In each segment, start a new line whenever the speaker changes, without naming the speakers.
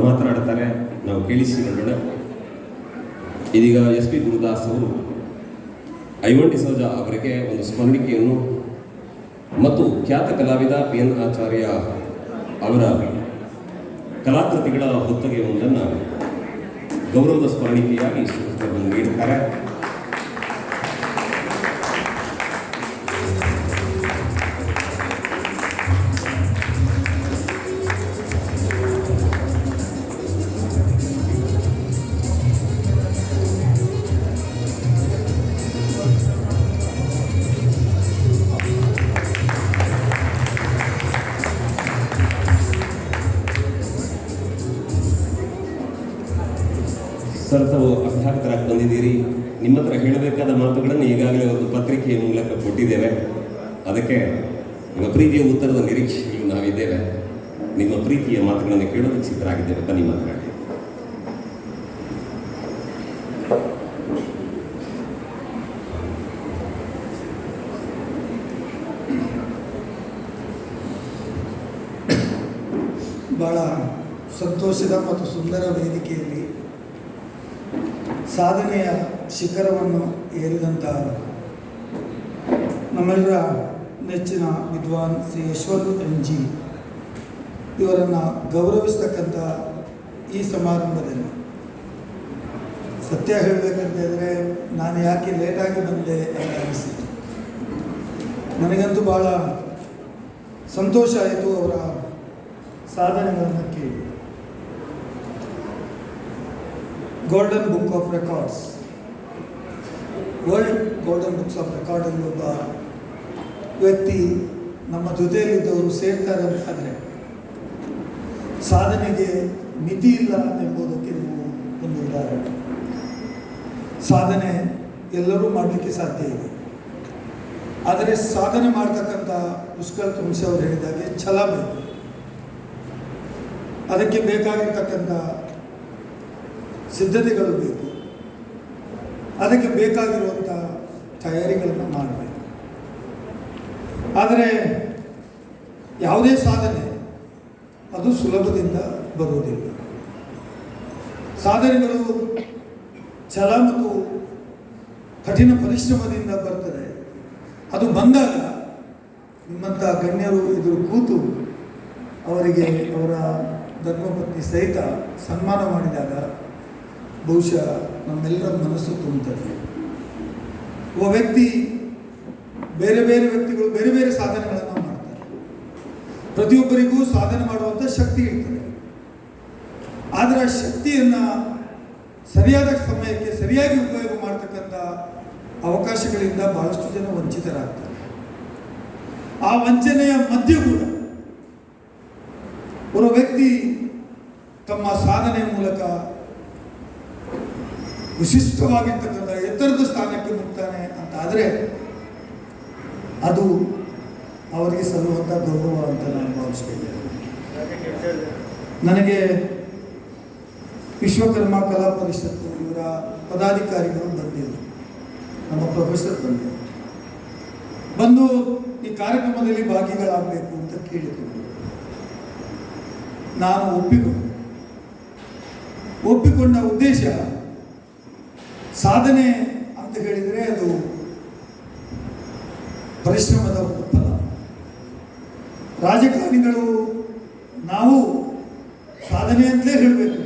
ಮಾತನಾಡುತ್ತಾರೆ, ನಾವು ಕೇಳಿಸಿಕೊಳ್ಳೋಣ. ಇದೀಗ ಎಸ್ ಪಿ ಗುರುದಾಸ್ ಅವರು ಐವನ್ ಡಿಸೋಜ ಅವರಿಗೆ ಒಂದು ಸ್ಮರಣಿಕೆಯನ್ನು ಮತ್ತು ಖ್ಯಾತ ಕಲಾವಿದ ಪಿ ಎನ್ ಆಚಾರ್ಯ ಅವರ ಕಲಾಕೃತಿಗಳ ಹೊತ್ತಗೆಯೊಂದನ್ನು ಗೌರವದ ಸ್ಮರಣಿಕೆಯಾಗಿ ನೀಡುತ್ತಾರೆ. ಸರ್, ತಾವು ಅಭ್ಯಾಗತರಾಗಿ ಬಂದಿದ್ದೀರಿ. ನಿಮ್ಮ ಹತ್ರ ಹೇಳಬೇಕಾದ ಮಾತುಗಳನ್ನು ಈಗಾಗಲೇ ಒಂದು ಪತ್ರಿಕೆಯ ಮೂಲಕ ಕೊಟ್ಟಿದ್ದೇವೆ. ಅದಕ್ಕೆ ನಿಮ್ಮ ಪ್ರೀತಿಯ ಉತ್ತರದ ನಿರೀಕ್ಷೆಯಲ್ಲಿ ನಾವಿದ್ದೇವೆ. ನಿಮ್ಮ ಪ್ರೀತಿಯ ಮಾತುಗಳನ್ನು ಕೇಳೋದಕ್ಕೆ ಸಿದ್ಧರಾಗಿದ್ದೇವೆ. ಬನ್ನಿ, ಮಾತನಾಡಿ.
ಬಹಳ ಸಂತೋಷದ ಮತ್ತು ಸುಂದರ ವೇದಿಕೆಯಲ್ಲಿ ಸಾಧನೆಯ ಶಿಖರವನ್ನು ಏರಿದಂಥ ನಮ್ಮೆಲ್ಲರ ನೆಚ್ಚಿನ ವಿದ್ವಾನ್ ಶ್ರೀ ಯಶವಂತ್ NG ಇವರನ್ನು ಗೌರವಿಸ್ತಕ್ಕಂಥ ಈ ಸಮಾರಂಭದಲ್ಲಿ ಸತ್ಯ ಹೇಳಬೇಕಂತ ಹೇಳಿದರೆ ನಾನು ಯಾಕೆ ಲೇಟಾಗಿ ಬಂದೆ ಅಂತ ಅನಿಸಿತು. ನನಗಂತೂ ಭಾಳ ಸಂತೋಷ ಆಯಿತು ಅವರ ಸಾಧನೆಗಳನ್ನು ಕೇಳಿ. Golden book of records, world golden books of ರೆಕಾರ್ಡಲ್ಲಿ ಒಬ್ಬ ವ್ಯಕ್ತಿ ನಮ್ಮ ಜೊತೆಯಲ್ಲಿದ್ದವರು ಸೇರ್ತಾರೆ ಅಂತಾದರೆ ಸಾಧನೆಗೆ ಮಿತಿ ಇಲ್ಲ ಎಂಬುದಕ್ಕೆ ನೀವು ಒಂದು ಉದಾಹರಣೆ. ಸಾಧನೆ ಎಲ್ಲರೂ ಮಾಡಲಿಕ್ಕೆ ಸಾಧ್ಯ ಇದೆ, ಆದರೆ ಸಾಧನೆ ಮಾಡ್ತಕ್ಕಂಥ ಪುಷ್ಕಲ್ ತುಳಸಿ ಅವರು ಹೇಳಿದಾಗೆ ಛಲ ಬೇಕು. ಅದಕ್ಕೆ ಬೇಕಾಗಿರ್ತಕ್ಕಂಥ ಸಿದ್ಧತೆಗಳು ಬೇಕು, ಅದಕ್ಕೆ ಬೇಕಾಗಿರುವಂಥ ತಯಾರಿಗಳನ್ನು ಮಾಡಬೇಕು. ಆದರೆ ಯಾವುದೇ ಸಾಧನೆ ಅದು ಸುಲಭದಿಂದ ಬರುವುದಿಲ್ಲ. ಸಾಧನೆಗಳು ಛಲ ಮತ್ತು ಕಠಿಣ ಪರಿಶ್ರಮದಿಂದ ಬರ್ತದೆ. ಅದು ಬಂದಾಗ ನಿಮ್ಮಂಥ ಗಣ್ಯರು ಎದುರು ಕೂತು ಅವರಿಗೆ ಅವರ ಧರ್ಮಪತ್ನಿ ಸಹಿತ ಸನ್ಮಾನ ಮಾಡಿದಾಗ ಬಹುಶಃ ನಮ್ಮೆಲ್ಲರ ಮನಸ್ಸು ತುಂಬುತ್ತದೆ. ಒಬ್ಬ ವ್ಯಕ್ತಿ, ಬೇರೆ ಬೇರೆ ವ್ಯಕ್ತಿಗಳು ಬೇರೆ ಬೇರೆ ಸಾಧನೆಗಳನ್ನು ಮಾಡ್ತಾರೆ. ಪ್ರತಿಯೊಬ್ಬರಿಗೂ ಸಾಧನೆ ಮಾಡುವಂಥ ಶಕ್ತಿ ಇರ್ತದೆ. ಆದರೆ ಆ ಶಕ್ತಿಯನ್ನು ಸರಿಯಾದ ಸಮಯಕ್ಕೆ ಸರಿಯಾಗಿ ಉಪಯೋಗ ಮಾಡ್ತಕ್ಕಂಥ ಅವಕಾಶಗಳಿಂದ ಬಹಳಷ್ಟು ಜನ ವಂಚಿತರಾಗ್ತಾರೆ. ಆ ವಂಚನೆಯ ಮಧ್ಯೆ ಕೂಡ ಒಬ್ಬ ವ್ಯಕ್ತಿ ತಮ್ಮ ಸಾಧನೆಯ ಮೂಲಕ ವಿಶಿಷ್ಟವಾಗಿರ್ತಕ್ಕಂಥ ಎತ್ತರದ ಸ್ಥಾನಕ್ಕೆ ಮುಟ್ತಾನೆ ಅಂತ ಆದರೆ ಅದು ಅವರಿಗೆ ಸಲ್ಲುವಂಥ ಗೌರವ ಅಂತ ನಾನು ಭಾವಿಸ್ತೇನೆ. ನನಗೆ ವಿಶ್ವಕರ್ಮ ಕಲಾ ಪರಿಷತ್ತು ಇವರ ಪದಾಧಿಕಾರಿಗಳು ಬಂದಿದ್ದರು, ನಮ್ಮ ಪ್ರೊಫೆಸರ್ ಬಂದು ಈ ಕಾರ್ಯಕ್ರಮದಲ್ಲಿ ಭಾಗಿಗಳಾಗಬೇಕು ಅಂತ ಕೇಳಿದರು. ನಾನು ಒಪ್ಪಿಕೊಂಡ ಉದ್ದೇಶ, ಸಾಧನೆ ಅಂತ ಹೇಳಿದರೆ ಅದು ಪರಿಶ್ರಮದ ಫಲ. ರಾಜಕಾರಣಿಗಳು ನಾವು ಸಾಧನೆ ಅಂತಲೇ ಹೇಳಬೇಕು.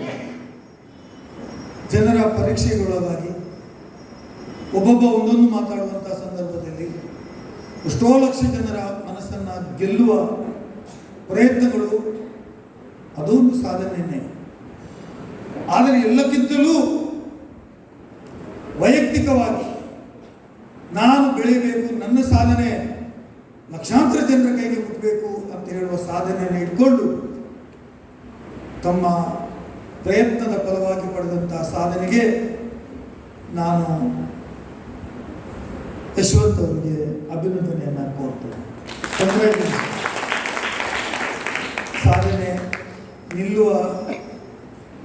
ಜನರ ಪರೀಕ್ಷೆಗೊಳಗಾಗಿ ಒಬ್ಬೊಬ್ಬ ಒಂದೊಂದು ಮಾತಾಡುವಂಥ ಸಂದರ್ಭದಲ್ಲಿ ಎಷ್ಟೋ ಲಕ್ಷ ಜನರ ಮನಸ್ಸನ್ನು ಗೆಲ್ಲುವ ಪ್ರಯತ್ನಗಳು ಅದೊಂದು ಸಾಧನೆಯೇ. ಆದರೆ ಎಲ್ಲಕ್ಕಿಂತಲೂ ವೈಯಕ್ತಿಕವಾಗಿ ನಾನು ಬೆಳೆಯಬೇಕು, ನನ್ನ ಸಾಧನೆ ಲಕ್ಷಾಂತರ ಜನರ ಕೈಗೆ ಮುಟ್ಟಬೇಕು ಅಂತ ಹೇಳುವ ಸಾಧನೆಯನ್ನು ಇಟ್ಕೊಂಡು ತಮ್ಮ ಪ್ರಯತ್ನದ ಫಲವಾಗಿ ಪಡೆದಂಥ ಸಾಧನೆಗೆ ನಾನು ಯಶವಂತ್ ಅವರಿಗೆ ಅಭಿನಂದನೆಯನ್ನು ಕೋರ್ತೇನೆ. ಸಾಧನೆ ನಿಲ್ಲುವ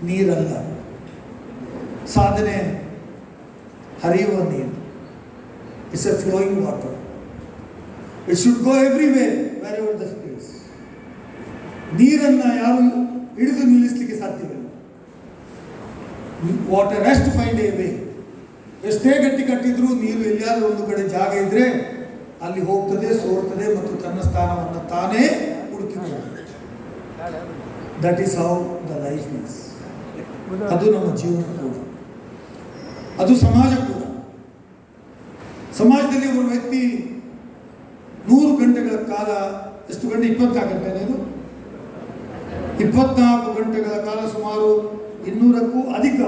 ನೀರಲ್ಲ, ಸಾಧನೆ ಹರಿಯುವ ನೀರು. It's a flowing water. It should go everywhere wherever the space. ನೀರನ್ನು ಯಾರು ಹಿಡಿದು ನಿಲ್ಲಿಸಲಿಕ್ಕೆ ಸಾಧ್ಯವಿಲ್ಲ. Water rest find a way. ಎಷ್ಟೇ ಗಟ್ಟಿ ಕಟ್ಟಿದ್ರೂ ನೀರು ಎಲ್ಲಿಯಾದ್ರೂ ಒಂದು ಕಡೆ ಜಾಗ ಇದ್ರೆ ಅಲ್ಲಿ ಹೋಗ್ತದೆ, ಸೋರ್ತದೆ ಮತ್ತು ತನ್ನ ಸ್ಥಾನವನ್ನು ತಾನೇ ಹುಡುಕಿಕೊಳ್ಳುತ್ತದೆ. That is how the life is. ಅದು ನಮ್ಮ ಜೀವನ ಕೂಡ, ಅದು ಸಮಾಜ ಕೂಡ. ಸಮಾಜದಲ್ಲಿ ಒಬ್ಬ ವ್ಯಕ್ತಿ 100 ಗಂಟೆಗಳ ಕಾಲ, ಎಷ್ಟು ಗಂಟೆ? 24 ಗಂಟೆ. ಇದು 24 ಗಂಟೆಗಳ ಕಾಲ ಸುಮಾರು 200ಕ್ಕೂ ಅಧಿಕ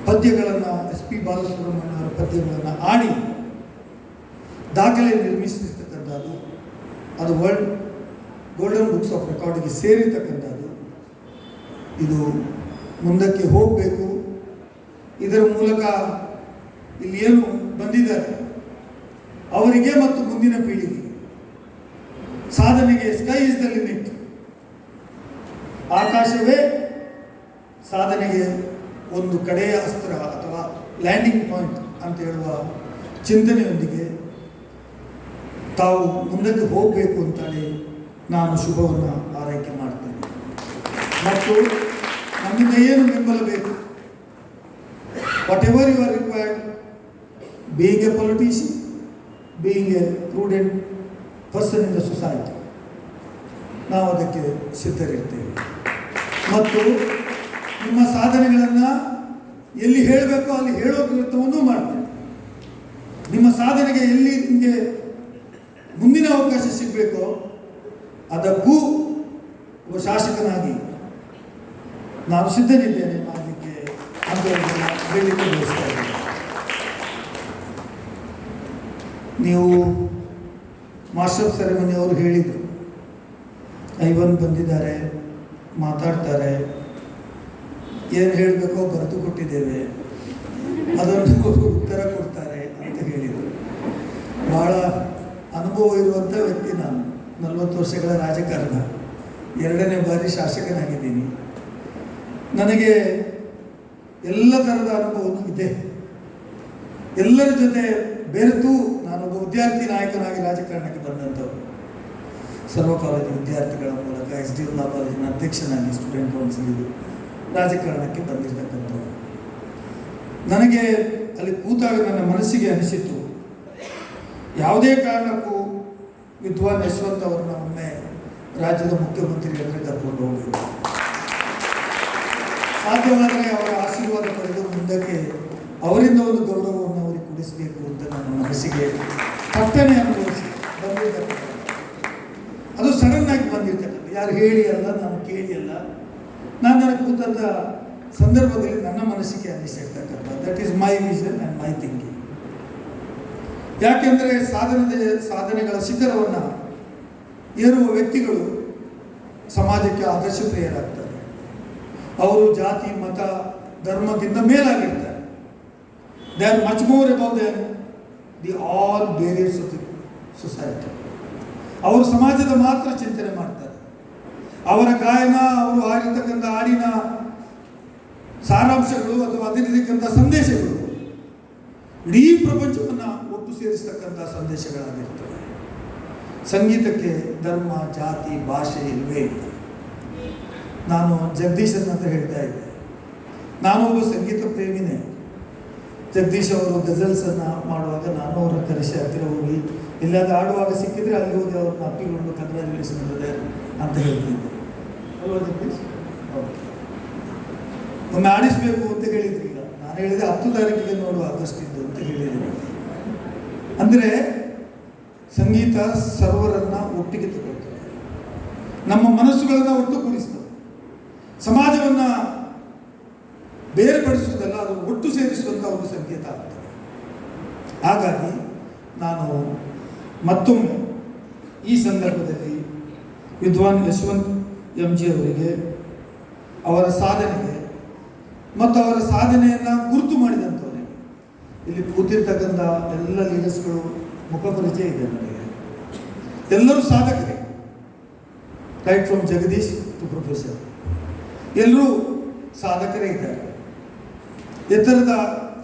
ಪದ್ಯಗಳನ್ನು, SP ಬಾಲಸುಬ್ರಹ್ಮಣ್ಯ ಅವರ ಪದ್ಯಗಳನ್ನು ಆಡಿ ದಾಖಲೆ ನಿರ್ಮಿಸಿರ್ತಕ್ಕಂಥದ್ದು. ಅದು ವರ್ಲ್ಡ್ ಗೋಲ್ಡನ್ ಬುಕ್ಸ್ ಆಫ್ ರೆಕಾರ್ಡ್ಗೆ ಸೇರಿರ್ತಕ್ಕಂಥದ್ದು. ಇದು ಮುಂದಕ್ಕೆ ಹೋಗಬೇಕು. ಇದರ ಮೂಲಕ ಇಲ್ಲಿ ಏನು ಬಂದಿದ್ದಾರೆ ಅವರಿಗೆ ಮತ್ತು ಮುಂದಿನ ಪೀಳಿಗೆಗೆ ಸಾಧನೆಗೆ ಸ್ಕೈ ಇಸ್ ದ ಲಿಮಿಟ್. ಆಕಾಶವೇ ಸಾಧನೆಗೆ ಒಂದು ಕಡೆಯ ಅಸ್ತ್ರ ಅಥವಾ ಲ್ಯಾಂಡಿಂಗ್ ಪಾಯಿಂಟ್ ಅಂತ ಹೇಳುವ ಚಿಂತನೆಯೊಂದಿಗೆ ತಾವು ಮುಂದಕ್ಕೆ ಹೋಗಬೇಕು ಅಂತೇಳಿ ನಾನು ಶುಭವನ್ನು ಆರೈಕೆ ಮಾಡ್ತೇನೆ. ಮತ್ತು ನಮ್ಮಿಂದ ಏನು ಬೆಂಬಲ ಬೇಕು, whatever you are required, being a politician, being a prudent person in the society, ನಾವು ಅದಕ್ಕೆ ಸಿದ್ಧರಿರ್ತೇವೆ. ಮತ್ತು ನಿಮ್ಮ ಸಾಧನೆಗಳನ್ನು ಎಲ್ಲಿ ಹೇಳಬೇಕೋ ಅಲ್ಲಿ ಹೇಳೋ ಪ್ರಯತ್ನವನ್ನೂ ಮಾಡ್ತೇವೆ. ನಿಮ್ಮ ಸಾಧನೆಗೆ ಎಲ್ಲಿ ನಿಮಗೆ ಮುಂದಿನ ಅವಕಾಶ ಸಿಗಬೇಕೋ ಅದಕ್ಕೂ ಒಬ್ಬ ಶಾಸಕನಾಗಿ ನಾನು ಸಿದ್ಧನಿದ್ದೇನೆ ಮಾಡಲಿಕ್ಕೆ ಅಂತ ಹೇಳಲಿಕ್ಕೆ ಬಯಸ್ತಾ ಇದ್ದೇನೆ. ನೀವು ಮಾಸ್ಟರ್ ಆಫ್ ಸೆರೆಮನಿ ಅವರು ಹೇಳಿದರು, ಐವನ್ ಬಂದಿದ್ದಾರೆ, ಮಾತಾಡ್ತಾರೆ, ಏನು ಹೇಳಬೇಕೋ ಬರೆದು ಕೊಟ್ಟಿದ್ದೇವೆ, ಅದನ್ನು ಉತ್ತರ ಕೊಡ್ತಾರೆ ಅಂತ ಹೇಳಿದರು. ಭಾಳ ಅನುಭವ ಇರುವಂಥ ವ್ಯಕ್ತಿ ನಾನು. 40 ವರ್ಷಗಳ ರಾಜಕಾರಣ, 2ನೇ ಬಾರಿ ಶಾಸಕನಾಗಿದ್ದೀನಿ. ನನಗೆ ಎಲ್ಲ ಥರದ ಅನುಭವವೂ ಇದೆ. ಎಲ್ಲರ ಜೊತೆ ಬೆರೆತು ನಾನೊಬ್ಬ ವಿದ್ಯಾರ್ಥಿ ನಾಯಕನಾಗಿ ರಾಜಕಾರಣಕ್ಕೆ ಬಂದಂಥವ್ರು. ಸರ್ವ ಕಾಲೇಜು ವಿದ್ಯಾರ್ಥಿಗಳ ಮೂಲಕ SDM ಲಾ ಕಾಲೇಜಿನ ಅಧ್ಯಕ್ಷನಾಗಿ ಸ್ಟೂಡೆಂಟ್ ಕೌನ್ಸಿಲ್ ರಾಜಕಾರಣಕ್ಕೆ ಬಂದಿರತಕ್ಕಂಥವ್ರು. ನನಗೆ ಅಲ್ಲಿ ಕೂತಾಗ ನನ್ನ ಮನಸ್ಸಿಗೆ ಅನಿಸಿತು, ಯಾವುದೇ ಕಾರಣಕ್ಕೂ ವಿದ್ವಾನ್ ಯಶವಂತ್ ಅವರನ್ನ ಒಮ್ಮೆ ರಾಜ್ಯದ ಮುಖ್ಯಮಂತ್ರಿ ಅಂದರೆ ಕರ್ಕೊಂಡು ಹೋಗಬೇಕು. ಸಾಧ್ಯವಾದರೆ ಅವರ ಆಶೀರ್ವಾದ ಪಡೆದು ಮುಂದಕ್ಕೆ ಅವರಿಂದ ಒಂದು ಗೌರವವನ್ನು ಅವರಿಗೆ ಕೊಡಿಸಬೇಕು ಅಂತ ನನ್ನ ಮನಸ್ಸಿಗೆ ತಟ್ಟನೆ ಅನುಭವಿಸಿ ಬಂದಿರ್ತಕ್ಕಂಥ. ಅದು ಸಡನ್ ಆಗಿ ಬಂದಿರ್ತಕ್ಕಂಥ, ಯಾರು ಹೇಳಿ ಅಲ್ಲ, ನಾನು ಕೇಳಿ ಅಲ್ಲ, ನಾನು ಕೂತಂಥ ಸಂದರ್ಭದಲ್ಲಿ ನನ್ನ ಮನಸ್ಸಿಗೆ ಅನ್ನಿಸಿರ್ತಕ್ಕಂಥ. That is my vision and my thinking. ಯಾಕೆಂದರೆ ಸಾಧನೆಗಳ ಶಿಖರವನ್ನು ಏರುವ ವ್ಯಕ್ತಿಗಳು ಸಮಾಜಕ್ಕೆ ಆದರ್ಶಪ್ರಿಯರಾಗ್ತಾರೆ. ಅವರು ಜಾತಿ, ಮತ, ಧರ್ಮದಿಂದ ಮೇಲಾಗಿರ್ತಾರೆ. They are much more above than the all barriers of the society. ಅವರು ಸಮಾಜದ ಮಾತ್ರ ಚಿಂತನೆ ಮಾಡ್ತಾರೆ. ಅವರ ಗಾಯನ, ಅವರು ಹಾಡಿರ್ತಕ್ಕಂಥ ಹಾಡಿನ ಸಾರಾಂಶಗಳು ಅಥವಾ ಅದರಲ್ಲಿರ್ತಕ್ಕಂಥ ಸಂದೇಶಗಳು ಇಡೀ ಪ್ರಪಂಚವನ್ನು ಒಟ್ಟು ಸೇರಿಸ್ತಕ್ಕಂಥ ಸಂದೇಶಗಳಾಗಿರ್ತವೆ. ಸಂಗೀತಕ್ಕೆ ಧರ್ಮ, ಜಾತಿ, ಭಾಷೆ ಇಲ್ಲವೇ ಇಲ್ಲ. ನಾನು ಜಗದೀಶನ್ ಅಂತ ಹೇಳ್ತಾ ಇದ್ದೆ, ನಾನೊಬ್ಬ ಸಂಗೀತ ಪ್ರೇಮಿನೇ. ಜಗದೀಶ್ ಅವರು ಗಜಲ್ಸನ್ನು ಮಾಡುವಾಗ ನಾನು ಅವರ ಕರೆಸಿ ಹತ್ತಿರ ಹೋಗಿ ಎಲ್ಲಾದ್ರೂ ಆಡುವಾಗ ಸಿಕ್ಕಿದ್ರೆ ಅಲ್ಲಿ ಹೋಗಿ ಅವ್ರನ್ನ ಅಪ್ಪಿಕೊಂಡು ಕಂಗ್ರ್ಯಾಚುಲೇಷನ್ ಇದೆ ಅಂತ ಹೇಳ್ತಿದ್ದೆ ಅಲ್ವಾ ಜಗದೀಶ್? ಓಕೆ, ಒಮ್ಮೆ ಆಡಿಸ್ಬೇಕು ಅಂತ ಹೇಳಿದ್ರಿ. ಈಗ ನಾನು ಹೇಳಿದೆ 10 ತಾರೀಕಿಗೆ ನೋಡುವ ಆಗಸ್ಟ್ ಇದ್ದು ಅಂತ ಹೇಳಿದ್ದೀನಿ. ಅಂದರೆ ಸಂಗೀತ ಸರ್ವರನ್ನ ಒಟ್ಟಿಗೆ ತಗೊಳ್ತದೆ, ನಮ್ಮ ಮನಸ್ಸುಗಳನ್ನು ಒಟ್ಟುಗೂಡಿಸ್ತದೆ. ಸಮಾಜವನ್ನು ಬೇರ್ಪಡಿಸುವುದಲ್ಲ, ಅದು ಒಟ್ಟು ಸೇರಿಸುವಂಥ ಒಂದು ಸಂಕೇತ ಆಗ್ತದೆ. ಹಾಗಾಗಿ ನಾನು ಮತ್ತೊಮ್ಮೆ ಈ ಸಂದರ್ಭದಲ್ಲಿ ವಿದ್ವಾನ್ ಯಶವಂತ್ MG ಅವರಿಗೆ, ಅವರ ಸಾಧನೆಗೆ ಮತ್ತು ಅವರ ಸಾಧನೆಯನ್ನು ಗುರುತು ಮಾಡಿದಂಥವರಿಗೆ, ಇಲ್ಲಿ ಕೂತಿರ್ತಕ್ಕಂಥ ಎಲ್ಲ ಲೀಡರ್ಸ್ಗಳು ಮುಖಪರಿಚಯ ಇದೆ ನನಗೆ. ಎಲ್ಲರೂ ಸಾಧಕರೇ, right from Jagadish to professor, ಎಲ್ಲರೂ ಸಾಧಕರೇ ಇದ್ದಾರೆ. ಎತ್ತರದ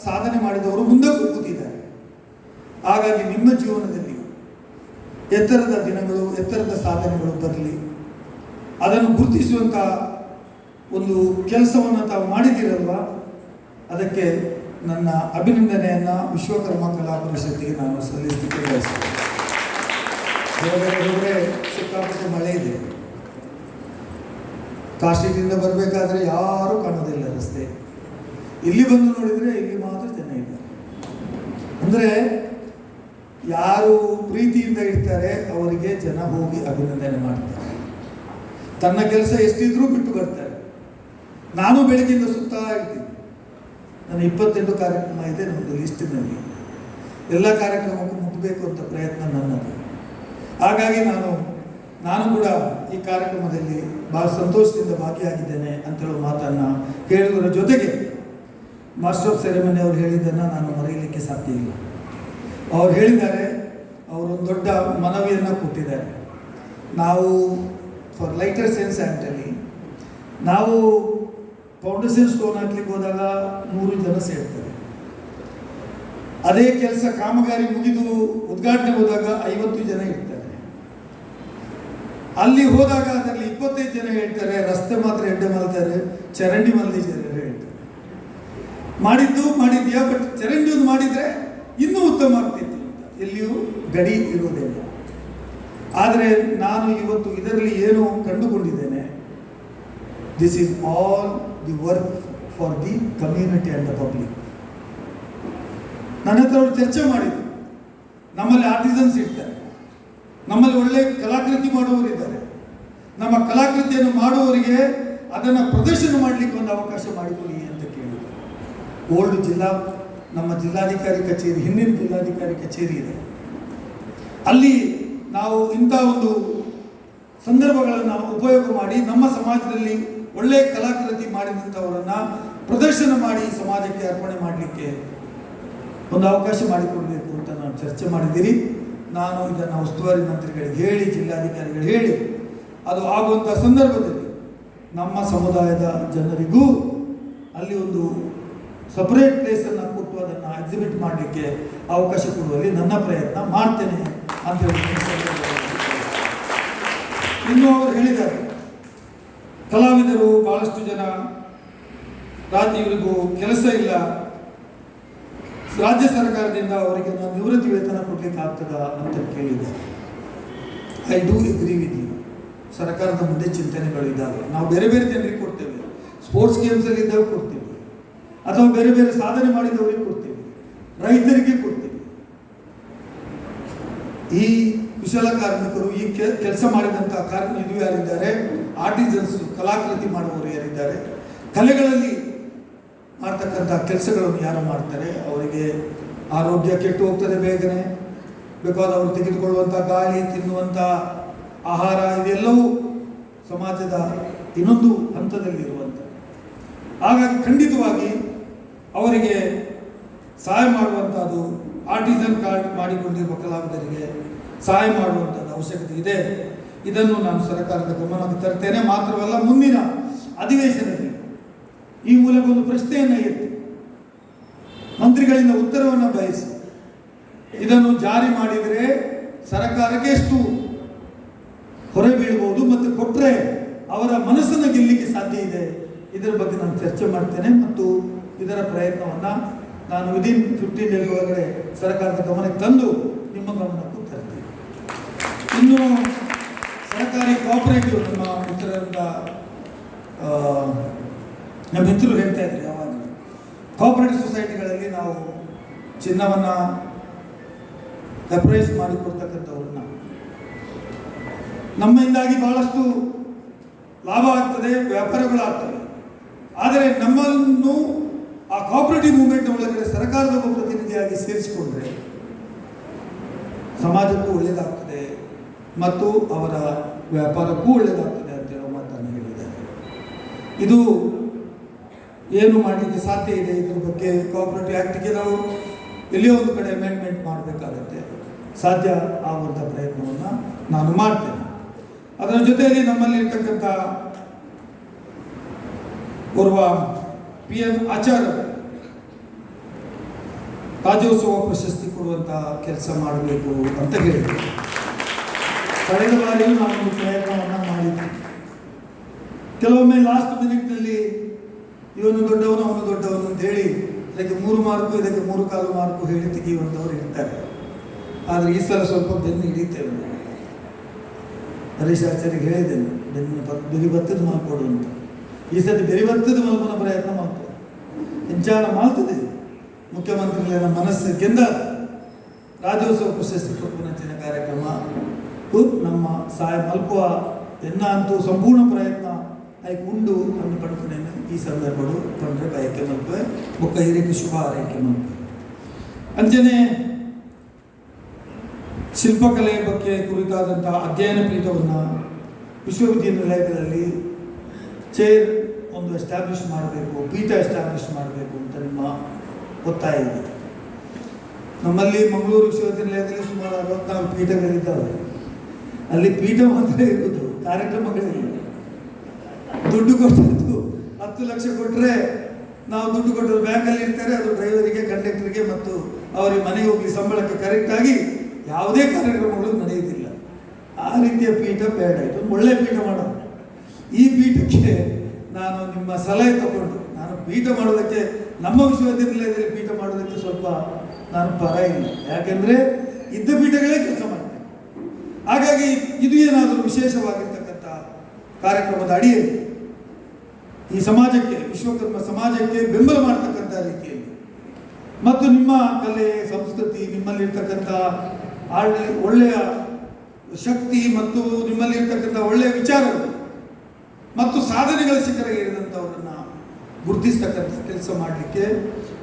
ಸಾಧನೆ ಮಾಡಿದವರು ಮುಂದಕ್ಕೂ ಕೂತಿದ್ದಾರೆ. ಹಾಗಾಗಿ ನಿಮ್ಮ ಜೀವನದಲ್ಲಿ ಎತ್ತರದ ದಿನಗಳು, ಎತ್ತರದ ಸಾಧನೆಗಳು ಬರಲಿ, ಅದನ್ನು ಗುರುತಿಸುವಂಥ ಒಂದು ಕೆಲಸವನ್ನು ತಾವು ಮಾಡಿದ್ದೀರಲ್ವ, ಅದಕ್ಕೆ ನನ್ನ ಅಭಿನಂದನೆಯನ್ನು ವಿಶ್ವಕರ್ಮ ಕಲಾ ಪರಿಷತ್ತಿಗೆ ನಾನು ಸಲ್ಲಿಸಲಿಕ್ಕೆ ಬಯಸ್ತೇನೆ. ಹೊರಗಡೆ ಹೋದರೆ ಸಿಕ್ಕಾಪಟ್ಟೆ ಮಳೆ ಇದೆ. ಕಾಶಿಯಿಂದ ಬರಬೇಕಾದ್ರೆ ಯಾರೂ ಕಾಣೋದಿಲ್ಲ ರಸ್ತೆ. ಇಲ್ಲಿ ಬಂದು ನೋಡಿದರೆ ಇಲ್ಲಿ ಮಾತ್ರ ಜನ ಇದ್ದಾರೆ. ಅಂದರೆ ಯಾರು ಪ್ರೀತಿಯಿಂದ ಇರ್ತಾರೆ ಅವರಿಗೆ ಜನ ಹೋಗಿ ಅಭಿನಂದನೆ ಮಾಡ್ತಾರೆ. ತನ್ನ ಕೆಲಸ ಎಷ್ಟಿದ್ರೂ ಬಿಟ್ಟು ಬರ್ತಾರೆ. ನಾನು ಬೆಳಗ್ಗೆಯಿಂದ ಸುತ್ತಾ ಇರ್ತೀನಿ. ನನ್ನ 28 ಕಾರ್ಯಕ್ರಮ ಇದೆ ನಮ್ಮದು ಲಿಸ್ಟಿನಲ್ಲಿ. ಎಲ್ಲ ಕಾರ್ಯಕ್ರಮಕ್ಕೂ ಮುಟ್ಟಬೇಕು ಅಂತ ಪ್ರಯತ್ನ ನನ್ನದು. ಹಾಗಾಗಿ ನಾನು ಕೂಡ ಈ ಕಾರ್ಯಕ್ರಮದಲ್ಲಿ ಭಾಳ ಸಂತೋಷದಿಂದ ಭಾಗಿಯಾಗಿದ್ದೇನೆ ಅಂತೇಳೋ ಮಾತನ್ನು ಹೇಳುವುದರ ಜೊತೆಗೆ ಮಾಸ್ಟರ್ ಆಫ್ ಸೆರೆಮನಿ ಅವರು ಹೇಳಿದ್ದನ್ನು ನಾನು ಮರೆಯಲಿಕ್ಕೆ ಸಾಧ್ಯ ಇಲ್ಲ. ಅವ್ರು ಹೇಳಿದ್ದಾರೆ, ಅವರೊಂದು ದೊಡ್ಡ ಮನವಿಯನ್ನು ಕೊಟ್ಟಿದ್ದಾರೆ. ನಾವು ಫಾರ್ ಲೈಟರ್ ಸೈನ್ಸ್ ಆ್ಯಕ್ಟಲ್ಲಿ ನಾವು ಫೌಂಡೇಶನ್ ಸ್ಟೋನ್ ಹಾಕ್ಲಿಕ್ಕೆ ಹೋದಾಗ 100 ಜನ ಸೇರ್ತಾರೆ. ಅದೇ ಕೆಲಸ ಕಾಮಗಾರಿ ಮುಗಿದು ಉದ್ಘಾಟನೆ ಹೋದಾಗ 50 ಜನ ಇರ್ತಾರೆ. ಅಲ್ಲಿ ಹೋದಾಗ ಅದರಲ್ಲಿ 25 ಜನ ಹೇಳ್ತಾರೆ, ರಸ್ತೆ ಮಾತ್ರ ಎಡ್ಡೆ ಮಾಡ್ತಾರೆ, ಚರಂಡಿ ಮಲ್ಲಿದ್ದಾರೆ ಹೇಳ್ತಾರೆ. ಮಾಡಿದ್ಯಾ, ಬಟ್ ಚರಂಡಿ ಒಂದು ಮಾಡಿದರೆ ಇನ್ನೂ ಉತ್ತಮ ಆಗ್ತಿತ್ತು ಅಂತ ಎಲ್ಲಿಯೂ ಗಡಿ ಇರುವುದಿಲ್ಲ. ಆದರೆ ನಾನು ಇವತ್ತು ಇದರಲ್ಲಿ ಏನು ಕಂಡುಕೊಂಡಿದ್ದೇನೆ, this is all the work for the community and the public. ನನ್ನ ಹತ್ರ ಅವರು ಚರ್ಚೆ ಮಾಡಿದ್ರು. ನಮ್ಮಲ್ಲಿ ಆರ್ಟಿಸನ್ಸ್ ಇರ್ತಾರೆ, ನಮ್ಮಲ್ಲಿ ಒಳ್ಳೆ ಕಲಾಕೃತಿ ಮಾಡುವವರಿದ್ದಾರೆ. ನಮ್ಮ ಕಲಾಕೃತಿಯನ್ನು ಮಾಡುವವರಿಗೆ ಅದನ್ನು ಪ್ರದರ್ಶನ ಮಾಡಲಿಕ್ಕೆ ಒಂದು ಅವಕಾಶ ಮಾಡಿಕೊಡಿ ಅಂತ ಕೇಳಿದ್ರು. ಓಲ್ಡ್ ನಮ್ಮ ಜಿಲ್ಲಾಧಿಕಾರಿ ಕಚೇರಿ, ಹಿಂದಿನ ಜಿಲ್ಲಾಧಿಕಾರಿ ಕಚೇರಿ ಇದೆ. ಅಲ್ಲಿ ನಾವು ಇಂಥ ಒಂದು ಸಂದರ್ಭಗಳನ್ನು ಉಪಯೋಗ ಮಾಡಿ ನಮ್ಮ ಸಮಾಜದಲ್ಲಿ ಒಳ್ಳೆಯ ಕಲಾಕೃತಿ ಮಾಡಿದಂಥವರನ್ನು ಪ್ರದರ್ಶನ ಮಾಡಿ ಸಮಾಜಕ್ಕೆ ಅರ್ಪಣೆ ಮಾಡಲಿಕ್ಕೆ ಒಂದು ಅವಕಾಶ ಮಾಡಿಕೊಡಬೇಕು ಅಂತ ನಾನು ಚರ್ಚೆ ಮಾಡಿದ್ದೀರಿ. ನಾನು ಇದನ್ನು ಉಸ್ತುವಾರಿ ಮಂತ್ರಿಗಳಿಗೆ ಹೇಳಿ, ಜಿಲ್ಲಾಧಿಕಾರಿಗಳು ಹೇಳಿ, ಅದು ಆಗುವಂಥ ಸಂದರ್ಭದಲ್ಲಿ ನಮ್ಮ ಸಮುದಾಯದ ಜನರಿಗೂ ಅಲ್ಲಿ ಒಂದು ಸಪರೇಟ್ ಪ್ಲೇಸನ್ನು ಕೊಟ್ಟು ಅದನ್ನು ಎಕ್ಸಿಬಿಟ್ ಮಾಡಲಿಕ್ಕೆ ಅವಕಾಶ ಕೊಡುವಲ್ಲಿ ನನ್ನ ಪ್ರಯತ್ನ ಮಾಡ್ತೇನೆ ಅಂತ ಹೇಳಿ. ಇನ್ನೂ ಅವರು ಹೇಳಿದ್ದಾರೆ, ಕಲಾವಿದರು ಭಾಳಷ್ಟು ಜನ ಇವರಿಗೂ ಕೆಲಸ ಇಲ್ಲ, ರಾಜ್ಯ ಸರ್ಕಾರದಿಂದ ಅವರಿಗೆ ನಾವು ನಿವೃತ್ತಿ ವೇತನ ಕೊಡಲಿಕ್ಕೆ ಆಗ್ತದಾ ಅಂತ ಕೇಳಿದೆ. I do agree with you. ಸರ್ಕಾರದ ಮುಂದೆ ಚಿಂತನೆಗಳಿದ್ದಾವೆ. ನಾವು ಬೇರೆ ಬೇರೆ ಜನರಿಗೆ ಕೊಡ್ತೇವೆ, ಸ್ಪೋರ್ಟ್ಸ್ ಗೇಮ್ಸಲ್ಲಿ ಇದ್ದಾಗ ಕೊಡ್ತೀವಿ, ಅಥವಾ ಬೇರೆ ಬೇರೆ ಸಾಧನೆ ಮಾಡಿದವರಿಗೆ ಕೊಡ್ತೀವಿ, ರೈತರಿಗೆ ಕೊಡ್ತೀವಿ. ಈ ಕುಶಲ ಕಾರ್ಮಿಕರು, ಈ ಕೆಲಸ ಮಾಡಿದಂಥ ಇದು ಯಾರಿದ್ದಾರೆ, ಆರ್ಟಿಸನ್ಸ್, ಕಲಾಕೃತಿ ಮಾಡುವವರು ಯಾರಿದ್ದಾರೆ, ಕಲೆಗಳಲ್ಲಿ ಮಾಡ್ತಕ್ಕಂಥ ಕೆಲಸಗಳನ್ನು ಯಾರು ಮಾಡ್ತಾರೆ, ಅವರಿಗೆ ಆರೋಗ್ಯ ಕೆಟ್ಟು ಹೋಗ್ತದೆ ಬೇಗನೆ. ಬೇಕಾದ ಅವರು ತೆಗೆದುಕೊಳ್ಳುವಂಥ ಗಾಳಿ, ತಿನ್ನುವಂಥ ಆಹಾರ, ಇದೆಲ್ಲವೂ ಸಮಾಜದ ಇನ್ನೊಂದು ಹಂತದಲ್ಲಿ ಇರುವಂಥ. ಹಾಗಾಗಿ ಖಂಡಿತವಾಗಿ ಅವರಿಗೆ ಸಹಾಯ ಮಾಡುವಂಥದ್ದು, ಆರ್ಟಿಸನ್ ಕಾರ್ಡ್ ಮಾಡಿಕೊಂಡಿರುವ ಕಲಾವಿದರಿಗೆ ಸಹಾಯ ಮಾಡುವಂಥದ್ದು ಅವಶ್ಯಕತೆ ಇದೆ. ಇದನ್ನು ನಾನು ಸರ್ಕಾರದ ಗಮನಕ್ಕೆ ತರ್ತೇನೆ. ಮಾತ್ರವಲ್ಲ, ಮುಂದಿನ ಅಧಿವೇಶನದಲ್ಲಿ ಈ ಮೂಲಕ ಒಂದು ಪ್ರಶ್ನೆಯನ್ನು ಎತ್ತಿ ಮಂತ್ರಿಗಳಿಂದ ಉತ್ತರವನ್ನು ಬಯಸಿ ಇದನ್ನು ಜಾರಿ ಮಾಡಿದರೆ ಸರ್ಕಾರಕ್ಕೆ ಎಷ್ಟು ಹೊರೆ ಬೀಳ್ಬೋದು ಮತ್ತು ಕೊಟ್ಟರೆ ಅವರ ಮನಸ್ಸನ್ನು ಗೆಲ್ಲಲಿಕ್ಕೆ ಸಾಧ್ಯ ಇದೆ, ಇದರ ಬಗ್ಗೆ ನಾನು ಚರ್ಚೆ ಮಾಡ್ತೇನೆ. ಮತ್ತು ಇದರ ಪ್ರಯತ್ನವನ್ನು ನಾನು ವಿದಿನ್ 15 ಡೇಸ್ ಒಳಗಡೆ ಸರ್ಕಾರದ ಗಮನಕ್ಕೆ ತಂದು ನಿಮ್ಮ ಗಮನಕ್ಕೂ ತರ್ತೀನಿ. ಇನ್ನು ಸರ್ಕಾರಿ ಕೋಆಪರೇಟಿವ್, ನಮ್ಮ ಮಿತ್ರರು ಹೇಳ್ತಾ ಇದ್ರು ಯಾವಾಗ ಕೋಆಪರೇಟಿವ್ ಸೊಸೈಟಿಗಳಲ್ಲಿ ನಾವು ಚಿನ್ನವನ್ನು ಅಪ್ರೈಸ್ ಮಾಡಿಕೊಡ್ತಕ್ಕಂಥವ್ರನ್ನ, ನಮ್ಮಿಂದಾಗಿ ಬಹಳಷ್ಟು ಲಾಭ ಆಗ್ತದೆ, ವ್ಯಾಪಾರಗಳಾಗ್ತವೆ. ಆದರೆ ನಮ್ಮನ್ನು ಆ ಕೋಆಪರೇಟಿವ್ ಮೂವ್ಮೆಂಟ್ ಒಳಗಡೆ ಸರ್ಕಾರದ ಒಬ್ಬ ಪ್ರತಿನಿಧಿಯಾಗಿ ಸೇರಿಸಿಕೊಂಡ್ರೆ ಸಮಾಜಕ್ಕೂ ಒಳ್ಳೆಯದಾಗ್ತದೆ ಮತ್ತು ಅವರ ವ್ಯಾಪಾರಕ್ಕೂ ಒಳ್ಳೆಯದಾಗ್ತದೆ ಅಂತ ಹೇಳೋ ಮಾತನ್ನು ಹೇಳಿದ್ದಾರೆ. ಇದು ಏನು ಮಾಡಲಿಕ್ಕೆ ಸಾಧ್ಯ ಇದೆ, ಇದ್ರ ಬಗ್ಗೆ ಕೋಆಪರೇಟಿವ್ ಆ್ಯಕ್ಟ್ಗೆ ನಾವು ಎಲ್ಲಿಯೋ ಒಂದು ಕಡೆ ಅಮೆಂಡ್ಮೆಂಟ್ ಮಾಡಬೇಕಾಗತ್ತೆ. ಸಾಧ್ಯ ಆಗುವಂಥ ಪ್ರಯತ್ನವನ್ನು ನಾನು ಮಾಡ್ತೇನೆ. ಅದರ ಜೊತೆಯಲ್ಲಿ ನಮ್ಮಲ್ಲಿ ಇರ್ತಕ್ಕಂಥ ಓರ್ವ PN ಆಚಾರ್ಯ ರಾಜ್ಯೋತ್ಸವ ಪ್ರಶಸ್ತಿ ಕೊಡುವಂಥ ಕೆಲಸ ಮಾಡಬೇಕು ಅಂತ ಹೇಳಿದ್ದೆ. ಕಳೆದ ಬಾರಿಯೂ ನಾವು ಪ್ರಯತ್ನವನ್ನು ಮಾಡಿದ್ವಿ. ಕೆಲವೊಮ್ಮೆ ಲಾಸ್ಟ್ ಮಿನಿಟ್ನಲ್ಲಿ ಇವನು ದೊಡ್ಡವನು ಅವನು ದೊಡ್ಡವನು ಅಂತ ಹೇಳಿ ಇದಕ್ಕೆ 3 ಮಾರ್ಕು ಇದಕ್ಕೆ 3.25 ಮಾರ್ಕು ಹೇಳಿ ತೆಗೆಯುವಂಥವ್ರು ಇರ್ತಾರೆ. ಆದರೆ ಈ ಸಲ ಸ್ವಲ್ಪ ಬೆನ್ನು ಹಿಡಿತೇವೆ. ಹರೀಶ್ ಆಚಾರ್ಯಗೆ ಹೇಳಿದ್ದೇನೆ, ಬೆರಿ ಬತ್ತದ ಮಾಲ್ಕೊಡು ಅಂತ. ಈ ಸತಿ ಬೆರಿ ಬತ್ತದ ಮಲ್ಪನ ಪ್ರಯತ್ನ ಮಾಡ್ತಾರೆ. ಹೆಂಚಾಣ ಮಾಡ್ತದೆ ಮುಖ್ಯಮಂತ್ರಿಗಳ ಮನಸ್ಸು ಗೆಂದ ರಾಜ್ಯೋತ್ಸವ ಪ್ರಶಸ್ತಿ ಕೊಪ್ಪುನಂಚಿನ ಕಾರ್ಯಕ್ರಮ ನಮ್ಮ ಸಹಾಯ ಮಲ್ಪುವ ಎನ್ನ ಅಂತೂ ಸಂಪೂರ್ಣ ಪ್ರಯತ್ನ ಆಯ್ಕೆ ಉಂಡು ಅಂದು ಪಡ್ಕೊಂಡೇನೆ. ಈ ಸಂದರ್ಭಗಳು ತೊಂದರೆ ಬಯಕೆ ಮಲ್ಪೆ ಬೊಕ್ಕ ಹಿರಿಕೆ ಶುಭ ಹಾರೈಕೆ ಮಲ್ಪೆ ಅಂಜನೆ ಶಿಲ್ಪಕಲೆಯ ಬಗ್ಗೆ ಕುರಿತಾದಂಥ ಅಧ್ಯಯನ ಪೀಠವನ್ನು ವಿಶ್ವವಿದ್ಯಾನಿಲಯಗಳಲ್ಲಿ ಚೇರ್ ಒಂದು ಎಸ್ಟಾಬ್ಲಿಷ್ ಮಾಡಬೇಕು, ಪೀಠ ಎಸ್ಟಾಬ್ಲಿಷ್ ಮಾಡಬೇಕು ಅಂತ ನಿಮ್ಮ ಒತ್ತಾಯ ಇದೆ. ನಮ್ಮಲ್ಲಿ ಮಂಗಳೂರು ವಿಶ್ವವಿದ್ಯಾನಿಲಯದಲ್ಲಿ ಸುಮಾರು 64 ಪೀಠಗಳಿದ್ದಾವೆ. ಅಲ್ಲಿ ಪೀಠ ಮಾತ್ರ ಇರುವುದು, ಕಾರ್ಯಕ್ರಮಗಳಿಲ್ಲ. ದುಡ್ಡು ಕೊಟ್ಟದ್ದು 10 ಲಕ್ಷ ಕೊಟ್ಟರೆ ನಾವು ದುಡ್ಡು ಕೊಟ್ಟರು ಬ್ಯಾಂಕಲ್ಲಿ ಇರ್ತಾರೆ, ಅದು ಡ್ರೈವರಿಗೆ, ಕಂಡಕ್ಟರ್ಗೆ ಮತ್ತು ಅವರಿಗೆ ಮನೆಗೆ ಹೋಗಿ ಸಂಬಳಕ್ಕೆ ಕರೆಕ್ಟಾಗಿ ಯಾವುದೇ ಕಾರ್ಯಕ್ರಮಗಳು ನಡೆಯುವುದಿಲ್ಲ. ಆ ರೀತಿಯ ಪೀಠ ಬೇಡ, ಇದು ಒಳ್ಳೆ ಪೀಠ ಮಾಡೋದು. ಈ ಪೀಠಕ್ಕೆ ನಾನು ನಿಮ್ಮ ಸಲಹೆ ತಗೊಂಡು ನಾನು ಪೀಠ ಮಾಡೋದಕ್ಕೆ, ನಮ್ಮ ವಿಶ್ವವಿದ್ಯಾನಿಲಯದಲ್ಲಿ ಪೀಠ ಮಾಡೋದಕ್ಕೆ ಸ್ವಲ್ಪ ನಾನು ಪರ ಇಲ್ಲ. ಯಾಕೆಂದರೆ ಇದ್ದ ಪೀಠಗಳೇ ಕೆಲಸ ಮಾಡ್ತೇನೆ. ಹಾಗಾಗಿ ಇದು ಏನಾದರೂ ವಿಶೇಷವಾಗಿರ್ತಕ್ಕಂಥ ಕಾರ್ಯಕ್ರಮದ ಅಡಿಯಲ್ಲಿ ಈ ಸಮಾಜಕ್ಕೆ, ವಿಶ್ವಕರ್ಮ ಸಮಾಜಕ್ಕೆ ಬೆಂಬಲ ಮಾಡ್ತಕ್ಕಂಥ ರೀತಿಯಲ್ಲಿ ಮತ್ತು ನಿಮ್ಮ ಕಲೆ ಸಂಸ್ಕೃತಿ, ನಿಮ್ಮಲ್ಲಿರ್ತಕ್ಕಂಥ ಒಳ್ಳೆಯ ಶಕ್ತಿ ಮತ್ತು ನಿಮ್ಮಲ್ಲಿರ್ತಕ್ಕಂಥ ಒಳ್ಳೆಯ ವಿಚಾರಗಳು ಮತ್ತು ಸಾಧನೆಗಳ ಶಿಖರ ಏರಿದಂಥವರನ್ನು ಗುರುತಿಸ್ತಕ್ಕಂಥ ಕೆಲಸ ಮಾಡಲಿಕ್ಕೆ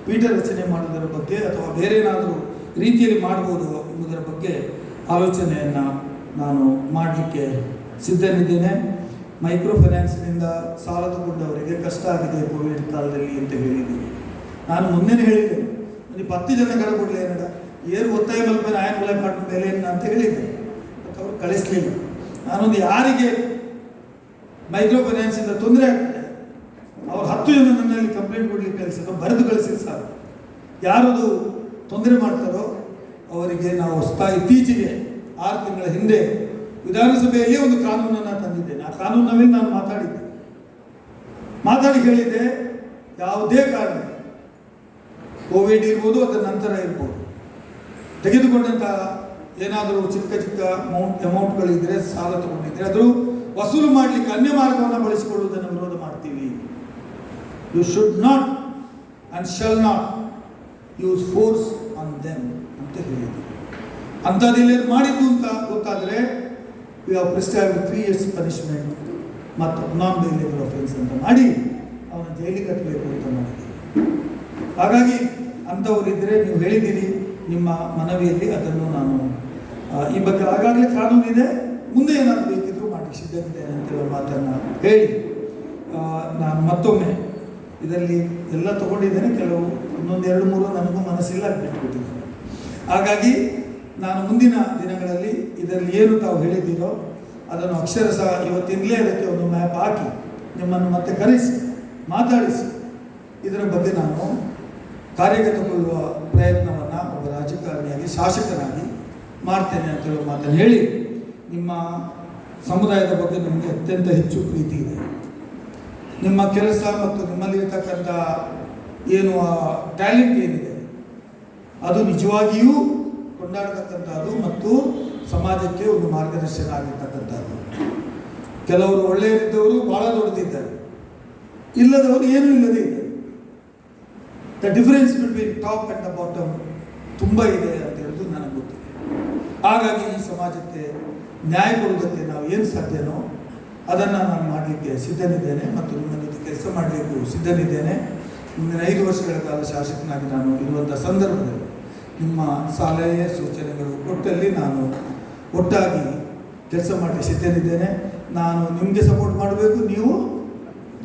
ಪೀಠ ರಚನೆ ಮಾಡುವುದರ ಬಗ್ಗೆ ಅಥವಾ ಬೇರೆ ಏನಾದರೂ ರೀತಿಯಲ್ಲಿ ಮಾಡ್ಬೋದು ಎಂಬುದರ ಬಗ್ಗೆ ಆಲೋಚನೆಯನ್ನು ನಾನು ಮಾಡಲಿಕ್ಕೆ ಸಿದ್ಧನಿದ್ದೇನೆ. ಮೈಕ್ರೋ ಫೈನಾನ್ಸ್ನಿಂದ ಸಾಲ ತಗೊಂಡವರಿಗೆ ಕಷ್ಟ ಆಗಿದೆ ಕೋವಿಡ್ ಕಾಲದಲ್ಲಿ ಅಂತ ಹೇಳಿದ್ದೀನಿ. ನಾನು ಮುಂದೆನೇ ಹೇಳಿದ್ದೇನೆ, ಒಂದು 10 ಜನ ಕಡೆ ಕೊಡಲಿ ಏನಡ ಏರು ಒತ್ತಾಯ ಮಲ್ಪೇನೆ ಆಯನ ಒಲೆ ಪಾಠ ಮೇಲೆ ಅಂತ ಹೇಳಿದ್ದೆ, ಮತ್ತು ಅವ್ರು ಕಳಿಸ್ಲಿಲ್ಲ. ನಾನೊಂದು ಯಾರಿಗೆ ಮೈಕ್ರೋ ಫೈನಾನ್ಸಿಂದ ತೊಂದರೆ ಆಗ್ತದೆ ಅವ್ರು 10 ಜನ ನನ್ನಲ್ಲಿ ಕಂಪ್ಲೇಂಟ್ ಕೊಡಲಿಕ್ಕೆ ಕಳಿಸಿದ್ರು, ಬರೆದು ಕಳಿಸಿದ ಸಾಕು. ಯಾರದು ತೊಂದರೆ ಮಾಡ್ತಾರೋ ಅವರಿಗೆ ನಾವು ಇತ್ತೀಚೆಗೆ 6 ತಿಂಗಳ ಹಿಂದೆ ವಿಧಾನಸಭೆಯಲ್ಲಿ ಒಂದು ಕಾನೂನನ್ನು ತಂದಿದ್ದೇನೆ. ಆ ಕಾನೂನಿನ ಮೇಲೆ ನಾನು ಮಾತಾಡಿ ಹೇಳಿದ್ದೆ, ಯಾವುದೇ ಕಾರಣ ಕೋವಿಡ್ ಇರ್ಬೋದು, ಅದರ ನಂತರ ಇರ್ಬೋದು, ತೆಗೆದುಕೊಂಡಂಥ ಏನಾದರೂ ಚಿಕ್ಕ ಅಮೌಂಟ್ಗಳಿದ್ದರೆ, ಸಾಲ ತಗೊಂಡಿದ್ರೆ ಅದು ವಸೂಲು ಮಾಡಲಿಕ್ಕೆ ಅನ್ಯ ಮಾರ್ಗವನ್ನು ಬಳಸಿಕೊಳ್ಳುವುದನ್ನು ವಿರೋಧ ಮಾಡ್ತೀವಿ. You should not and shall not use force on them ಅಂತ ಹೇಳಿದ್ವಿ. ಅಂಥದ್ದೆಲ್ಲ ಮಾಡಿದ್ದು ಅಂತ ಗೊತ್ತಾದರೆ we have prescribed 3 years punishment ಮತ್ತು ನಾನ್ ಬೇಲೇಬಲ್ ಅಫೆನ್ಸ್ ಅಂತ ಮಾಡಿ ಅವನ ಜೈಲಿಗೆ ಕಟ್ಟಬೇಕು ಅಂತ ಮಾಡಿದ್ದೀವಿ. ಹಾಗಾಗಿ ಅಂಥವರಿದ್ದರೆ ನೀವು ಹೇಳಿದ್ದೀರಿ ನಿಮ್ಮ ಮನವಿಯಲ್ಲಿ, ಅದನ್ನು ನಾನು ಈ ಬಗ್ಗೆ ಆಗಾಗಲೇ ಕಾನೂನಿದೆ, ಮುಂದೆ ಏನಾದರೂ ಬೇಕಿದ್ರೂ ಮಾಡಿ ಸಿದ್ಧವಿದ್ದೇನೆ ಅಂತೇಳುವ ಮಾತನ್ನು ಹೇಳಿ ನಾನು ಮತ್ತೊಮ್ಮೆ ಇದರಲ್ಲಿ ಎಲ್ಲ ತಗೊಂಡಿದ್ದೇನೆ. ಕೆಲವು 1, 2, 3 ನನಗೂ ಮನಸ್ಸಿಲ್ಲ ಬಿಟ್ಟುಬಿಟ್ಟಿದ್ದೇನೆ. ಹಾಗಾಗಿ ನಾನು ಮುಂದಿನ ದಿನಗಳಲ್ಲಿ ಇದರಲ್ಲಿ ಏನು ತಾವು ಹೇಳಿದ್ದೀರೋ ಅದನ್ನು ಅಕ್ಷರಶಃ ಇವತ್ತಿಂದಲೇ ಅದಕ್ಕೆ ಒಂದು ಮ್ಯಾಪ್ ಹಾಕಿ ನಿಮ್ಮನ್ನು ಮತ್ತೆ ಕರೆಸಿ ಮಾತಾಡಿಸಿ ಇದರ ಬಗ್ಗೆ ನಾನು ಕಾರ್ಯಗತಗೊಳ್ಳುವ ಪ್ರಯತ್ನವನ್ನು ಒಬ್ಬ ರಾಜಕಾರಣಿಯಾಗಿ, ಶಾಸಕನಾಗಿ ಮಾಡ್ತೇನೆ ಅಂತ ಹೇಳುವ ಮಾತನ್ನು ಹೇಳಿ, ನಿಮ್ಮ ಸಮುದಾಯದ ಬಗ್ಗೆ ನಮಗೆ ಅತ್ಯಂತ ಹೆಚ್ಚು ಪ್ರೀತಿ ಇದೆ. ನಿಮ್ಮ ಕೆಲಸ ಮತ್ತು ನಿಮ್ಮಲ್ಲಿರ್ತಕ್ಕಂಥ ಏನು ಟ್ಯಾಲೆಂಟ್ ಏನಿದೆ ಅದು ನಿಜವಾಗಿಯೂ ಕೊಂಡಾಡತಕ್ಕಂಥದ್ದು ಮತ್ತು ಸಮಾಜಕ್ಕೆ ಒಂದು ಮಾರ್ಗದರ್ಶನ ಆಗಿರ್ತಕ್ಕಂಥದ್ದು. ಕೆಲವರು ಒಳ್ಳೆಯರಿದ್ದವರು ಭಾಳ ದೊಡ್ಡದಿದ್ದಾರೆ, ಇಲ್ಲದವರು ಏನೂ ಇಲ್ಲದೇ ಇದ್ದಾರೆ. The difference between top and the bottom ತುಂಬ ಇದೆ ಅಂತ ಹೇಳೋದು ನನಗೆ ಗೊತ್ತಿದೆ. ಹಾಗಾಗಿ ಈ ಸಮಾಜಕ್ಕೆ ನ್ಯಾಯ ಕೊಡುವುದಕ್ಕೆ ನಾವು ಏನು ಸಾಧ್ಯನೋ ಅದನ್ನು ನಾನು ಮಾಡಲಿಕ್ಕೆ ಸಿದ್ಧನಿದ್ದೇನೆ ಮತ್ತು ನಿಮ್ಮ ಜೊತೆ ಕೆಲಸ ಮಾಡಲಿಕ್ಕೂ ಸಿದ್ಧನಿದ್ದೇನೆ. ಮುಂದಿನ 5 ವರ್ಷಗಳ ಕಾಲ ಶಾಸಕನಾಗಿ ನಾನು ಇರುವಂಥ ಸಂದರ್ಭದಲ್ಲಿ ನಿಮ್ಮ ಸಲಹೆ ಸೂಚನೆಗಳು ಕೊಟ್ಟಲ್ಲಿ ನಾನು ಒಟ್ಟಾಗಿ ಕೆಲಸ ಮಾಡಲಿಕ್ಕೆ ಸಿದ್ಧನಿದ್ದೇನೆ. ನಾನು ನಿಮಗೆ ಸಪೋರ್ಟ್ ಮಾಡಬೇಕು, ನೀವು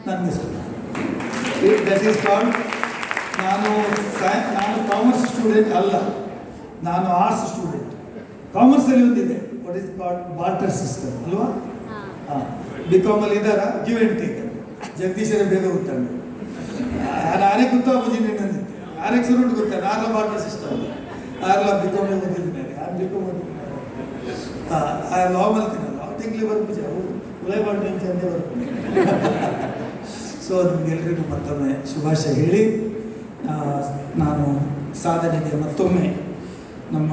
ನನಗೆ ಸಪೋರ್ಟ್. ದಟ್ ಈಸ್ ಕಾಲ್ಡ್ ನಾನು ಕಾಮರ್ಸ್ ಸ್ಟೂಡೆಂಟ್ ಅಲ್ಲ, ನಾನು ಆರ್ಟ್ಸ್ ಸ್ಟೂಡೆಂಟ್. ಕಾಮರ್ಸಲ್ಲಿ ಒಂದಿದೆ, what is called barter system ಅಲ್ವಾ? ಹಾಂ, ಬಿಕಾಮಲ್ಲಿ ಇದ್ದಾರ ಗಿವ್ ಆ್ಯಂಡ್ ಟೇಕ್. ಜಗದೀಶರೇ ಬೇಗ ಗೊತ್ತಾಗ ಯಾರಿಗೆ ಗೊತ್ತಾಗೋದು ನಂದಿದ್ದೆ, ಯಾರಿಗೆ ಸುರುಂಟು ಗೊತ್ತಾಗ ಯಾರೆಲ್ಲ ಬಾರ್ಟರ್ ಸಿಸ್ಟಮ್, ಯಾರೆಲ್ಲ ಬಿಕಾಮ್ ಓದಿದ್ದಾರೆ, ಯಾರು ಬಿಕಾಮ್ ಓದಿದ್ದಾರೆ, ಲಾ ಮಲ್ತಿನಲ್ಲ, ಟೆಕ್ಲಿ ಬರ್ಬಿಜ ಪ್ಲೇ ಮಾಡಿ ಅಂತಂದೇ ಬರ್ತೀನಿ. ಸೊ ನಿಮಗೆಲ್ಲರಿಗೂ ಮತ್ತೊಮ್ಮೆ ಶುಭಾಶಯ ಹೇಳಿ ನಾನು ಸಾಧನೆಗೆ ಮತ್ತೊಮ್ಮೆ ನಮ್ಮ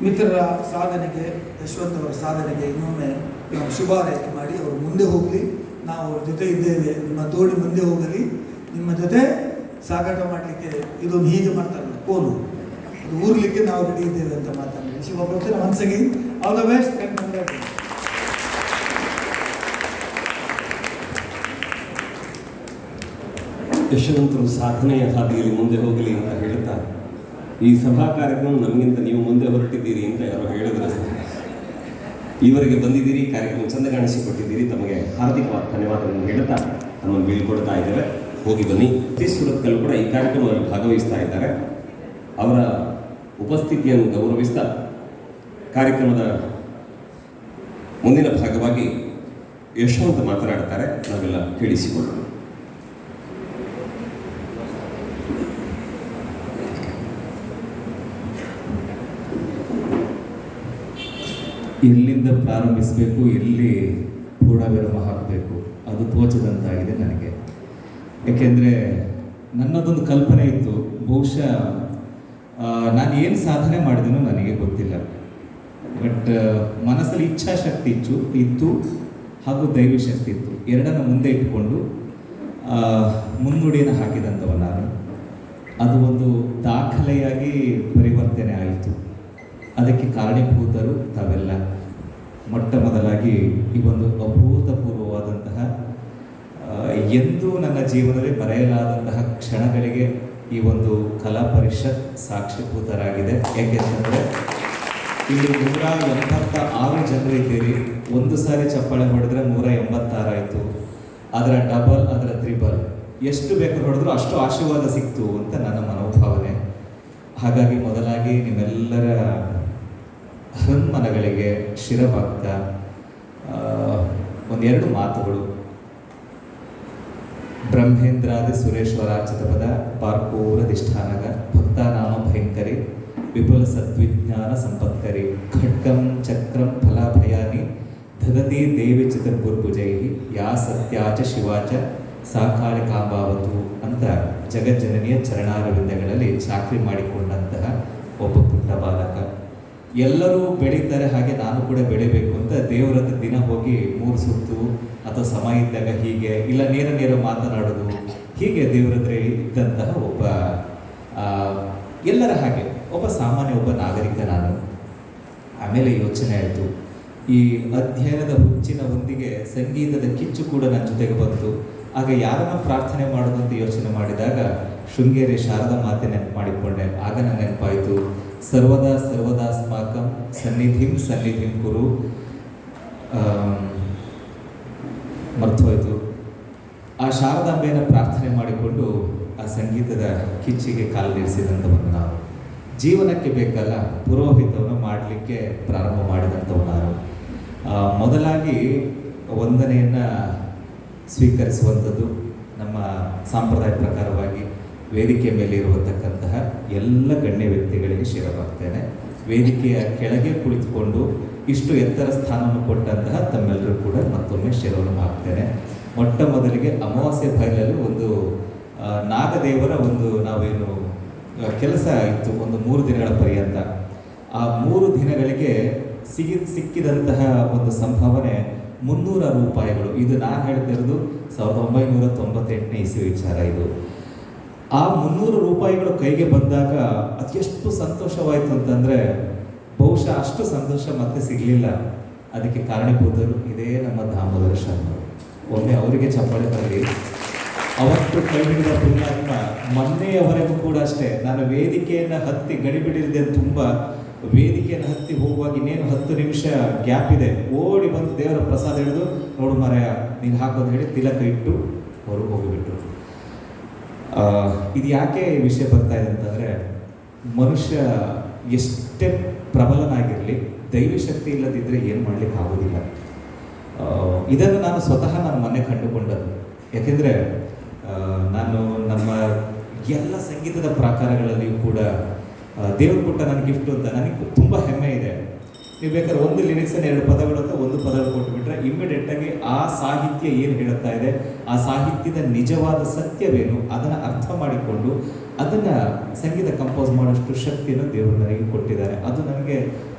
ಮಿತ್ರರ ಸಾಧನೆಗೆ, ಯಶವಂತ್ ಅವರ ಸಾಧನೆಗೆ ಇನ್ನೊಮ್ಮೆ ನಾವು ಶುಭ ಹಾರೈಕೆ ಮಾಡಿ ಅವರು ಮುಂದೆ ಹೋಗಲಿ. ನಾವು ಅವ್ರ ಜೊತೆ ಇದ್ದೇವೆ. ನಿಮ್ಮ ದೋಣಿ ಮುಂದೆ ಹೋಗಲಿ, ನಿಮ್ಮ ಜೊತೆ ಸಾಗಾಟ ಮಾಡಲಿಕ್ಕೆ ಇದೊಂದು ಹೀಗೆ ಮಾಡ್ತಾರಲ್ಲ ಕೋಲು, ಅದು ಊರ್ಲಿಕ್ಕೆ ನಾವು ರೆಡಿ ಇದ್ದೇವೆ ಅಂತ ಮಾತಾಡಿ ಶಿವ ಬರ್ತೀನಿ. Once again all the best.
ಯಶವಂತರು ಸಾಧನೆಯ ಹಾದಿಯಲ್ಲಿ ಮುಂದೆ ಹೋಗಲಿ ಅಂತ ಹೇಳ್ತಾ, ಈ ಸಭಾ ಕಾರ್ಯಕ್ರಮ ನಮಗಿಂತ ನೀವು ಮುಂದೆ ಹೊರಟಿದ್ದೀರಿ ಅಂತ ಯಾರೋ ಹೇಳಿದ್ರೆ ಈವರೆಗೆ ಬಂದಿದ್ದೀರಿ, ಕಾರ್ಯಕ್ರಮ ಚಂದ ಕಾಣಿಸಿಕೊಟ್ಟಿದ್ದೀರಿ, ತಮಗೆ ಹಾರ್ದಿಕವಾದ ಧನ್ಯವಾದಗಳನ್ನು ಹೇಳ್ತಾ ನಮ್ಮನ್ನು ಬೀಳ್ಕೊಡ್ತಾ ಇದ್ದೇವೆ. ಹೋಗಿ ಬನ್ನಿ. ಸುರತ್ಕಲ್ ಕೂಡ ಈ ಕಾರ್ಯಕ್ರಮದಲ್ಲಿ ಭಾಗವಹಿಸ್ತಾ ಇದ್ದಾರೆ. ಅವರ ಉಪಸ್ಥಿತಿಯನ್ನು ಗೌರವಿಸ್ತಾ ಕಾರ್ಯಕ್ರಮದ ಮುಂದಿನ ಭಾಗವಾಗಿ ಯಶವಂತ ಮಾತನಾಡ್ತಾರೆ. ನಾವೆಲ್ಲ ಕೇಳಿಸಿಕೊಳ್ಳೋಣ.
ಎಲ್ಲಿಂದ ಪ್ರಾರಂಭಿಸಬೇಕು, ಎಲ್ಲಿ ಪೂರ್ಣ ವಿರಾಮ ಹಾಕಬೇಕು ಅದು ತೋಚದಂತಾಗಿದೆ ನನಗೆ. ಯಾಕೆಂದರೆ ನನ್ನದೊಂದು ಕಲ್ಪನೆ ಇತ್ತು, ಬಹುಶಃ ನಾನು ಏನು ಸಾಧನೆ ಮಾಡಿದೆನೋ ನನಗೆ ಗೊತ್ತಿಲ್ಲ. ಬಟ್ ಮನಸ್ಸಲ್ಲಿ ಇಚ್ಛಾಶಕ್ತಿ ಇತ್ತು ಹಾಗೂ ದೈವಿ ಶಕ್ತಿ ಇತ್ತು. ಎರಡನ್ನು ಮುಂದೆ ಇಟ್ಟುಕೊಂಡು ಮುನ್ನುಡಿಯನ್ನು ಹಾಕಿದಂಥವ ನಾನು. ಅದು ಒಂದು ದಾಖಲೆಯಾಗಿ ಪರಿವರ್ತನೆ ಆಯಿತು. ಅದಕ್ಕೆ ಕಾರಣೀಭೂತರು ತಾವೆಲ್ಲ. ಮೊಟ್ಟ ಮೊದಲಾಗಿ ಈ ಒಂದು ಅಭೂತಪೂರ್ವವಾದಂತಹ ಎಂದೂ ನನ್ನ ಜೀವನದಲ್ಲಿ ಮರೆಯಲಾದಂತಹ ಕ್ಷಣಗಳಿಗೆ ಈ ಒಂದು ಕಲಾ ಪರಿಷತ್ ಸಾಕ್ಷೀಭೂತರಾಗಿದೆ. ಯಾಕೆಂತಂದರೆ ಇಲ್ಲಿ 186 ಜನರು ಇದ್ದೀರಿ. ಒಂದು ಸಾರಿ ಚಪ್ಪಾಳೆ ಹೊಡೆದ್ರೆ 186 ಆಯಿತು. ಅದರ ಡಬಲ್, ಅದರ ತ್ರಿಬಲ್, ಎಷ್ಟು ಬೇಕಾದ್ರೂ ಹೊಡೆದ್ರು ಅಷ್ಟು ಆಶೀರ್ವಾದ ಸಿಕ್ತು ಅಂತ ನನ್ನ ಮನೋಭಾವನೆ. ಹಾಗಾಗಿ ಮೊದಲಾಗಿ ನಿಮ್ಮೆಲ್ಲರ ಹೃನ್ಮನಗಳಿಗೆ ಶಿರಭಕ್ತ ಒಂದೆರಡು ಮಾತುಗಳು. ಬ್ರಹ್ಮೇಂದ್ರಾದಿ ಸುರೇಶ್ವರಾರ್ಚಿತ ಪದ ಪಾರ್ಕೂರಧಿಷ್ಠಾನಗ ಭಕ್ತಾನಾಮ ಭಯಂಕರಿ ವಿಪುಲ ಸದ್ವಿಜ್ಞಾನ ಸಂಪತ್ಕರಿ ಖಡ್ಗಂ ಚಕ್ರಂ ಫಲಾಭಯಾನಿ ದದತಿ ದೇವಿ ಚತುರ್ಭುರ್ಭುಜೈ ಯಾ ಸತ್ಯಾಚ ಶಿವಾಚ ಸಾಕಾಳಿ ಕಾಂಬಾವತು ಅಂತ ಜಗಜ್ಜನನಿಯ ಚರಣಾರವಿಂದಗಳಲ್ಲಿ ಚಾಕ್ರಿ ಮಾಡಿಕೊಂಡಂತಹ ಒಬ್ಬ ಪುಟ್ಟ ಬಾಲಕ. ಎಲ್ಲರೂ ಬೆಳೀತಾರೆ, ಹಾಗೆ ನಾನು ಕೂಡ ಬೆಳಿಬೇಕು ಅಂತ ದೇವರ ಹತ್ರ ದಿನ ಹೋಗಿ 3 ಸುತ್ತು ಅಥವಾ ಸಮಯ ಇದ್ದಾಗ ಹೀಗೆ ಇಲ್ಲ ನೇರ ಮಾತನಾಡೋದು, ಹೀಗೆ ದೇವರ ಹತ್ರ ಇದ್ದಂತಹ ಒಬ್ಬ ಎಲ್ಲರ ಹಾಗೆ ಒಬ್ಬ ಸಾಮಾನ್ಯ ಒಬ್ಬ ನಾಗರಿಕ ನಾನು. ಆಮೇಲೆ ಯೋಚನೆ ಆಯಿತು, ಈ ಅಧ್ಯಯನದ ಹುಚ್ಚಿನ ಹೊಂದಿಗೆ ಸಂಗೀತದ ಕಿಚ್ಚು ಕೂಡ ನನ್ನ ಜೊತೆಗೆ ಬಂತು. ಆಗ ಯಾರನ್ನ ಪ್ರಾರ್ಥನೆ ಮಾಡೋದು ಅಂತ ಯೋಚನೆ ಮಾಡಿದಾಗ ಶೃಂಗೇರಿ ಶಾರದಾ ಮಾತೆ ನೆನಪು ಮಾಡಿಕೊಂಡೆ. ಆಗ ನನ್ನ ನೆನಪಾಯಿತು, ಸರ್ವದಾ ಸ್ಮಾಕಂ ಸನ್ನಿಧಿಂ ಕುರು. ಮರ್ತೋಯ್ತು. ಆ ಶಾರದಾಂಬೆಯನ್ನು ಪ್ರಾರ್ಥನೆ ಮಾಡಿಕೊಂಡು ಆ ಸಂಗೀತದ ಕಿಚ್ಚಿಗೆ ಕಾಲಿರಿಸಿದಂಥವನು ನಾನು. ಜೀವನಕ್ಕೆ ಬೇಕಲ್ಲ ಪುರೋಹಿತವನ್ನು ಮಾಡಲಿಕ್ಕೆ ಪ್ರಾರಂಭ ಮಾಡಿದಂಥವು ನಾನು. ಮೊದಲಾಗಿ ವಂದನೆಯನ್ನು ಸ್ವೀಕರಿಸುವಂಥದ್ದು ನಮ್ಮ ಸಂಪ್ರದಾಯ ಪ್ರಕಾರವಾಗಿ ವೇದಿಕೆಯ ಮೇಲೆ ಇರತಕ್ಕಂತಹ ಎಲ್ಲ ಗಣ್ಯ ವ್ಯಕ್ತಿಗಳಿಗೆ ಶಿರವಾಗ್ತೇನೆ. ವೇದಿಕೆಯ ಕೆಳಗೆ ಕುಳಿತುಕೊಂಡು ಇಷ್ಟು ಎತ್ತರ ಸ್ಥಾನವನ್ನು ಕೊಟ್ಟಂತಹ ತಮ್ಮೆಲ್ಲರೂ ಕೂಡ ಮತ್ತೊಮ್ಮೆ ಶಿರವನ್ನು ಹಾಕ್ತೇನೆ. ಮೊಟ್ಟ ಮೊದಲಿಗೆ ಅಮಾವಾಸ್ಯೆ ಬಯಲಲ್ಲಿ ಒಂದು ನಾಗದೇವರ ಒಂದು ನಾವೇನು ಕೆಲಸ ಇತ್ತು, ಒಂದು 3 ದಿನಗಳ ಪರ್ಯಂತ. ಆ 3 ದಿನಗಳಿಗೆ ಸಿಕ್ಕಿದಂತಹ ಒಂದು ಸಂಭಾವನೆ 300 ರೂಪಾಯಿಗಳು. ಇದು ನಾನು ಹೇಳ್ತಿರೋದು 1998ನೇ ಇಸವಿ ವಿಚಾರ ಇದು. ಆ 300 ರೂಪಾಯಿಗಳು ಕೈಗೆ ಬಂದಾಗ ಅದೆಷ್ಟು ಸಂತೋಷವಾಯಿತು ಅಂತಂದರೆ ಬಹುಶಃ ಅಷ್ಟು ಸಂತೋಷ ಮತ್ತೆ ಸಿಗಲಿಲ್ಲ. ಅದಕ್ಕೆ ಕಾರಣೀಭೂತರು ಇದೇ ನಮ್ಮ ದಾಮೋದರ ಶರ್ಮರು. ಒಮ್ಮೆ ಅವರಿಗೆ ಚಪ್ಪಾಳೆ ಬರಲಿ. ಅವತ್ತು ಕೈ ಹಿಡಿದ ಪುಣ್ಯಾತ್ಮ ಮೊನ್ನೆಯವರೆಗೂ ಕೂಡ ಅಷ್ಟೇ. ನಾನು ವೇದಿಕೆಯನ್ನು ಹತ್ತಿ ಗಡಿಬಿಡಿದೆ, ತುಂಬ ವೇದಿಕೆಯನ್ನು ಹತ್ತಿ ಹೋಗುವಾಗ ಇನ್ನೇನು 10 ನಿಮಿಷ ಗ್ಯಾಪ್ ಇದೆ, ಓಡಿ ಬಂದು ದೇವರ ಪ್ರಸಾದ ಹಿಡಿದು ನೋಡು ಮಾರಾಯ ನೀನು ಹಾಕೋದು ಹೇಳಿ ತಿಲಕ ಇಟ್ಟು ಅವರು ಹೋಗಿಬಿಟ್ರು. ಇದು ಯಾಕೆ ಈ ವಿಷಯ ಬರ್ತಾ ಇದೆ ಅಂತಂದರೆ, ಮನುಷ್ಯ ಎಷ್ಟೇ ಪ್ರಬಲನಾಗಿರಲಿ ದೈವಿ ಶಕ್ತಿ ಇಲ್ಲದಿದ್ದರೆ ಏನು ಮಾಡಲಿಕ್ಕೆ ಆಗೋದಿಲ್ಲ. ಇದನ್ನು ನಾನು ಸ್ವತಃ ನಾನು ಮೊನ್ನೆ ಕಂಡುಕೊಂಡದ್ದು. ಯಾಕೆಂದರೆ ನಾನು ನಮ್ಮ ಎಲ್ಲ ಸಂಗೀತದ ಪ್ರಕಾರಗಳಲ್ಲಿಯೂ ಕೂಡ ದೇವರು ಕೊಟ್ಟ ನನ್ನ ಗಿಫ್ಟು ಅಂತ ನನಗೆ ತುಂಬ ಹೆಮ್ಮೆ ಇದೆ. ನೀವು ಬೇಕಾದ್ರೆ ಒಂದು ಲಿರಿಕ್ಸನ್ನು 2 ಪದಗಳು ಅಂತ ಒಂದು ಪದಗಳು ಕೊಟ್ಟುಬಿಟ್ರೆ ಇಮ್ಮಿಡಿಯೇಟಾಗಿ ಆ ಸಾಹಿತ್ಯ ಏನು ಹೇಳುತ್ತಾ ಇದೆ, ಆ ಸಾಹಿತ್ಯದ ನಿಜವಾದ ಸತ್ಯವೇನು ಅದನ್ನು ಅರ್ಥ ಮಾಡಿಕೊಂಡು ಅದನ್ನು ಸಂಗೀತ ಕಂಪೋಸ್ ಮಾಡೋಷ್ಟು ಶಕ್ತಿಯನ್ನು ದೇವರು ನನಗೆ ಕೊಟ್ಟಿದ್ದಾರೆ. ಅದು ನನಗೆ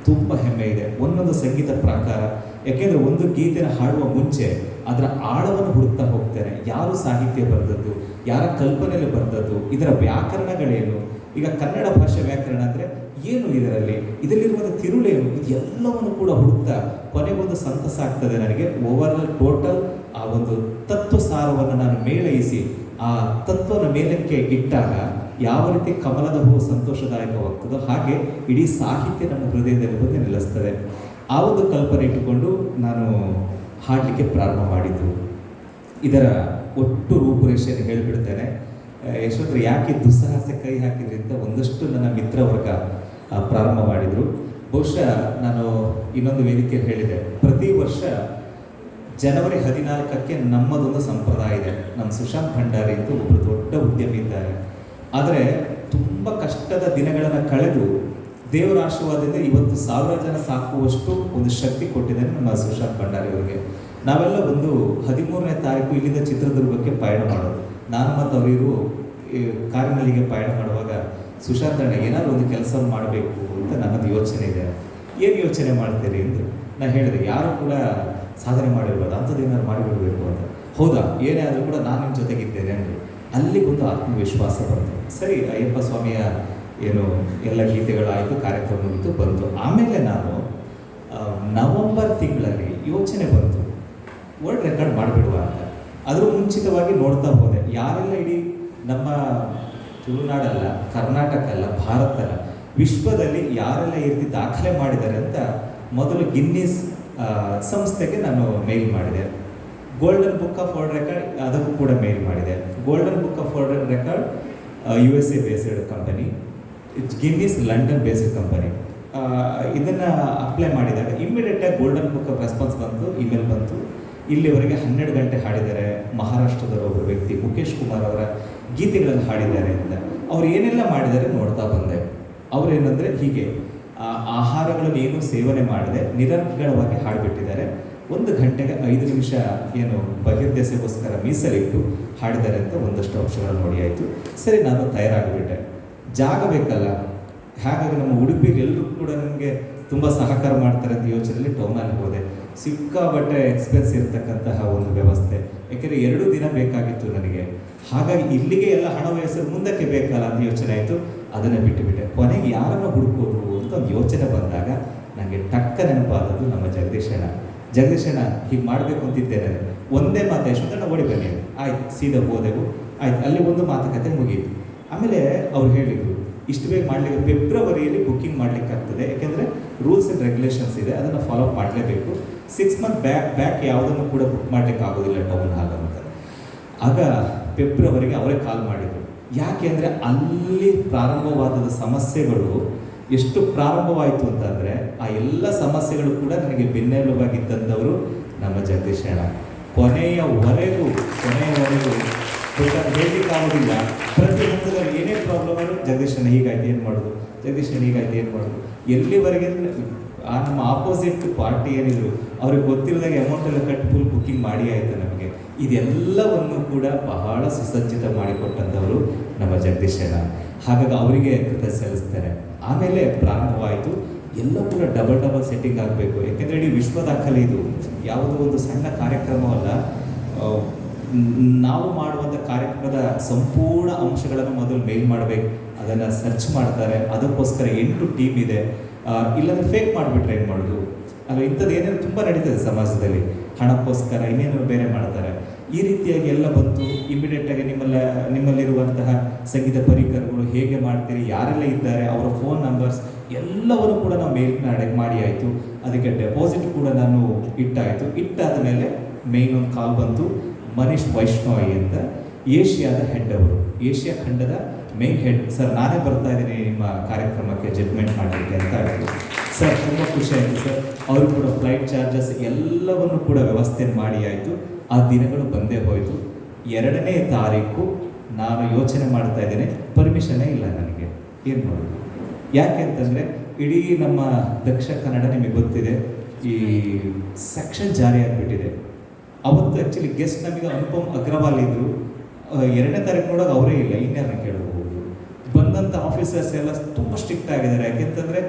ತುಂಬ ಹೆಮ್ಮೆ ಇದೆ. ಒಂದೊಂದು ಸಂಗೀತ ಪ್ರಕಾರ, ಯಾಕೆಂದರೆ ಒಂದು ಗೀತೆನ ಹಾಡುವ ಮುಂಚೆ ಅದರ ಆಳವನ್ನು ಹುಡುಕ್ತಾ ಹೋಗ್ತೇನೆ. ಯಾರು ಸಾಹಿತ್ಯ ಬರೆದದ್ದು, ಯಾರ ಕಲ್ಪನೆಯಲ್ಲಿ ಬರೆದದ್ದು, ಇದರ ವ್ಯಾಕರಣಗಳೇನು. ಈಗ ಕನ್ನಡ ಭಾಷೆ ವ್ಯಾಕರಣ ಅಂದರೆ ಏನು, ಇದರಲ್ಲಿರುವಂಥ ತಿರುಳೇನು, ಇದು ಎಲ್ಲವನ್ನು ಕೂಡ ಹುಡುಕ್ತಾ ಕೊನೆಗೊಂದು ಸಂತಸ ಆಗ್ತದೆ ನನಗೆ. ಓವರಾಲ್ ಟೋಟಲ್ ಆ ಒಂದು ತತ್ವ ಸಾರವನ್ನು ನಾನು ಮೇಳೈಸಿ ಆ ತತ್ವನ ಮೇಲಕ್ಕೆ ಇಟ್ಟಾಗ ಯಾವ ರೀತಿ ಕಮಲದ ಹೂವು ಸಂತೋಷದಾಯಕವಾಗ್ತದೋ ಹಾಗೆ ಇಡೀ ಸಾಹಿತ್ಯ ನಮ್ಮ ಹೃದಯದಲ್ಲಿ ಬಂದು ನಿಲ್ಲಿಸ್ತದೆ. ಆ ಒಂದು ಕಲ್ಪನೆ ಇಟ್ಟುಕೊಂಡು ನಾನು ಹಾಡಲಿಕ್ಕೆ ಪ್ರಾರಂಭ ಮಾಡಿದ್ದು. ಇದರ ಒಟ್ಟು ರೂಪುರೇಷೆಯನ್ನು ಹೇಳಿಬಿಡ್ತೇನೆ. ಯಶವಂತರು ಯಾಕೆ ದುಸ್ಸಾಹಸ ಕೈ ಹಾಕಿದ್ರಿ ಅಂತ ಒಂದಷ್ಟು ನನ್ನ ಮಿತ್ರವರ್ಗ ಪ್ರಾರಂಭ ಮಾಡಿದರು. ಬಹುಶಃ ನಾನು ಇನ್ನೊಂದು ವೇದಿಕೆಯಲ್ಲಿ ಹೇಳಿದೆ, ಪ್ರತಿ ವರ್ಷ ಜನವರಿ 14ಕ್ಕೆ ನಮ್ಮದೊಂದು ಸಂಪ್ರದಾಯ ಇದೆ. ನಮ್ಮ ಸುಶಾಂತ್ ಭಂಡಾರಿ ಅಂತ ಒಬ್ಬರು ದೊಡ್ಡ ಉದ್ಯಮಿ ಇದ್ದಾರೆ. ಆದರೆ ತುಂಬ ಕಷ್ಟದ ದಿನಗಳನ್ನು ಕಳೆದು ದೇವರ ಆಶೀರ್ವಾದದಿಂದ ಇವತ್ತು 1000 ಜನ ಸಾಕುವಷ್ಟು ಒಂದು ಶಕ್ತಿ ಕೊಟ್ಟಿದ್ದಾನೆ ನಮ್ಮ ಸುಶಾಂತ್ ಭಂಡಾರಿ ಅವರಿಗೆ. ನಾವೆಲ್ಲ ಒಂದು 13ನೇ ತಾರೀಕು ಇಲ್ಲಿಂದ ಚಿತ್ರದುರ್ಗಕ್ಕೆ ಪಯಣ ಮಾಡೋದು. ನಾನು ಮತ್ತು ಅವರಿಗೂ ಕಾರಿನಲ್ಲಿಗೆ ಪಯಣ ಮಾಡುವಾಗ ಸುಶಾಂತ್ ಅಣ್ಣ ಏನಾದರೂ ಒಂದು ಕೆಲಸವನ್ನು ಮಾಡಬೇಕು ಅಂತ ನನ್ನದು ಯೋಚನೆ ಇದೆ. ಏನು ಯೋಚನೆ ಮಾಡ್ತೀರಿ ಅಂದರು. ನಾನು ಹೇಳಿದೆ, ಯಾರು ಕೂಡ ಸಾಧನೆ ಮಾಡಿರ್ಬೋದು, ಅಂಥದ್ದು ಏನಾದ್ರು ಮಾಡಿಬಿಡಬೇಕು ಅಂತ. ಹೌದಾ, ಏನೇ ಆದರೂ ಕೂಡ ನಾನು ನಿಮ್ಮ ಜೊತೆಗಿದ್ದೇನೆ ಅಂದರು. ಅಲ್ಲಿಗೊಂದು ಆತ್ಮವಿಶ್ವಾಸ ಬಂತು. ಸರಿ, ಅಯ್ಯಪ್ಪ ಸ್ವಾಮಿಯ ಏನು ಎಲ್ಲ ಗೀತೆಗಳಾಯಿತು, ಕಾರ್ಯಕ್ರಮ ಮುಗಿತು, ಬಂತು. ಆಮೇಲೆ ನಾನು ನವಂಬರ್ ತಿಂಗಳಲ್ಲಿ ಯೋಚನೆ ಬಂತು, ವರ್ಲ್ಡ್ ರೆಕಾರ್ಡ್ ಮಾಡಿಬಿಡುವ ಅಂತ. ಅದರ ಮುಂಚಿತವಾಗಿ ನೋಡ್ತಾ ಹೋದೆ, ಯಾರೆಲ್ಲ ಇಡೀ ನಮ್ಮ ತುಳುನಾಡಲ್ಲ, ಕರ್ನಾಟಕ ಅಲ್ಲ, ಭಾರತ ಅಲ್ಲ, ವಿಶ್ವದಲ್ಲಿ ಯಾರೆಲ್ಲ ಈ ರೀತಿ ದಾಖಲೆ ಮಾಡಿದ್ದಾರೆ ಅಂತ ಮೊದಲು ಗಿನ್ನಿಸ್ ಸಂಸ್ಥೆಗೆ ನಾನು ಮೇಲ್ ಮಾಡಿದೆ. Golden book of world record ಅದಕ್ಕೂ ಕೂಡ ಮೇಲ್ ಮಾಡಿದೆ. Golden book of world record USA based company, Guinness London based company. ಇದನ್ನು ಅಪ್ಲೈ ಮಾಡಿದಾಗ ಇಮ್ಮಿಡಿಯೇಟಾಗಿ ಗೋಲ್ಡನ್ ಬುಕ್ ಆಫ್ ರೆಸ್ಪಾನ್ಸ್ ಬಂತು, ಇಮೇಲ್ ಬಂತು. ಇಲ್ಲಿವರೆಗೆ 12 ಗಂಟೆ ಹಾಡಿದ್ದಾರೆ. ಮಹಾರಾಷ್ಟ್ರದ ಒಬ್ಬರು ವ್ಯಕ್ತಿ ಮುಖೇಶ್ ಕುಮಾರ್ ಅವರ ಗೀತೆಗಳನ್ನು ಹಾಡಿದ್ದಾರೆ ಅಂತ. ಅವ್ರು ಏನೆಲ್ಲ ಮಾಡಿದ್ದಾರೆ ನೋಡ್ತಾ ಬಂದೆ. ಅವರೇನೆಂದರೆ ಹೀಗೆ ಆಹಾರಗಳನ್ನು ಏನೂ ಸೇವನೆ ಮಾಡದೆ ನಿರರ್ಗಳವಾಗಿ ಹಾಡಿಬಿಟ್ಟಿದ್ದಾರೆ. 1 ಗಂಟೆಗೆ 5 ನಿಮಿಷ ಏನು ಬಹಿರ್ದೆಸೆಗೋಸ್ಕರ ಮೀಸಲಿಟ್ಟು ಹಾಡಿದ್ದಾರೆ ಅಂತ ಒಂದಷ್ಟು ಅಂಶಗಳನ್ನು ನೋಡಿ ಆಯಿತು. ಸರಿ, ನಾನು ತಯಾರಾಗಿಬಿಟ್ಟೆ. ಜಾಗ ಬೇಕಲ್ಲ, ಹಾಗಾಗಿ ನಮ್ಮ ಉಡುಪಿಯಲ್ಲಿ ಎಲ್ಲರೂ ಕೂಡ ನನಗೆ ತುಂಬ ಸಹಕಾರ ಮಾಡ್ತಾರೆ ಅಂತ ಯೋಚನೆಯಲ್ಲಿ ಟೌನಲ್ಲಿ ಹೋದೆ. ಸಿಕ್ಕಾಬಟ್ಟೆ ಎಕ್ಸ್ಪೆನ್ಸ್ ಇರತಕ್ಕಂತಹ ಒಂದು ವ್ಯವಸ್ಥೆ, ಯಾಕೆಂದರೆ 2 ದಿನ ಬೇಕಾಗಿತ್ತು ನನಗೆ. ಹಾಗಾಗಿ ಇಲ್ಲಿಗೆ ಎಲ್ಲ ಹಣ ವ್ಯವಸ್ಥೆ ಮುಂದಕ್ಕೆ ಬೇಕಲ್ಲ ಅಂತ ಯೋಚನೆ ಆಯಿತು. ಅದನ್ನು ಬಿಟ್ಟುಬಿಟ್ಟೆ. ಕೊನೆಗೆ ಯಾರನ್ನು ಹುಡುಕೋದು ಅಂತ ಒಂದು ಯೋಚನೆ ಬಂದಾಗ ನನಗೆ ಟಕ್ಕ ನೆನಪಾದದ್ದು ನಮ್ಮ ಜಗದೀಶಣ್ಣ. ಜಗದೀಶಣ್ಣ ಹೀಗೆ ಮಾಡಬೇಕು ಅಂತಿದ್ದೇನೆ, ಒಂದೇ ಮಾತು ಯಶವಂತಣ್ಣ ಓಡಿ ಬನ್ನಿ. ಆಯ್ತು, ಸೀದಾ ಹೋದೆವು. ಆಯ್ತು, ಅಲ್ಲಿ ಒಂದು ಮಾತುಕತೆ ಮುಗಿಯಿತು. ಆಮೇಲೆ ಅವ್ರು ಹೇಳಿದರು, ಇಷ್ಟು ಬೇಗ ಮಾಡಲಿಕ್ಕೆ ಫೆಬ್ರವರಿಯಲ್ಲಿ ಬುಕ್ಕಿಂಗ್ ಮಾಡಲಿಕ್ಕೆ ಆಗ್ತದೆ, ಯಾಕೆಂದರೆ ರೂಲ್ಸ್ ಆ್ಯಂಡ್ ರೆಗ್ಯುಲೇಷನ್ಸ್ ಇದೆ, ಅದನ್ನು ಫಾಲೋ ಅಪ್ ಮಾಡಲೇಬೇಕು. 6 ಮಂತ್ ಬ್ಯಾಕ್ ಯಾವುದನ್ನು ಕೂಡ ಬುಕ್ ಮಾಡಲಿಕ್ಕೆ ಆಗೋದಿಲ್ಲ ಟೌನ್ ಹಾಲ್ ಅಂತ. ಆಗ ಫೆಬ್ರವರಿಗೆ ಅವರೇ ಕಾಲ್ ಮಾಡಿದರು. ಯಾಕೆ ಅಂದರೆ ಅಲ್ಲಿ ಪ್ರಾರಂಭವಾದ ಸಮಸ್ಯೆಗಳು ಎಷ್ಟು ಪ್ರಾರಂಭವಾಯಿತು ಅಂತಂದರೆ ಆ ಎಲ್ಲ ಸಮಸ್ಯೆಗಳು ಕೂಡ ನನಗೆ ಬೆನ್ನೆಲುಬಾಗಿದ್ದಂಥವರು ನಮ್ಮ ಜಗದೀಶಣ್ಣ. ಕೊನೆಯವರೆಗೂ ಹೇಳಲಿಕ್ಕಾಗೋದಿಲ್ಲ. ಪ್ರತಿ ಹಂತದಲ್ಲಿ ಏನೇ ಪ್ರಾಬ್ಲಮ್ ಆದರೂ ಜಗದೀಶಣ್ಣ ಹೀಗಾಯ್ತು ಏನು ಮಾಡೋದು, ಜಗದೀಶಣ್ಣ ಹೀಗಾಯ್ತು ಏನು ಮಾಡೋದು. ಎಲ್ಲಿವರೆಗೆ ನಮ್ಮ ಆಪೋಸಿಟ್ ಪಾರ್ಟಿ ಏನಿದ್ರು ಅವ್ರಿಗೆ ಗೊತ್ತಿಲ್ಲದಾಗೆ ಅಮೌಂಟ್ ಎಲ್ಲ ಕಟ್ಟಿ ಫುಲ್ ಬುಕ್ಕಿಂಗ್ ಮಾಡಿ ಆಯಿತು ನಮಗೆ. ಇದೆಲ್ಲವನ್ನು ಕೂಡ ಬಹಳ ಸುಸಜ್ಜಿತ ಮಾಡಿಕೊಟ್ಟಂಥವರು ನಮ್ಮ ಜಗದೀಶಣ್ಣ. ಹಾಗಾಗಿ ಅವರಿಗೆ ಕೃತಜ್ಞತೆ ಸಲ್ಲಿಸ್ತಾರೆ. ಆಮೇಲೆ ಪ್ರಾರಂಭವಾಯಿತು. ಎಲ್ಲ ಕೂಡ ಡಬಲ್ ಸೆಟ್ಟಿಂಗ್ ಆಗಬೇಕು, ಯಾಕೆಂದರೆ ಇಡೀ ವಿಶ್ವ ದಾಖಲೆ ಇದು. ಯಾವುದೋ ಒಂದು ಸಣ್ಣ ಕಾರ್ಯಕ್ರಮವಲ್ಲ, ನಾವು ಮಾಡುವಂಥ ಕಾರ್ಯಕ್ರಮದ ಸಂಪೂರ್ಣ ಅಂಶಗಳನ್ನು ಮೊದಲು ಮೇಲ್ ಮಾಡಬೇಕು. ಅದನ್ನು ಸರ್ಚ್ ಮಾಡ್ತಾರೆ, ಅದಕ್ಕೋಸ್ಕರ 8 ಟೀಮ್ ಇದೆ. ಇಲ್ಲಾಂದರೆ ಫೇಕ್ ಮಾಡಿಬಿಟ್ರೆ ಏನು ಮಾಡೋದು ಅಲ್ಲ. ಇಂಥದ್ದು ಏನೇನು ತುಂಬ ನಡೀತದೆ ಸಮಾಜದಲ್ಲಿ, ಹಣಕ್ಕೋಸ್ಕರ ಇನ್ನೇನು ಬೇರೆ ಮಾಡ್ತಾರೆ. ಈ ರೀತಿಯಾಗಿ ಎಲ್ಲ ಬಂತು. ಇಮಿಡಿಯೇಟಾಗಿ ನಿಮ್ಮಲ್ಲಿರುವಂತಹ ಸಂಗೀತ ಪರಿಕರಗಳು ಹೇಗೆ ಮಾಡ್ತೀರಿ, ಯಾರೆಲ್ಲ ಇದ್ದಾರೆ, ಅವರ ಫೋನ್ ನಂಬರ್ಸ್ ಎಲ್ಲವನ್ನು ಕೂಡ ನಾವು ಮೇಲ್ ಮಾಡಿ ಆಯಿತು. ಅದಕ್ಕೆ ಡೆಪಾಸಿಟ್ ಕೂಡ ನಾನು ಇಟ್ಟಾದ ಮೇಲೆ ಮೇನ್ ಒಂದು ಕಾಲ್ ಬಂತು. ಮನೀಶ್ ವೈಷ್ಣವಿ ಅಂತ ಏಷ್ಯಾದ ಹೆಡ್, ಅವರು ಏಷ್ಯಾ ಖಂಡದ ಮೇನ್ ಹೆಡ್. ಸರ್, ನಾನೇ ಬರ್ತಾ ಇದ್ದೀನಿ ನಿಮ್ಮ ಕಾರ್ಯಕ್ರಮಕ್ಕೆ ಜಡ್ಜ್ಮೆಂಟ್ ಮಾಡಲಿಕ್ಕೆ ಅಂತ ಆಯಿತು. ಸರ್, ತುಂಬ ಖುಷಿ ಆಯಿತು ಸರ್. ಅವರು ಕೂಡ ಫ್ಲೈಟ್ ಚಾರ್ಜಸ್ ಎಲ್ಲವನ್ನು ಕೂಡ ವ್ಯವಸ್ಥೆ ಮಾಡಿ ಆಯಿತು. ಆ ದಿನಗಳು ಬಂದೇ ಹೋಯಿತು. 2ನೇ ತಾರೀಕು ನಾನು ಯೋಚನೆ ಮಾಡ್ತಾ ಇದ್ದೇನೆ, ಪರ್ಮಿಷನ್ನೇ ಇಲ್ಲ ನನಗೆ, ಏನು ಮಾಡೋದು. ಯಾಕೆ ಅಂತಂದರೆ ಇಡೀ ನಮ್ಮ ದಕ್ಷಿಣ ಕನ್ನಡ ನಿಮಗೆ ಗೊತ್ತಿದೆ, ಈ ಸೆಕ್ಷನ್ ಜಾರಿ ಆಗಿಬಿಟ್ಟಿದೆ. ಅವತ್ತು ಆ್ಯಕ್ಚುಲಿ ಗೆಸ್ಟ್ ನಮಗೆ ಅನುಪಮ್ ಅಗ್ರವಾಲ್ ಇದ್ದರು. 2ನೇ ತಾರೀಕು ನೋಡೋದು ಅವರೇ ಇಲ್ಲ, ಇನ್ಯಾರನ್ನ ಕೇಳಬಹುದು. ಬಂದಂಥ ಆಫೀಸರ್ಸ್ ಎಲ್ಲ ತುಂಬ ಸ್ಟ್ರಿಕ್ಟ್ ಆಗಿದ್ದಾರೆ. ಯಾಕೆಂತಂದರೆ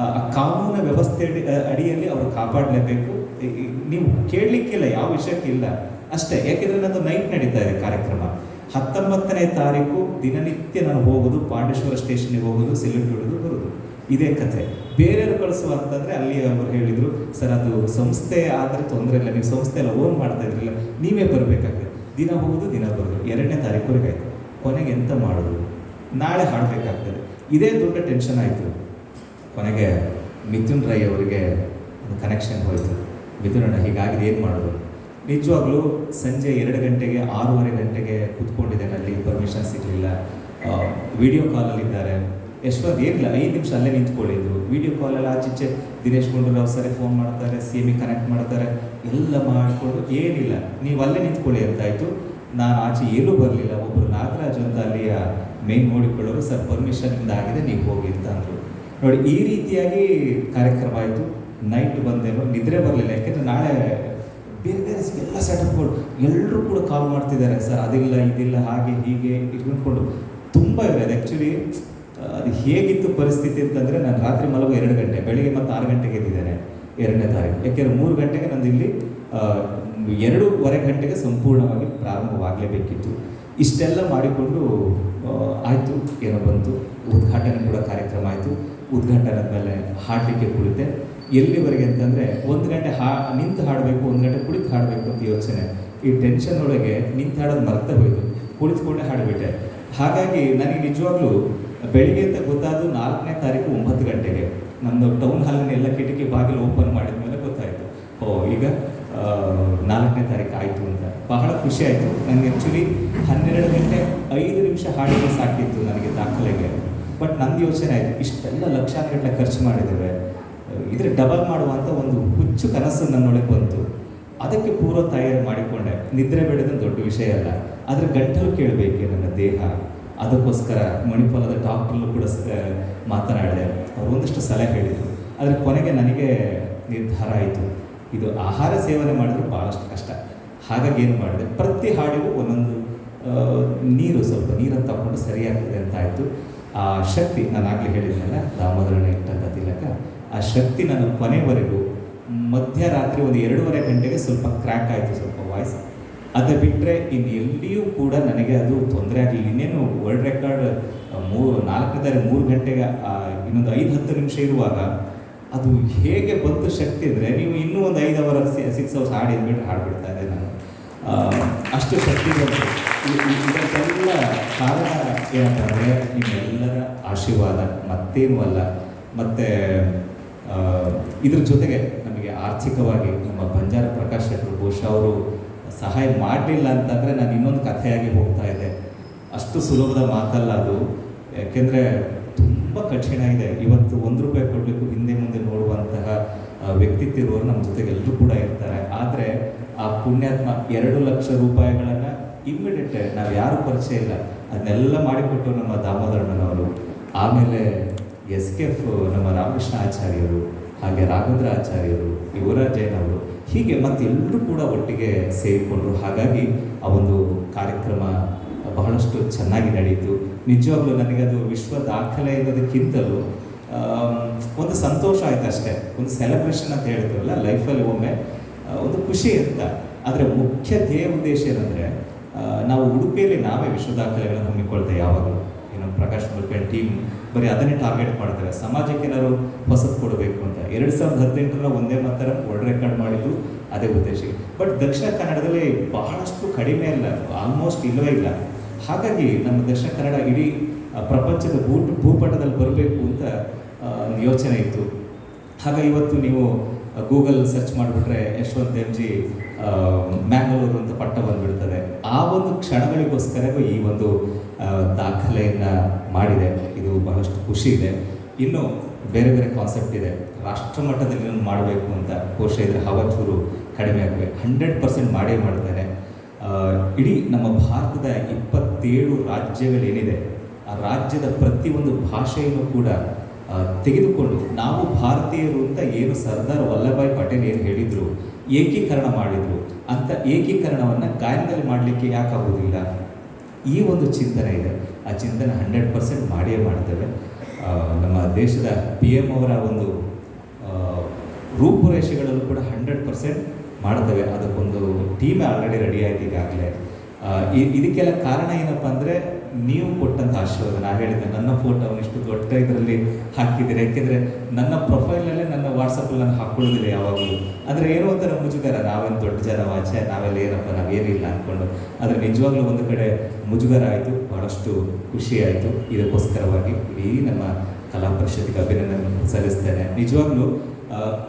ಆ ಕಾನೂನು ವ್ಯವಸ್ಥೆ ಅಡಿಯಲ್ಲಿ ಅವರು ಕಾಪಾಡಲೇಬೇಕು. ನೀವು ಕೇಳಲಿಕ್ಕಿಲ್ಲ, ಯಾವ ವಿಷಯಕ್ಕಿಲ್ಲ ಅಷ್ಟೇ. ಯಾಕೆಂದರೆ ನಂದು ನೈಟ್ ನಡೀತಾ ಇದೆ ಕಾರ್ಯಕ್ರಮ. 19ನೇ ತಾರೀಕು ದಿನನಿತ್ಯ ನಾನು ಹೋಗೋದು, ಪಾಂಡೇಶ್ವರ ಸ್ಟೇಷನ್ಗೆ ಹೋಗೋದು, ಸಿಲೆಕ್ಟ್ ಹೊಡೋದು, ಬರೋದು, ಇದೇ ಕಥೆ. ಬೇರೆಯವರು ಕಳಿಸುವ ಅಂತಂದರೆ ಅಲ್ಲಿ ಅವರು ಹೇಳಿದರು, ಸರ್ ಅದು ಸಂಸ್ಥೆ ಆದರೆ ತೊಂದರೆ ಇಲ್ಲ, ನೀವು ಸಂಸ್ಥೆ ಎಲ್ಲ ಓನ್ ಮಾಡ್ತಾ ಇದ್ರಿಲ್ಲ, ನೀವೇ ಬರಬೇಕಾಗ್ತದೆ. ದಿನ ಹೋಗೋದು, ದಿನ ಬರೋದು. 2ನೇ ತಾರೀಕುವರೆಗೆ ಆಯಿತು. ಕೊನೆಗೆ ಎಂತ ಮಾಡೋದು, ನಾಳೆ ಹಾಡಬೇಕಾಗ್ತದೆ. ಇದೇ ದೊಡ್ಡ ಟೆನ್ಷನ್ ಆಯಿತು. ಕೊನೆಗೆ ಮಿಥುನ್ ರೈ ಅವರಿಗೆ ಒಂದು ಕನೆಕ್ಷನ್ ಹೋಯಿತು. ಮಿಥುನ್ ಅಣ್ಣ ಹೀಗಾಗಿದೆ, ಏನು ಮಾಡೋದು? ನಿಜವಾಗ್ಲೂ ಸಂಜೆ 2 ಗಂಟೆಗೆ 6:30 ಗಂಟೆಗೆ ಕೂತ್ಕೊಂಡಿದ್ದೇನೆ, ಅಲ್ಲಿ ಪರ್ಮಿಷನ್ ಸಿಗಲಿಲ್ಲ. ವಿಡಿಯೋ ಕಾಲಲ್ಲಿದ್ದಾರೆ. ಯಶ್ವಂತ್ ಏನಿಲ್ಲ, 5 ನಿಮಿಷ ಅಲ್ಲೇ ನಿಂತ್ಕೊಳ್ಳಿದ್ರು. ವಿಡಿಯೋ ಕಾಲಲ್ಲಿ ಆಚೀಚೆ ದಿನೇಶ್ ಗುಂಡೂರಾವ್ ಸರಿ ಫೋನ್ ಮಾಡ್ತಾರೆ, CM ಕನೆಕ್ಟ್ ಮಾಡ್ತಾರೆ, ಎಲ್ಲ ಮಾಡಿಕೊಂಡು ಏನಿಲ್ಲ ನೀವು ಅಲ್ಲೇ ನಿಂತ್ಕೊಳ್ಳಿ ಅಂತಾಯಿತು. ನಾನು ಆಚೆ ಏನೂ ಬರಲಿಲ್ಲ. ಒಬ್ಬರು ನಾಗರಾಜ್ ಅಂತ ಅಲ್ಲಿಯ ಮೇನ್ ನೋಡಿಕೊಳ್ಳೋರು, ಸರ್ ಪರ್ಮಿಷನ್ನಿಂದ ಆಗಿದೆ, ನೀವು ಹೋಗಿ ಅಂತ ಅಂದರು. ನೋಡಿ, ಈ ರೀತಿಯಾಗಿ ಕಾರ್ಯಕ್ರಮ ಆಯಿತು. ನೈಟ್ ಬಂದೇನೋ ನಿದ್ರೆ ಬರಲಿಲ್ಲ. ಯಾಕೆಂದರೆ ನಾಳೆ ಬೇರೆ ಬೇರೆ ಎಲ್ಲ ಸೆಟಪ್ಗಳು ಎಲ್ಲರೂ ಕೂಡ ಕಾಲ್ ಮಾಡ್ತಿದ್ದಾರೆ, ಸರ್ ಅದಿಲ್ಲ ಇದಿಲ್ಲ ಹಾಗೆ ಹೀಗೆ ಇಟ್ಕೊಂಡು ತುಂಬ ಇರೋದು. ಆ್ಯಕ್ಚುಲಿ ಅದು ಹೇಗಿತ್ತು ಪರಿಸ್ಥಿತಿ ಅಂತಂದರೆ, ನಾನು ರಾತ್ರಿ ಮಲಗೋ 2 ಗಂಟೆ, ಬೆಳಿಗ್ಗೆ ಮತ್ತು 6 ಗಂಟೆಗೆ ಎದ್ದಿದ್ದೇನೆ 2ನೇ ತಾರೀಕು. ಯಾಕೆಂದರೆ 3 ಗಂಟೆಗೆ ನಂದು ಇಲ್ಲಿ 2:15 ಗಂಟೆಗೆ ಸಂಪೂರ್ಣವಾಗಿ ಪ್ರಾರಂಭವಾಗಲೇಬೇಕಿತ್ತು. ಇಷ್ಟೆಲ್ಲ ಮಾಡಿಕೊಂಡು ಆಯಿತು, ಏನೋ ಬಂತು. ಉದ್ಘಾಟನೆ ಕೂಡ ಕಾರ್ಯಕ್ರಮ ಆಯಿತು. ಉದ್ಘಾಟನೆ ಆದಮೇಲೆ ಹಾಡಲಿಕ್ಕೆ ಕುಳಿತೆ. ಎಲ್ಲಿವರೆಗೆ ಅಂತಂದರೆ 1 ಗಂಟೆ ನಿಂತು ಹಾಡಬೇಕು, 1 ಗಂಟೆ ಕುಳಿತು ಹಾಡಬೇಕು ಅಂತ ಯೋಚನೆ. ಈ ಟೆನ್ಷನ್ ಒಳಗೆ ನಿಂತು ಹಾಡೋದು ಮರ್ತೆ ಹೋಯಿತು, ಕುಳಿತುಕೊಂಡೇ ಹಾಡಿಬಿಟ್ಟೆ. ಹಾಗಾಗಿ ನನಗೆ ನಿಜವಾಗ್ಲೂ ಬೆಳಿಗ್ಗೆ ಅಂತ ಗೊತ್ತಾದ್ದು 4ನೇ ತಾರೀಕು 9 ಗಂಟೆಗೆ. ನಮ್ಮದು ಟೌನ್ ಹಾಲಿನ ಎಲ್ಲ ಕಿಟಕಿ ಬಾಗಿಲು ಓಪನ್ ಮಾಡಿದ ಮೇಲೆ ಗೊತ್ತಾಯಿತು, ಈಗ 4ನೇ ತಾರೀಕು ಆಯಿತು ಅಂತ. ಬಹಳ ಖುಷಿ ಆಯಿತು ನನಗೆ. ಆ್ಯಕ್ಚುಲಿ 12 ಗಂಟೆ 5 ನಿಮಿಷ ಹಾಡಿಗೆ ಸಾಕಿತ್ತು ನನಗೆ ದಾಖಲೆಗೆ. ಬಟ್ ನಂದು ಯೋಚನೆ ಆಯಿತು, ಇಷ್ಟೆಲ್ಲ ಲಕ್ಷಾಂತರ ಖರ್ಚು ಮಾಡಿದ್ದೇವೆ, ಇದ್ರೆ ಡಬಲ್ ಮಾಡುವಂಥ ಒಂದು ಹುಚ್ಚು ಕನಸು ನನ್ನೊಳಗೆ ಬಂತು. ಅದಕ್ಕೆ ಪೂರ್ವ ತಯಾರಿ ಮಾಡಿಕೊಂಡೆ. ನಿದ್ರೆ ಬೆಳೆದ ದೊಡ್ಡ ವಿಷಯ ಅಲ್ಲ, ಆದರೆ ಗಂಟಲು ಕೇಳಬೇಕೆ ನನ್ನ ದೇಹ. ಅದಕ್ಕೋಸ್ಕರ ಮಣಿಪಾಲದ ಡಾಕ್ಟ್ರಲ್ಲೂ ಕೂಡ ಮಾತನಾಡಿದೆ. ಅವರು ಒಂದಷ್ಟು ಸಲಹೆ ಹೇಳಿದರು. ಆದರೆ ಕೊನೆಗೆ ನನಗೆ ನಿರ್ಧಾರ ಆಯಿತು, ಇದು ಆಹಾರ ಸೇವನೆ ಮಾಡಿದ್ರೆ ಭಾಳಷ್ಟು ಕಷ್ಟ. ಹಾಗಾಗಿ ಏನು ಮಾಡಿದೆ, ಪ್ರತಿ ಹಾಡಿಗೂ ಒಂದೊಂದು ನೀರು, ಸ್ವಲ್ಪ ನೀರನ್ನು ತಗೊಂಡು ಸರಿಯಾಗ್ತದೆ ಅಂತ ಆಯಿತು. ಆ ಶಕ್ತಿ ನಾನು ಆಗಲೇ ಹೇಳಿದ್ನಲ್ಲ, ದಾಮೋದರನ ಇಟ್ಟಂಥ ತಿಲಕ, ಆ ಶಕ್ತಿ ನನ್ನ ಕೊನೆವರೆಗೂ. ಮಧ್ಯರಾತ್ರಿ ಒಂದು 2:30 ಗಂಟೆಗೆ ಸ್ವಲ್ಪ ಕ್ರ್ಯಾಕ್ ಆಯಿತು, ಸ್ವಲ್ಪ ವಾಯ್ಸ್. ಅದು ಬಿಟ್ಟರೆ ಇನ್ನು ಎಲ್ಲಿಯೂ ಕೂಡ ನನಗೆ ಅದು ತೊಂದರೆ ಆಗಲಿಲ್ಲ. ಇನ್ನೇನು ವರ್ಲ್ಡ್ ರೆಕಾರ್ಡ್ 4ನೇ ತಾರೀಕು 3 ಗಂಟೆಗೆ ಇನ್ನೊಂದು 5-10 ನಿಮಿಷ ಇರುವಾಗ ಅದು ಹೇಗೆ ಬಂತು ಶಕ್ತಿ ಅಂದರೆ, ನೀವು ಇನ್ನೂ ಒಂದು 5 ಅವರ್ 6 ಅವರ್ಸ್ ಹಾಡಿ ಅಂದ್ಬಿಟ್ಟು ಹಾಡ್ಬಿಡ್ತಾ ಇದ್ದೆ ನಾನು. ಅಷ್ಟು ಶಕ್ತಿ ಬಂತು. ಇದಕ್ಕೆಲ್ಲ ಕಾರಣ ಏನಂತಂದರೆ ನಿಮ್ಮೆಲ್ಲರ ಆಶೀರ್ವಾದ, ಮತ್ತೇನೂ ಅಲ್ಲ. ಮತ್ತು ಇದ್ರ ಜೊತೆಗೆ ನಮಗೆ ಆರ್ಥಿಕವಾಗಿ ನಮ್ಮ ಬಂಜಾರ ಪ್ರಕಾಶ್ ಶೆಟ್ಟರು ಬಹುಶಃ ಅವರು ಸಹಾಯ ಮಾಡಲಿಲ್ಲ ಅಂತಂದರೆ ನಾನು ಇನ್ನೊಂದು ಕಥೆಯಾಗಿ ಹೋಗ್ತಾ ಇದ್ದೆ. ಅಷ್ಟು ಸುಲಭದ ಮಾತಲ್ಲ ಅದು. ಯಾಕೆಂದರೆ ತುಂಬ ಕಠಿಣ ಇದೆ. ಇವತ್ತು 1 ರೂಪಾಯಿ ಕೊಡಲಿಕ್ಕೂ ಹಿಂದೆ ಮುಂದೆ ನೋಡುವಂತಹ ವ್ಯಕ್ತಿತ್ವ ಇರುವವರು ನಮ್ಮ ಜೊತೆಗೆ ಎಲ್ಲರೂ ಕೂಡ ಇರ್ತಾರೆ. ಆದರೆ ಆ ಪುಣ್ಯಾತ್ಮ 2 ಲಕ್ಷ ರೂಪಾಯಿಗಳನ್ನು ಇಮ್ಮಿಡಿಯೇಟ್, ನಾವು ಯಾರೂ ಪರಿಚಯ ಇಲ್ಲ, ಅದನ್ನೆಲ್ಲ ಮಾಡಿಕೊಟ್ಟು ನಮ್ಮ ದಾಮೋದರಣ್ಣನವರು. ಆಮೇಲೆ SKF ನಮ್ಮ ರಾಮಕೃಷ್ಣ ಆಚಾರ್ಯರು, ಹಾಗೆ ರಾಘವೇಂದ್ರ ಆಚಾರ್ಯರು, ಯುವರಾಜ್ ಜೈನ್ ಅವರು, ಹೀಗೆ ಮತ್ತೆಲ್ಲರೂ ಕೂಡ ಒಟ್ಟಿಗೆ ಸೇರಿಕೊಂಡ್ರು. ಹಾಗಾಗಿ ಆ ಒಂದು ಕಾರ್ಯಕ್ರಮ ಬಹಳಷ್ಟು ಚೆನ್ನಾಗಿ ನಡೆಯಿತು. ನಿಜವಾಗ್ಲೂ ನನಗದು ವಿಶ್ವ ದಾಖಲೆ ಇರೋದಕ್ಕಿಂತಲೂ ಒಂದು ಸಂತೋಷ ಆಯಿತು ಅಷ್ಟೇ. ಒಂದು ಸೆಲೆಬ್ರೇಷನ್ ಅಂತ ಹೇಳ್ತೀವಲ್ಲ ಲೈಫಲ್ಲಿ ಒಮ್ಮೆ, ಒಂದು ಖುಷಿ ಅಂತ. ಆದರೆ ಮುಖ್ಯ ಧ್ಯೇಯ ಉದ್ದೇಶ ಏನಂದರೆ, ನಾವು ಉಡುಪಿಯಲ್ಲಿ ನಾವೇ ವಿಶ್ವ ದಾಖಲೆಗಳನ್ನು ಹಮ್ಮಿಕೊಳ್ತೇವೆ ಯಾವಾಗಲೂ. ನಮ್ಮ ಪ್ರಕಾಶ್ ಮುಲ್ಪೇನ್ ಟೀಮ್ ಬರೀ ಅದನ್ನೇ ಟಾರ್ಗೆಟ್ ಮಾಡ್ತೇವೆ, ಸಮಾಜಕ್ಕೆ ಏನಾದ್ರು ಹೊಸದು ಕೊಡಬೇಕು ಅಂತ. 2018 ಒಂದೇ ಮಾತ್ರ ವರ್ಲ್ಡ್ ರೆಕಾರ್ಡ್ ಮಾಡಿದ್ದು ಅದೇ ಉದ್ದೇಶ. ಬಟ್ ದಕ್ಷಿಣ ಕನ್ನಡದಲ್ಲಿ ಬಹಳಷ್ಟು ಕಡಿಮೆ ಅಲ್ಲ, ಆಲ್ಮೋಸ್ಟ್ ಇಲ್ಲವೇ ಇಲ್ಲ. ಹಾಗಾಗಿ ನಮ್ಮ ದಕ್ಷಿಣ ಕನ್ನಡ ಇಡೀ ಪ್ರಪಂಚದ ಭೂಪಟದಲ್ಲಿ ಬರಬೇಕು ಅಂತ ಯೋಚನೆ ಇತ್ತು. ಹಾಗಾಗಿ ಇವತ್ತು ನೀವು ಗೂಗಲ್ ಸರ್ಚ್ ಮಾಡಿಬಿಟ್ರೆ ಯಶವಂತ್ MG ಮ್ಯಾಂಗಳೂರು ಅಂತ ಪಟ್ಟ ಬಂದುಬಿಡ್ತದೆ. ಆ ಒಂದು ಕ್ಷಣಗಳಿಗೋಸ್ಕರ ಈ ಒಂದು ದಾಖಲೆಯನ್ನು ಮಾಡಿದೆ. ಇದು ಬಹಳಷ್ಟು ಖುಷಿ ಇದೆ. ಇನ್ನು ಬೇರೆ ಬೇರೆ ಕಾನ್ಸೆಪ್ಟ್ ಇದೆ. ರಾಷ್ಟ್ರ ಮಟ್ಟದಲ್ಲಿ ನಾನು ಮಾಡಬೇಕು ಅಂತ ಬಹುಶಃ ಇದರ ಹವಚೂರು ಕಡಿಮೆ ಆಗಬೇಕು. 100% ಮಾಡೇ ಮಾಡ್ತೇನೆ. ಇಡೀ ನಮ್ಮ ಭಾರತದ 27 ರಾಜ್ಯಗಳೇನಿದೆ, ಆ ರಾಜ್ಯದ ಪ್ರತಿಯೊಂದು ಭಾಷೆಯನ್ನು ಕೂಡ ತೆಗೆದುಕೊಂಡು ನಾವು ಭಾರತೀಯರು ಅಂತ ಏನು ಸರ್ದಾರ್ ವಲ್ಲಭಾಯ್ ಪಟೇಲ್ ಏನು ಹೇಳಿದರು, ಏಕೀಕರಣ ಮಾಡಿದರು, ಅಂಥ ಏಕೀಕರಣವನ್ನು ಗಾಯನದಲ್ಲಿ ಮಾಡಲಿಕ್ಕೆ ಯಾಕಾಗೋದಿಲ್ಲ? ಈ ಒಂದು ಚಿಂತನೆ ಇದೆ. ಆ ಚಿಂತನೆ 100% ಮಾಡಿಯೇ ಮಾಡ್ತೇವೆ. ನಮ್ಮ ದೇಶದ PM ಅವರ ಒಂದು ರೂಪುರೇಷೆಗಳಲ್ಲೂ ಕೂಡ 100% ಮಾಡ್ತೇವೆ. ಅದಕ್ಕೊಂದು ಟೀಮ್ ಆಲ್ರೆಡಿ ರೆಡಿ ಆಯ್ತು ಈಗಾಗಲೇ. ಇದಕ್ಕೆಲ್ಲ ಕಾರಣ ಏನಪ್ಪ ಅಂದರೆ ನೀವು ಕೊಟ್ಟಂಥ ಆಶೀರ್ವಾದ. ನಾನು ಹೇಳಿದ್ದೆ ನನ್ನ ಫೋಟೋ ಅವನಿಷ್ಟು ದೊಡ್ಡ ಇದರಲ್ಲಿ ಹಾಕಿದ್ದೀರಿ, ಯಾಕೆಂದರೆ ನನ್ನ ಪ್ರೊಫೈಲಲ್ಲೇ ನನ್ನ ವಾಟ್ಸಪ್ಪಲ್ಲಿ ನಾನು ಹಾಕ್ಕೊಳ್ಳೋದಿಲ್ಲ ಯಾವಾಗಲೂ. ಅಂದರೆ ಏನೋ ಒಂಥರ ಮುಜುಗರ, ನಾವೇನು ದೊಡ್ಡ ಜನ ವಾಚೆ, ನಾವೆಲ್ಲ ಏನಪ್ಪ ನಾವೇನಿಲ್ಲ ಅಂದ್ಕೊಂಡು. ಆದರೆ ನಿಜವಾಗ್ಲೂ ಒಂದು ಕಡೆ ಮುಜುಗರ ಆಯಿತು, ಭಾಳಷ್ಟು ಖುಷಿ ಆಯಿತು. ಇದಕ್ಕೋಸ್ಕರವಾಗಿ ಇಡೀ ನಮ್ಮ ಕಲಾ ಪರಿಷತ್ತಿಗೆ ಅಭಿನಂದನೆ ಸಲ್ಲಿಸ್ತೇನೆ. ನಿಜವಾಗ್ಲೂ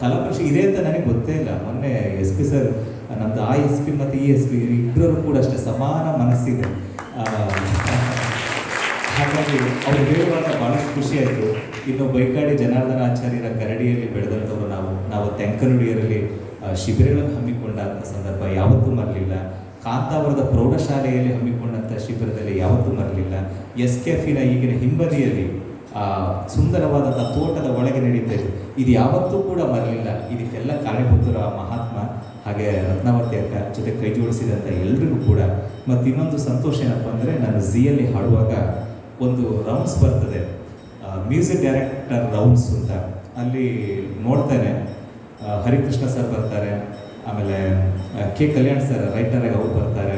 ಕಲಾ ಪರಿಷತ್ ಇದೆ ಅಂತ ನನಗೆ ಗೊತ್ತೇ ಇಲ್ಲ. ಮೊನ್ನೆ SP ಸರ್, ನಮ್ಮದು ಆ SP ಮತ್ತು ಈ SP ಇಬ್ಬರೂ ಕೂಡ ಅಷ್ಟೇ ಸಮಾನ ಮನಸ್ಸಿದೆ. ಹಾಗಾಗಿ ಅವ್ರು ಹೇಳುವಾಗ ಭಾಳಷ್ಟು ಖುಷಿ ಆಯಿತು. ಇನ್ನು ಬೈಕಾಡಿ ಜನಾರ್ದನ ಆಚಾರ್ಯರ ಗರಡಿಯಲ್ಲಿ ಬೆಳೆದಂಥವ್ರು ನಾವು ತೆಂಕನುಡಿಯರಲ್ಲಿ ಶಿಬಿರಗಳನ್ನು ಹಮ್ಮಿಕೊಂಡಂಥ ಸಂದರ್ಭ ಯಾವತ್ತೂ ಮರಲಿಲ್ಲ. ಕಾಂತಾವರದ ಪ್ರೌಢಶಾಲೆಯಲ್ಲಿ ಹಮ್ಮಿಕೊಂಡಂಥ ಶಿಬಿರದಲ್ಲಿ ಯಾವತ್ತೂ ಮರಲಿಲ್ಲ. SKFನ ಈಗಿನ ಹಿಂಬದಿಯಲ್ಲಿ ಸುಂದರವಾದಂಥ ತೋಟದ ಒಳಗೆ ನಡೀತಿದೆ, ಇದು ಯಾವತ್ತೂ ಕೂಡ ಮರಲಿಲ್ಲ. ಇದಕ್ಕೆಲ್ಲ ಕಾರಣೀಭೂತರು ಆ ಮಹಾತ್ಮ, ಹಾಗೆ ರತ್ನಾವತಿ ಅಕ್ಕ ಜೊತೆ ಕೈ ಜೋಡಿಸಿದಂಥ ಎಲ್ರಿಗೂ ಕೂಡ. ಮತ್ತು ಇನ್ನೊಂದು ಸಂತೋಷ ಏನಪ್ಪ ಅಂದರೆ, ನಾನು ಝೀಯಲ್ಲಿ ಹಾಡುವಾಗ ಒಂದು ರೌಂಡ್ಸ್ ಬರ್ತದೆ, ಮ್ಯೂಸಿಕ್ ಡೈರೆಕ್ಟರ್ ರೌಂಡ್ಸ್ ಅಂತ. ಅಲ್ಲಿ ನೋಡ್ತೇನೆ ಹರಿಕೃಷ್ಣ ಸರ್ ಬರ್ತಾರೆ, ಆಮೇಲೆ K. ಕಲ್ಯಾಣ್ ಸರ್ ರೈಟರಾಗಿ ಅವ್ರು ಬರ್ತಾರೆ,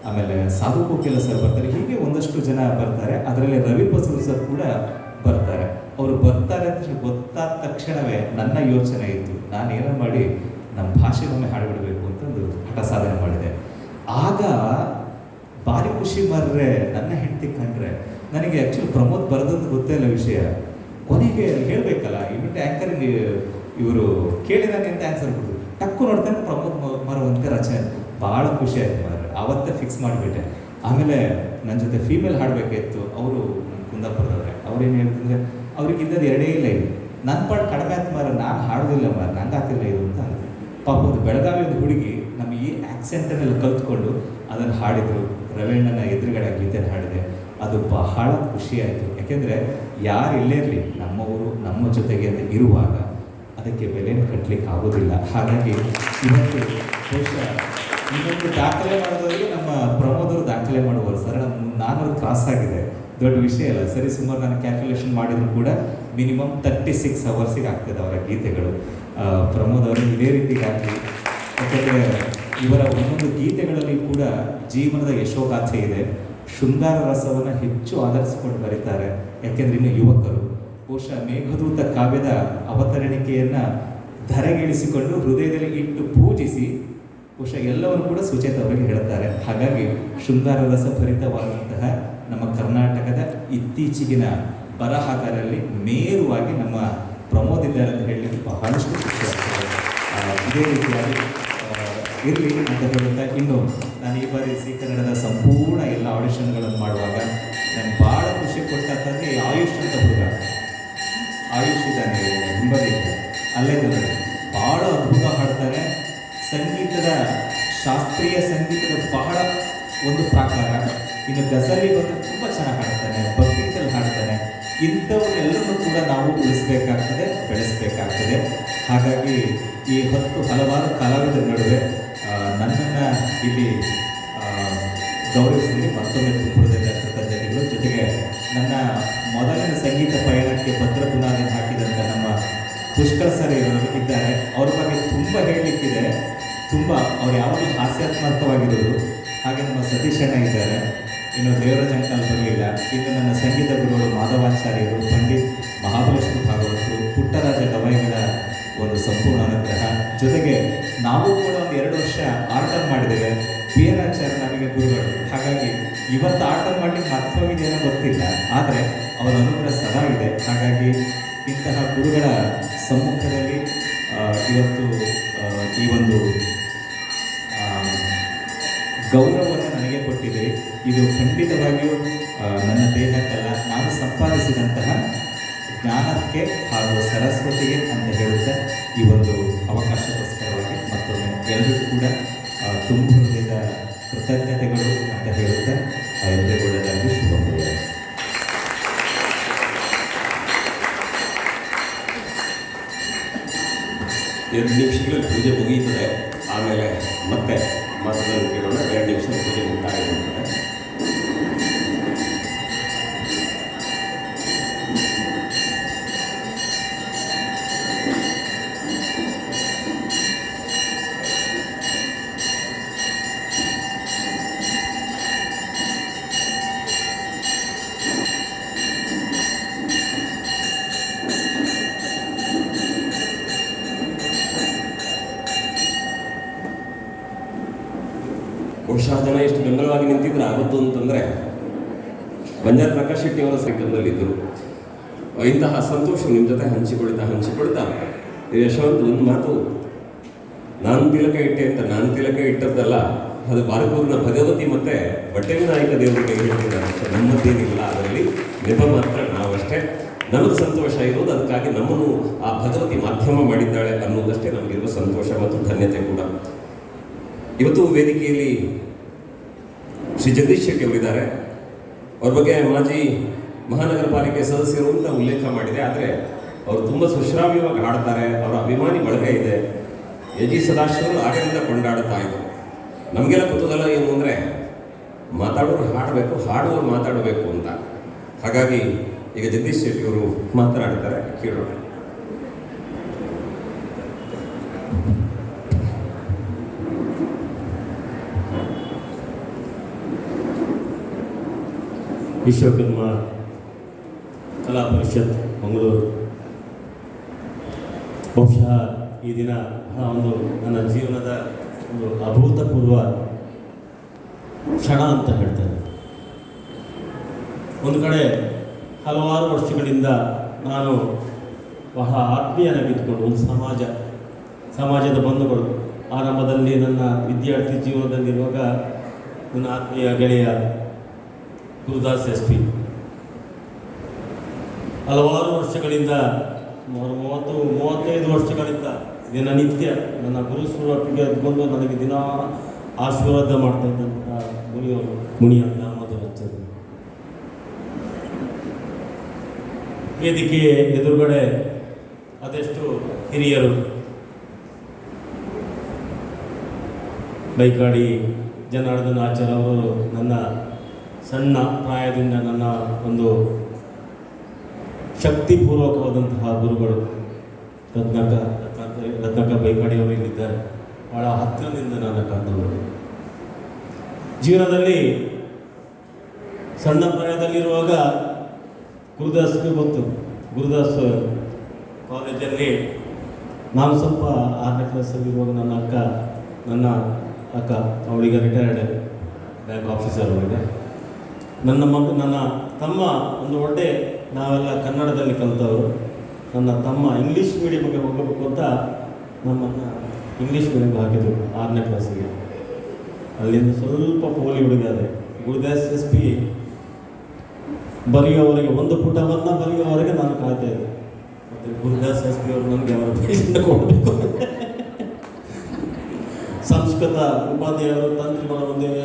ಆಮೇಲೆ ಸಾಧು ಕೋಕಿಲ ಸರ್ ಬರ್ತಾರೆ. ಹೀಗೆ ಒಂದಷ್ಟು ಜನ ಬರ್ತಾರೆ. ಅದರಲ್ಲಿ ರವಿ ಬಸೂರು ಸರ್ ಕೂಡ ಬರ್ತಾರೆ. ಅವರು ಬರ್ತಾರೆ ಅಂತ ಗೊತ್ತಾದ ತಕ್ಷಣವೇ ನನ್ನ ಯೋಚನೆ ಇತ್ತು, ನಾನು ಏನೋ ಮಾಡಿ ನಮ್ಮ ಭಾಷೆಗೊಮ್ಮೆ ಹಾಡಿಬಿಡಬೇಕು ಅಂತಂದು ಹಠ ಸಾಧನೆ ಮಾಡಿದೆ. ಆಗ ಭಾರಿ ಖುಷಿ ಮಾರ್ರೆ ನನ್ನ ಹೆಂಡತಿ ಕಂಡ್ರೆ. ನನಗೆ ಆ್ಯಕ್ಚುಲಿ ಪ್ರಮೋದ್ ಬರೋದಂತ ಗೊತ್ತೇ ಇಲ್ಲ ವಿಷಯ. ಕೊನೆಗೆ ಹೇಳಬೇಕಲ್ಲ, ಇವಿಟ್ಟು ಆ್ಯಂಕರಿಂಗ್ ಇವರು ಕೇಳಿದಾನೆ ಅಂತ ಆನ್ಸರ್ ಕೊಡ್ತು. ಟಕ್ಕು ನೋಡ್ತಾನೆ ಪ್ರಮೋದ್ ಮಾರುವಂತೆ ರಚನೆ. ಭಾಳ ಖುಷಿ ಆಯ್ತು ಮಾರ್ರೆ. ಆವತ್ತೇ ಫಿಕ್ಸ್ ಮಾಡಿಬಿಟ್ಟೆ. ಆಮೇಲೆ ನನ್ನ ಜೊತೆ ಫೀಮೇಲ್ ಹಾಡಬೇಕಿತ್ತು. ಅವರು ಕುಂದಾಪುರದವ್ರೆ. ಅವ್ರೇನು ಹೇಳ್ತಿದ್ರೆ, ಅವ್ರಿಗಿದ್ದದ್ದು 2 ಇಲ್ಲ ಇದು. ನನ್ನ ಪಾಡು ಕಡಿಮೆ ಆಯ್ತು ಮಾರ, ನಾನು ಹಾಡೋದಿಲ್ಲ ಮಾರ, ನಂಗೆ ಆಗ್ತಿಲ್ಲ ಇದು ಅಂತ ಅಂದರು. ಪಾಪ ಒಂದು ಬೆಳಗಾವಿ ಒಂದು ಹುಡುಗಿ ನಮ್ಮ ಈ ಆ್ಯಕ್ಸೆಂಟನ್ನೆಲ್ಲ ಕಲ್ತ್ಕೊಂಡು ಅದನ್ನು ಹಾಡಿದರು. ರವೀಣ್ಣನ ಎದುರುಗಡೆ ಗೀತೆಯನ್ನು ಹಾಡಿದೆ. ಅದು ಬಹಳ ಖುಷಿಯಾಯಿತು. ಯಾಕೆಂದರೆ ಯಾರು ಇಲ್ಲೇ ಇರಲಿ, ನಮ್ಮ ಊರು ನಮ್ಮ ಜೊತೆಗೆ ಅಂತ ಇರುವಾಗ ಅದಕ್ಕೆ ಬೆಲೆಯನ್ನು ಕಟ್ಟಲಿಕ್ಕೆ ಆಗೋದಿಲ್ಲ. ಹಾಗಾಗಿ ಇವತ್ತು ಬಹುಶಃ ಇನ್ನೊಂದು ದಾಖಲೆ ಮಾಡೋದ್ರಲ್ಲಿ ನಮ್ಮ ಪ್ರಮೋದರು ದಾಖಲೆ ಮಾಡುವರು. ಸರ್, 400 ಕ್ರಾಸ್ ಆಗಿದೆ, ದೊಡ್ಡ ವಿಷಯ ಇಲ್ಲ. ಸರಿ, ಸುಮಾರು ನಾನು ಕ್ಯಾಲ್ಕುಲೇಷನ್ ಮಾಡಿದರೂ ಕೂಡ ಮಿನಿಮಮ್ 36 ಅವರ್ಸಿಗೆ ಆಗ್ತದೆ ಅವರ ಗೀತೆಗಳು. ಪ್ರಮೋದ್ ಅವರು ಇದೇ ರೀತಿಗಾಗಲಿ, ಯಾಕೆಂದರೆ ಇವರ ಒಂದೊಂದು ಗೀತೆಗಳಲ್ಲಿ ಕೂಡ ಜೀವನದ ಯಶೋಗಾಥೆ ಇದೆ. ಶೃಂಗಾರ ರಸವನ್ನು ಹೆಚ್ಚು ಆಧರಿಸಿಕೊಂಡು ಬರೀತಾರೆ. ಯಾಕೆಂದರೆ ಇನ್ನು ಯುವಕರು ಬಹುಶಃ ಮೇಘದೂತ ಕಾವ್ಯದ ಅವತರಣಿಕೆಯನ್ನು ಧರೆಗಿಳಿಸಿಕೊಂಡು ಹೃದಯದಲ್ಲಿ ಇಟ್ಟು ಪೂಜಿಸಿ ಬಹುಶಃ ಎಲ್ಲವನ್ನು ಕೂಡ ಸುಚೇತ ಅವರಿಗೆ ಹೇಳುತ್ತಾರೆ. ಹಾಗಾಗಿ ಶೃಂಗಾರ ರಸಭರಿತವಾದಂತಹ ನಮ್ಮ ಕರ್ನಾಟಕದ ಇತ್ತೀಚೆಗಿನ ಬರಹಗಾರರಲ್ಲಿ ಮೇರುವಾಗಿ ನಮ್ಮ ಪ್ರಮೋದ್ ಇದ್ದಾರೆ ಅಂತ ಹೇಳಲಿಕ್ಕೆ ಬಹಳಷ್ಟು ಖುಷಿ ಆಗ್ತದೆ. ಇದೇ ರೀತಿಯಾಗಿ ಇರಲಿ ಅಂತ ಹೇಳುತ್ತಾ, ಇನ್ನು ನಾನು ಈ ಬಾರಿ ಝೀ ಕನ್ನಡದ ಸಂಪೂರ್ಣ ಎಲ್ಲ ಆಡಿಷನ್ಗಳನ್ನು ಮಾಡುವಾಗ ನನಗೆ ಭಾಳ ಖುಷಿ ಕೊಟ್ಟಂತಂದರೆ ಆಯುಷ್ ಅಂತ ಹುಡುಗ, ಆಯುಷ್ ಇದ್ದಾನೆ ಹಿಂಬದಿಯಿಂದ, ಅಲ್ಲೇ ಇದ್ದಾನೆ, ಭಾಳ ಅದ್ಭುತ ಹಾಡ್ತಾನೆ. ಸಂಗೀತದ ಶಾಸ್ತ್ರೀಯ ಸಂಗೀತದ ಬಹಳ ಒಂದು ಪ್ರಕಾರ. ಇನ್ನು ಗಜಲಿ ಬಂದರೆ ತುಂಬ ಚೆನ್ನಾಗಿ ಹಾಡ್ತಾನೆ, ಭಕ್ತಿದಲ್ಲಿ ಹಾಡ್ತಾನೆ. ಇಂಥವನ್ನೆಲ್ಲರೂ ಕೂಡ ನಾವು ಉಳಿಸ್ಬೇಕಾಗ್ತದೆ, ಬೆಳೆಸಬೇಕಾಗ್ತದೆ. ಹಾಗಾಗಿ ಈ ಹಲವಾರು ಕಲಾವಿದರ ನಡುವೆ ನನ್ನನ್ನು ಇಲ್ಲಿ ಗೌರವಿಸಿದರೆ ಮತ್ತೊಮ್ಮೆ ತುಂಬುವುದರಿಂದ ಕೃತಜ್ಞತೆಗಳು. ಜೊತೆಗೆ ನನ್ನ ಮೊದಲನೇ ಸಂಗೀತ ಪಯಣಕ್ಕೆ ಭದ್ರ ಬುನಾದಿ ಹಾಕಿದಂಥ ನಮ್ಮ ಪುಷ್ಕರ್ ಸರ್ ಇದ್ದಾರೆ. ಅವ್ರ ಬಗ್ಗೆ ತುಂಬ ಹೇಳಲಿಕ್ಕಿದೆ. ತುಂಬ ಅವ್ರು ಯಾವಾಗಲೂ ಹಾಸ್ಯಾತ್ಮಕವಾಗಿರೋದು. ಹಾಗೆ ನಮ್ಮ ಸತೀಶ್ ಅಣ್ಣ ಇದ್ದಾರೆ. ಇನ್ನು ದೇವರಾಜ್ ಅಂಕಲ್ ಬರಲಿಲ್ಲ. ಇನ್ನು ನನ್ನ ಸಂಗೀತ ಗುರುಗಳು ಮಾಧವಾಚಾರ್ಯರು, ಪಂಡಿತ್ ಮಹಾಬಲೇಶ್ವರ ಭಾಗವತರು, ಪುಟ್ಟರಾಜ ಗವಾಯಿಗಳ ಒಂದು ಸಂಪೂರ್ಣ ಅನುಗ್ರಹ. ಜೊತೆಗೆ ನಾವು ಕೂಡ ಒಂದು 2 ವರ್ಷ ಆರ್ಟರ್ ಮಾಡಿದ್ದೇವೆ. PN ಆಚಾರ್ಯ ನಮಗೆ ಗುರುಗಳು. ಹಾಗಾಗಿ ಇವತ್ತು ಆರ್ಟರ್ ಮಾಡಲಿಕ್ಕೆ ಮರ್ತೋಗಿದೆಯೋ ಗೊತ್ತಿಲ್ಲ, ಆದರೆ ಅವರ ಅನುಗ್ರಹ ಸದಾ ಇದೆ. ಹಾಗಾಗಿ ಇಂತಹ ಗುರುಗಳ ಸಮ್ಮುಖದಲ್ಲಿ ಇವತ್ತು ಈ ಒಂದು ಗೌರವವನ್ನು ನನಗೆ ಕೊಟ್ಟಿದೆ. ಇದು ಖಂಡಿತವಾಗಿಯೂ ನನ್ನ ದೇಹಕ್ಕಲ್ಲ, ನಾನು ಸಂಪಾದಿಸಿದಂತಹ ಜ್ಞಾನಕ್ಕೆ ಹಾಗೂ ಸರಸ್ವತಿಗೆ ಅಂತ ಹೇಳುತ್ತಾ ಈ ಒಂದು ಅವಕಾಶಕ್ಕೋಸ್ಕರವಾಗಿ ಮತ್ತೊಮ್ಮೆ ಎಲ್ಲರಿಗೂ ಕೂಡ ತುಂಬ ಹೃದಯದ ಕೃತಜ್ಞತೆಗಳು ಅಂತ ಹೇಳುತ್ತಾ ಎಲ್ಲರಿಗೂ ಒಳ್ಳೆಯದಾಗಿ ಶುಭ.
2 ನಿಮಿಷಗಳಲ್ಲಿ ಪೂಜೆ ಮುಗಿಯುತ್ತದೆ. ಆಮೇಲೆ ಮತ್ತೆ ಮಾತುಗಳನ್ನು ಕೇಳೋಣ. 2 ನಿಮಿಷ ಪೂಜೆ ಮುಕ್ತಾಯ ಮಾಡ್ತಾರೆ. ಬಹುಶಃ ಜನ ಎಷ್ಟು ಬೆಂಬಲವಾಗಿ ನಿಂತಿದ್ರೆ ಆಗುತ್ತು ಅಂತಂದರೆ ಬಂಜಾರ ಪ್ರಕಾಶ್ ಶೆಟ್ಟಿ ಅವರ ಸಂಕಲ್ಪದಲ್ಲಿದ್ದರು. ಇಂತಹ ಸಂತೋಷ ನಿಮ್ಮ ಜೊತೆ ಹಂಚಿಕೊಳ್ತಾ ಯಶವಂತ್ ಒಂದು ಮಾತು, ನಾನು ತಿಲಕ ಇಟ್ಟೆ ಅಂತ ನಾನು ತಿಲಕ ಇಟ್ಟದ್ದಲ್ಲ, ಅದು ಬಾರಕೂರಿನ ಭಗವತಿ ಮತ್ತು ಬಟ್ಟೆ ವಿನಾಯಕ ದೇವರಿಗೆ ಹೇಳ್ತಿದ್ದಾರೆ. ನಮ್ಮದೇನಿಲ್ಲ, ಅದರಲ್ಲಿ ನೆಪ ಮಾತ್ರ ನಾವಷ್ಟೇ. ನಮಗೆ ಸಂತೋಷ ಇರೋದು ಅದಕ್ಕಾಗಿ ನಮ್ಮನ್ನು ಆ ಭಗವತಿ ಮಾಧ್ಯಮ ಮಾಡಿದ್ದಾಳೆ ಅನ್ನೋದಷ್ಟೇ ನಮಗಿರುವ ಸಂತೋಷ ಮತ್ತು ಧನ್ಯತೆ ಕೂಡ. ಇವತ್ತು ವೇದಿಕೆಯಲ್ಲಿ ಶ್ರೀ ಜಗದೀಶ್ ಶೆಟ್ಟಿ ಅವರಿದ್ದಾರೆ. ಅವ್ರ ಬಗ್ಗೆ ಮಾಜಿ ಮಹಾನಗರ ಪಾಲಿಕೆ ಸದಸ್ಯರು ಅಂತ ಉಲ್ಲೇಖ ಮಾಡಿದೆ. ಆದರೆ ಅವರು ತುಂಬ ಸುಶ್ರಾವ್ಯವಾಗಿ ಹಾಡ್ತಾರೆ. ಅವರ ಅಭಿಮಾನಿ ಬಳಗ ಇದೆ. ಎ.ಜಿ. ಸದಾಶಿವರು ಹಾಡಿನಿಂದ ಕೊಂಡಾಡುತ್ತಾ ಇದ್ದರು. ನಮಗೆಲ್ಲ ಕುತೂಹಲ ಏನು ಅಂದರೆ ಮಾತಾಡೋರು ಹಾಡಬೇಕು, ಹಾಡುವವರು ಮಾತಾಡಬೇಕು ಅಂತ. ಹಾಗಾಗಿ ಈಗ ಜಗದೀಶ್ ಶೆಟ್ಟಿ ಅವರು ಮಾತನಾಡ್ತಾರೆ, ಕೇಳೋಣ.
ವಿಶ್ವಕರ್ಮ ಕಲಾ ಪರಿಷತ್ ಮಂಗಳೂರು. ಬಹುಶಃ ಈ ದಿನ ಒಂದು ನನ್ನ ಜೀವನದ ಒಂದು ಅಭೂತಪೂರ್ವ ಕ್ಷಣ ಅಂತ ಹೇಳ್ತೇನೆ. ಒಂದು ಕಡೆ ಹಲವಾರು ವರ್ಷಗಳಿಂದ ನಾನು ಬಹಳ ಆತ್ಮೀಯನಾಗಿದ್ದುಕೊಂಡು ಒಂದು ಸಮಾಜದ ಬಂಧುಗಳು. ಆರಂಭದಲ್ಲಿ ನನ್ನ ವಿದ್ಯಾರ್ಥಿ ಜೀವನದಲ್ಲಿರುವಾಗ ನನ್ನ ಆತ್ಮೀಯ ಗೆಳೆಯ ಗುರುದಾಸ್ SP ಹಲವಾರು ವರ್ಷಗಳಿಂದ 30-35 ವರ್ಷಗಳಿಂದ ದಿನನಿತ್ಯ ನನ್ನ ಗುರುಸ್ವರೂಪಿಗೆ ಎದ್ಕೊಂಡು ನನಗೆ ದಿನ ಆಶೀರ್ವಾದ ಮಾಡ್ತಾ ಇದ್ದಂಥ ಮುನಿ ಅಂತ ಮೊದಲು ವೇದಿಕೆ ಎದುರುಗಡೆ ಅದೆಷ್ಟು ಹಿರಿಯರು, ಬೈಕಾಡಿ ಜನಾರ್ದನ ಆಚಾರ್ ಅವರು ನನ್ನ ಸಣ್ಣ ಪ್ರಾಯದಿಂದ ನನ್ನ ಒಂದು ಶಕ್ತಿಪೂರ್ವಕವಾದಂತಹ ಗುರುಗಳು. ರತ್ನಾಕ ಬೈಕಾಡಿ ಅವರು ಇಲ್ಲಿದ್ದಾರೆ. ಭಾಳ ಹತ್ತಿರದಿಂದ ನನ್ನ ಕಂಡವರು. ಜೀವನದಲ್ಲಿ ಸಣ್ಣ ಪ್ರಾಯದಲ್ಲಿರುವಾಗ ಗುರುದಾಸ್ಗೆ ಗೊತ್ತು. ಗುರುದಾಸ್ ಕಾಲೇಜಲ್ಲಿ ನಾನು ಸ್ವಲ್ಪ 6ನೇ ಕ್ಲಾಸಲ್ಲಿರುವಾಗ ನನ್ನ ಅಕ್ಕ ಅವಳಿಗೆ ರಿಟೈರ್ಡ್ ಬ್ಯಾಂಕ್ ಆಫೀಸರ್ ಅವಳಿಗೆ, ನನ್ನ ತಮ್ಮ ಒಂದು ಒಳ್ಳೆ, ನಾವೆಲ್ಲ ಕನ್ನಡದಲ್ಲಿ ಕಲಿತವರು. ನನ್ನ ತಮ್ಮ ಇಂಗ್ಲೀಷ್ ಮೀಡಿಯಮ್ಗೆ ಹೋಗಬೇಕು ಅಂತ ನಮ್ಮನ್ನು ಇಂಗ್ಲೀಷ್ ಮೀಡಿಯಮ್ಗೆ ಹಾಕಿದರು 6ನೇ ಕ್ಲಾಸಿಗೆ. ಅಲ್ಲಿಂದ ಸ್ವಲ್ಪ ಪೋಲಿ ಹುಡುಗಾದೆ. ಗುರುದಾಸ್ SP ಬರೆಯುವವರೆಗೆ ಒಂದು ಪುಟವನ್ನು ಬರೆಯುವವರೆಗೆ ನಾನು ಕಾಯ್ತಾ ಇದ್ದೆ. ಮತ್ತು ಗುರುದಾಸ್ SP ಅವರು ನನಗೆ ಅವರ ಪೇಜನ್ನು ಕೊಡಬೇಕು. ಸಂಸ್ಕೃತ ಉಪಾಧ್ಯಾಯರು ತಂತ್ರಿಗಳ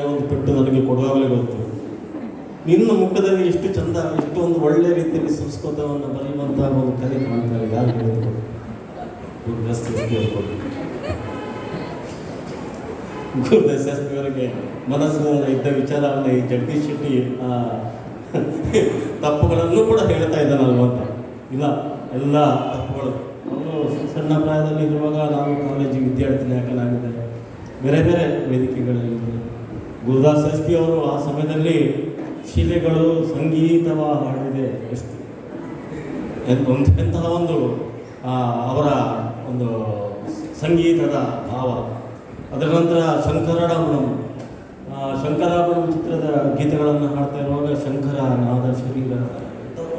ಒಂದು ಪೆಟ್ಟು ನನಗೆ ಕೊಡುವಾಗಲೇ ಗೊತ್ತು. ನಿನ್ನ ಮುಖದಲ್ಲಿ ಎಷ್ಟು ಚಂದ, ಒಂದು ಒಳ್ಳೆ ರೀತಿಯಲ್ಲಿ ಸಂಸ್ಕೃತವನ್ನು ಬರೆಯುವಂತಹ ಒಂದು ಕಲೆ ಕಾಣ್ತಾರೆ. ಯಾರು ಹೇಳಿದ್ರು? ಗುರುದಾಸ್ SP ಅವರು. ಗುರುದಾಸ್ SP ಅವರಿಗೆ ಮನಸ್ಸಿನಲ್ಲಿ ಇದ್ದ ವಿಚಾರವನ್ನು ಈ ಜಗದೀಶ್ ಶೆಟ್ಟಿ ತಪ್ಪುಗಳನ್ನು ಕೂಡ ಹೇಳ್ತಾ ಇದ್ದಾನಲ್ವ ಅಂತ. ಇಲ್ಲ, ಎಲ್ಲ ತಪ್ಪುಗಳು. ಅವರು ಸಣ್ಣ ಪ್ರಾಯದಲ್ಲಿ ಇರುವಾಗ ನಾನು ಕಾಲೇಜಿಗೆ ವಿದ್ಯಾರ್ಥಿ ನಾಯಕನಾಗಿದ್ದೆ, ಬೇರೆ ಬೇರೆ ವೇದಿಕೆಗಳಲ್ಲಿ. ಗುರುದಾಸ್ SP ಅವರು ಆ ಸಮಯದಲ್ಲಿ ಶಿಲೆಗಳು ಸಂಗೀತವ ಹಾಡಿದೆ ಎಷ್ಟು ಎಂತಹ ಒಂದು ಅವರ ಒಂದು ಸಂಗೀತದ ಭಾವ. ಅದರ ನಂತರ ಶಂಕರಾಭರಣಂ ಚಿತ್ರದ ಗೀತೆಗಳನ್ನು ಹಾಡ್ತಾ ಇರುವಾಗ ಶಂಕರ ನಾದ ಶರೀರ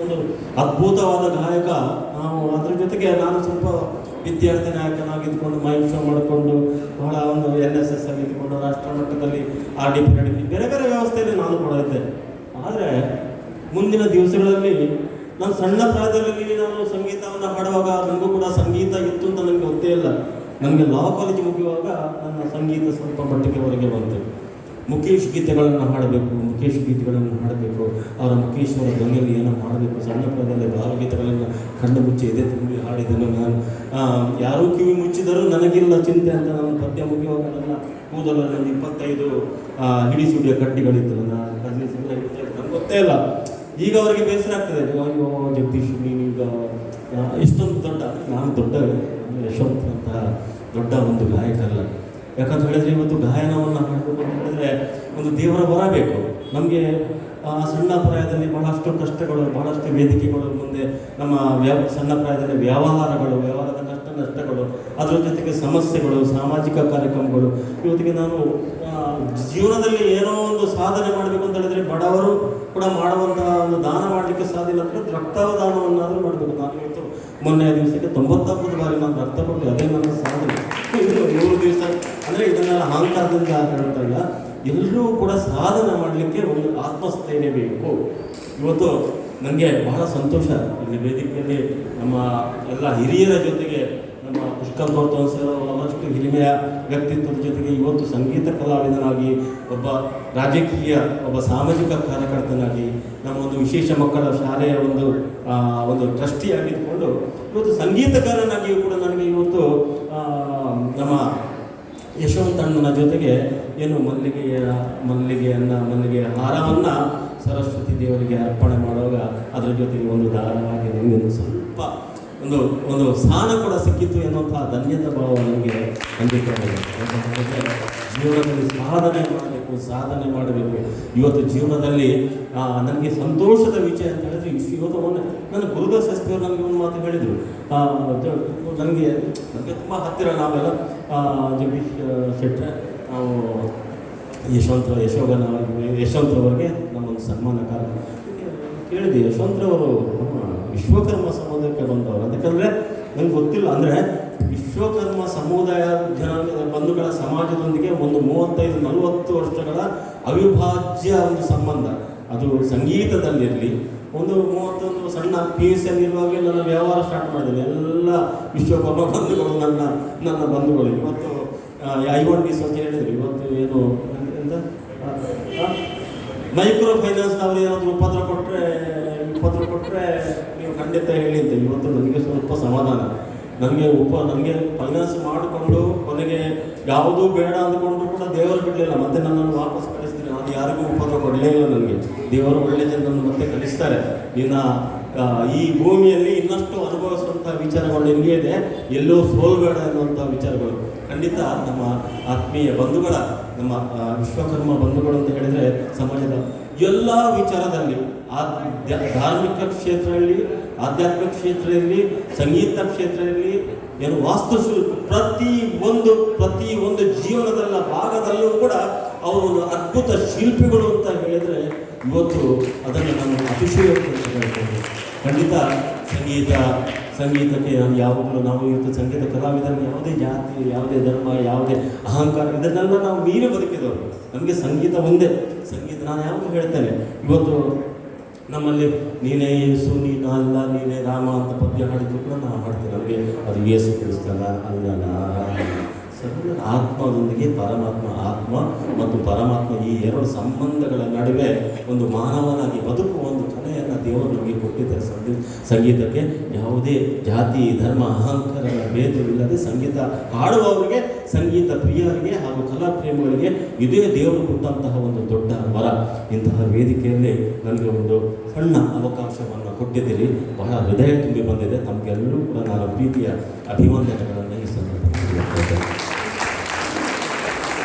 ಒಂದು ಅದ್ಭುತವಾದ ಗಾಯಕ. ಅದ್ರ ಜೊತೆಗೆ ನಾನು ಸ್ವಲ್ಪ ವಿದ್ಯಾರ್ಥಿ ನಾಯಕನಾಗಿದ್ದುಕೊಂಡು ಮೈಕ್ ಶೋ ಮಾಡಿಕೊಂಡು ಬಹಳ ಒಂದು NSS ಅಲ್ಲಿ ಇದ್ದುಕೊಂಡು ರಾಷ್ಟ್ರ ಮಟ್ಟದಲ್ಲಿ RDP ಬೇರೆ ಬೇರೆ ವ್ಯವಸ್ಥೆಯಲ್ಲಿ ನಾನು ಕೂಡ ಇದ್ದೆ. ಆದರೆ ಮುಂದಿನ ದಿವಸಗಳಲ್ಲಿ ನಾನು ಸಣ್ಣ ಪ್ರಾಯದಲ್ಲಿ ನಾನು ಸಂಗೀತವನ್ನು ಹಾಡುವಾಗ ನನಗೂ ಕೂಡ ಸಂಗೀತ ಇತ್ತು ಅಂತ ನನಗೆ ಗೊತ್ತೇ ಇಲ್ಲ. ನನಗೆ ಲಾ ಕಾಲೇಜ್ ಮುಗಿಯುವಾಗ ನನ್ನ ಸಂಗೀತ ಸ್ವಲ್ಪ ಮಟ್ಟಿಗೆ ಹೊರಗೆ ಬಂತು. ಮುಖೇಶ್ ಗೀತೆಗಳನ್ನು ಹಾಡಬೇಕು, ಅವರ ಮುಖೇಶ್ವರ ಧ್ವನಿಯಲ್ಲಿ ಏನೋ ಮಾಡಬೇಕು. ಸಣ್ಣ ಪ್ರಾಯದಲ್ಲಿ ಭಾವಗೀತೆಗಳನ್ನು ಕಣ್ಣು ಮುಚ್ಚಿ ಎದೆ ತುಂಬಿ ಹಾಡಿದನು ನಾನು. ಯಾರೂ ಕಿವಿ ಮುಚ್ಚಿದರೂ ನನಗಿಲ್ಲ ಚಿಂತೆ ಅಂತ ನಾನು ಪದ್ಯ ಮುಗಿಯುವಾಗ ನನ್ನ ಕೂದಲಲ್ಲಿ ಒಂದು 25 ಹಿಡಿಸುಡಿಯ ಕಡ್ಡಿಗಳಿತ್ತು. ನನ್ನ ಕಸಿನ್ಸ್ ಎಲ್ಲ ಹಿಡಿತಾ ಇದ್ರು. ನನಗೆ ಗೊತ್ತೇ ಇಲ್ಲ. ಈಗ ಅವರಿಗೆ ಬೇಸರ ಆಗ್ತದೆ, ಅಯ್ಯೋ ಜಗದೀಶ್ ನೀನೀಗ ಇಷ್ಟೊಂದು ದೊಡ್ಡ, ನಾನು ದೊಡ್ಡ ಯಶವಂತ್ ಅಂತ ದೊಡ್ಡ ಒಂದು ಗಾಯಕ ಅಲ್ಲ. ಯಾಕಂತ ಹೇಳಿದ್ರೆ ಇವತ್ತು ಗಾಯನವನ್ನು ಮಾಡಬೇಕು ಅಂತ ಹೇಳಿದ್ರೆ ಒಂದು ದೇವರ ವರ ಬೇಕು ನಮಗೆ. ಸಣ್ಣ ಪ್ರಾಯದಲ್ಲಿ ಬಹಳಷ್ಟು ಕಷ್ಟಗಳು, ಬಹಳಷ್ಟು ವೇದಿಕೆಗಳು, ಮುಂದೆ ನಮ್ಮ ಸಣ್ಣ ಪ್ರಾಯದಲ್ಲಿ ವ್ಯವಹಾರದ ನಷ್ಟಗಳು, ಅದರ ಜೊತೆಗೆ ಸಮಸ್ಯೆಗಳು, ಸಾಮಾಜಿಕ ಕಾರ್ಯಕ್ರಮಗಳು. ಇವತ್ತಿಗೆ ನಾನು ಜೀವನದಲ್ಲಿ ಏನೋ ಒಂದು ಸಾಧನೆ ಮಾಡಬೇಕು ಅಂತ ಹೇಳಿದ್ರೆ ಬಡವರು ಕೂಡ ಮಾಡುವಂತಹ ಒಂದು ದಾನ ಮಾಡಲಿಕ್ಕೆ ಸಾಧ್ಯ ಇಲ್ಲ ಅಂದರೆ ರಕ್ತದಾನವನ್ನಾದರೂ ಮಾಡಬೇಕು. ನಾನು ಇವತ್ತು ಮೊನ್ನೆ ದಿವಸಕ್ಕೆ 99 ಬಾರಿ ನಾನು ರಕ್ತ ಕೊಟ್ಟು, ಅದೇ ನನ್ನ ಸಾಧನೆ. 100 ದಿವಸ ಅಂದರೆ ಇದನ್ನೆಲ್ಲ ಅಹಂಕಾರದಿಂದ ಹೇಳ್ತಾ ಇಲ್ಲ. ಎಲ್ಲರೂ ಕೂಡ ಸಾಧನೆ ಮಾಡಲಿಕ್ಕೆ ಒಂದು ಆತ್ಮಸ್ಥೈರ್ಯ ಬೇಕು. ಇವತ್ತು ನನಗೆ ಬಹಳ ಸಂತೋಷ, ಇಲ್ಲಿ ವೇದಿಕೆಯಲ್ಲಿ ನಮ್ಮ ಎಲ್ಲ ಹಿರಿಯರ ಜೊತೆಗೆ ನಮ್ಮ ಪುಷ್ಕರ್ ಗೌತಮ್ ಸರ್ ಅವರಷ್ಟು ಹಿರಿಮೆಯ ವ್ಯಕ್ತಿತ್ವದ ಜೊತೆಗೆ ಇವತ್ತು ಸಂಗೀತ ಕಲಾವಿದನಾಗಿ, ಒಬ್ಬ ರಾಜಕೀಯ, ಒಬ್ಬ ಸಾಮಾಜಿಕ ಕಾರ್ಯಕರ್ತನಾಗಿ, ನಮ್ಮ ಒಂದು ವಿಶೇಷ ಮಕ್ಕಳ ಶಾಲೆಯ ಒಂದು ಟ್ರಸ್ಟಿಯಾಗಿದ್ದುಕೊಂಡು ಇವತ್ತು ಸಂಗೀತಗಾರನಾಗಿಯೂ ಕೂಡ ನನಗೆ ಇವತ್ತು ನಮ್ಮ ಯಶವಂತಣ್ಣನ ಜೊತೆಗೆ ಏನು ಮಲ್ಲಿಗೆ ಹಾರವನ್ನು ಸರಸ್ವತಿ ದೇವರಿಗೆ ಅರ್ಪಣೆ ಮಾಡುವಾಗ ಅದರ ಜೊತೆಗೆ ಒಂದು ದಾರವಾಗಿ ನನಗೆ ಒಂದು ಸ್ವಲ್ಪ ಒಂದು ಸ್ಥಾನ ಕೂಡ ಸಿಕ್ಕಿತ್ತು ಎನ್ನುವಂತಹ ಧನ್ಯತಾ ಭಾವ ನನಗೆ ಖಂಡಿತವಾಗಿದೆ. ಜೀವನದಲ್ಲಿ ಸಾಧನೆ ಮಾಡಬೇಕು. ಇವತ್ತು ಜೀವನದಲ್ಲಿ ನನಗೆ ಸಂತೋಷದ ವಿಷಯ ಅಂತ ಹೇಳಿದ್ರೆ ಇವತ್ತು ನನ್ನ ಗುರುದಾಸ್ ಶಾಸ್ತ್ರಿ ಅವರು ನನಗೆ ಒಂದು ಮಾತು ಹೇಳಿದರು. ನನಗೆ ತುಂಬ ಹತ್ತಿರ ನಾವೆಲ್ಲ ಜಗದೀಶ್ ಶೆಟ್ಟರೆ, ನಾವು ಯಶವಂತರವರಿಗೆ ನಮ್ಮೊಂದು ಸನ್ಮಾನ ಕಾರ್ಯ ಕೇಳಿದೆ. ಯಶವಂತರವರು ವಿಶ್ವಕರ್ಮ ಸಮುದಾಯಕ್ಕೆ ಬಂದವರು. ಅದಕ್ಕಂದರೆ ನನಗೆ ಗೊತ್ತಿಲ್ಲ, ಅಂದರೆ ವಿಶ್ವಕರ್ಮ ಸಮುದಾಯ ಜನಾಂಗದ ಬಂಧುಗಳ ಸಮಾಜದೊಂದಿಗೆ ಒಂದು 35-40 ವರ್ಷಗಳ ಅವಿಭಾಜ್ಯ ಒಂದು ಸಂಬಂಧ. ಅದು ಸಂಗೀತದಲ್ಲಿರಲಿ, ಒಂದು 31 ಸಣ್ಣ PUC ಇರುವಾಗ ನನ್ನ ವ್ಯವಹಾರ ಸ್ಟಾರ್ಟ್ ಮಾಡಿದ್ದೀನಿ. ಎಲ್ಲ ವಿಶ್ವಕರ್ಮ ಬಂಧುಗಳು ನನ್ನ ಬಂಧುಗಳು. ಇವತ್ತು I1D ಅಂತ ಹೇಳಿದ್ರು. ಇವತ್ತು ಏನು ಅಂತ ಮೈಕ್ರೋ ಫೈನಾನ್ಸ್ನವರು ಏನಾದರೂ ಉಪದ್ರ ಕೊಟ್ಟರೆ ನೀವು ಖಂಡಿತ ಹೇಳಿ ಅಂತ. ಇವತ್ತು ನನಗೆ ಸ್ವಲ್ಪ ಸಮಾಧಾನ. ನನಗೆ ಫೈನಾನ್ಸ್ ಮಾಡಿಕೊಂಡು ಕೊನೆಗೆ ಯಾವುದೂ ಬೇಡ ಅಂದ್ಕೊಂಡು ಕೂಡ ದೇವರು ಬಿಡಲಿಲ್ಲ. ಮತ್ತೆ ನನ್ನನ್ನು ವಾಪಸ್ ಕಳಿಸ್ತೀನಿ. ನಾನು ಯಾರಿಗೂ ಉಪದ್ರ ಕೊಡಲೇ ಇಲ್ಲ. ನನಗೆ ದೇವರು ಒಳ್ಳೆ ಜನರನ್ನು ಮತ್ತೆ ಕಳಿಸ್ತಾರೆ. ಈ ಭೂಮಿಯಲ್ಲಿ ಇನ್ನಷ್ಟು ಅನುಭವಿಸುವಂಥ ವಿಚಾರಗಳು ನಿಮಗೆ ಇದೆ, ಎಲ್ಲೋ ಸೋಲ್ಬೇಡ ಎನ್ನುವಂಥ ವಿಚಾರಗಳು. ಖಂಡಿತ ನಮ್ಮ ಆತ್ಮೀಯ ಬಂಧುಗಳ, ನಮ್ಮ ವಿಶ್ವಕರ್ಮ ಬಂಧುಗಳು ಅಂತ ಹೇಳಿದರೆ ಸಮಾಜದ ಎಲ್ಲ ವಿಚಾರದಲ್ಲಿ, ಧಾರ್ಮಿಕ ಕ್ಷೇತ್ರದಲ್ಲಿ, ಆಧ್ಯಾತ್ಮಿಕ ಕ್ಷೇತ್ರದಲ್ಲಿ, ಸಂಗೀತ ಕ್ಷೇತ್ರದಲ್ಲಿ, ಏನು ವಾಸ್ತುಶಿಲ್ಪ, ಪ್ರತಿ ಒಂದು ಜೀವನದ ಭಾಗದಲ್ಲೂ ಕೂಡ ಅವರು ಒಂದು ಅದ್ಭುತ ಶಿಲ್ಪಿಗಳು ಅಂತ ಹೇಳಿದರೆ ಇವತ್ತು ಅದನ್ನು ನಾನು ಅತಿಶಯೋಕ್ತಿ ಹೇಳ್ತೇನೆ. ಖಂಡಿತ ಸಂಗೀತಕ್ಕೆ ನಾವು ಇವತ್ತು ಸಂಗೀತ ಕಲಾವಿದರಿಗೆ ಯಾವುದೇ ಜಾತಿ, ಯಾವುದೇ ಧರ್ಮ, ಯಾವುದೇ ಅಹಂಕಾರ ಇದನ್ನೆಲ್ಲ ನಾವು ಮೀರಿ ಬದುಕಿದವರು. ನಮಗೆ ಸಂಗೀತ ಒಂದೇ. ನಾನು ಯಾವಾಗ ಹೇಳ್ತೇನೆ, ಇವತ್ತು ನಮ್ಮಲ್ಲಿ ನೀನೇ ಯೇಸು, ನೀನು ಅಲ್ಲ, ನೀನೇ ರಾಮ ಅಂತ ಪದ್ಯ ಹಾಡಿದ್ರು ಕೂಡ ನಾವು ಹಾಡ್ತೇವೆ. ನಮಗೆ ಅದು ಯೇಸು ಕ್ರಿಸ್ತನ ಅಲ್ಲ, ನಾರಾಯಣ. ಸರ್ವ ಆತ್ಮದೊಂದಿಗೆ ಪರಮಾತ್ಮ, ಆತ್ಮ ಮತ್ತು ಪರಮಾತ್ಮ ಈ ಎರಡು ಸಂಬಂಧಗಳ ನಡುವೆ ಒಂದು ಮಾನವನಾಗಿ ಬದುಕುವ ಒಂದು ಕಲೆಯನ್ನು ದೇವರು ನಮಗೆ ಕೊಟ್ಟಿದ್ದಾರೆ. ಸಂಗೀತಕ್ಕೆ ಯಾವುದೇ ಜಾತಿ, ಧರ್ಮ, ಅಹಂಕಾರಗಳ ಭೇದವಿಲ್ಲದೆ ಸಂಗೀತ ಹಾಡುವವರಿಗೆ, ಸಂಗೀತ ಪ್ರಿಯರಿಗೆ ಹಾಗೂ ಕಲಾ ಪ್ರೇಮಿಗಳಿಗೆ ಇದೇ ದೇವರು ಕೊಟ್ಟಂತಹ ಒಂದು ದೊಡ್ಡ ವರ. ಇಂತಹ ವೇದಿಕೆಯಲ್ಲಿ ನನಗೆ ಒಂದು ಸಣ್ಣ ಅವಕಾಶವನ್ನು ಕೊಟ್ಟಿದ್ದೀರಿ. ಬಹಳ ಹೃದಯ ತುಂಬಿ ಬಂದಿದೆ. ತಮಗೆಲ್ಲರೂ ಕೂಡ ನಾನು ಪ್ರೀತಿಯ ಅಭಿವಂದನೆಗಳನ್ನು ಈ ಸಂದರ್ಭದಲ್ಲಿ.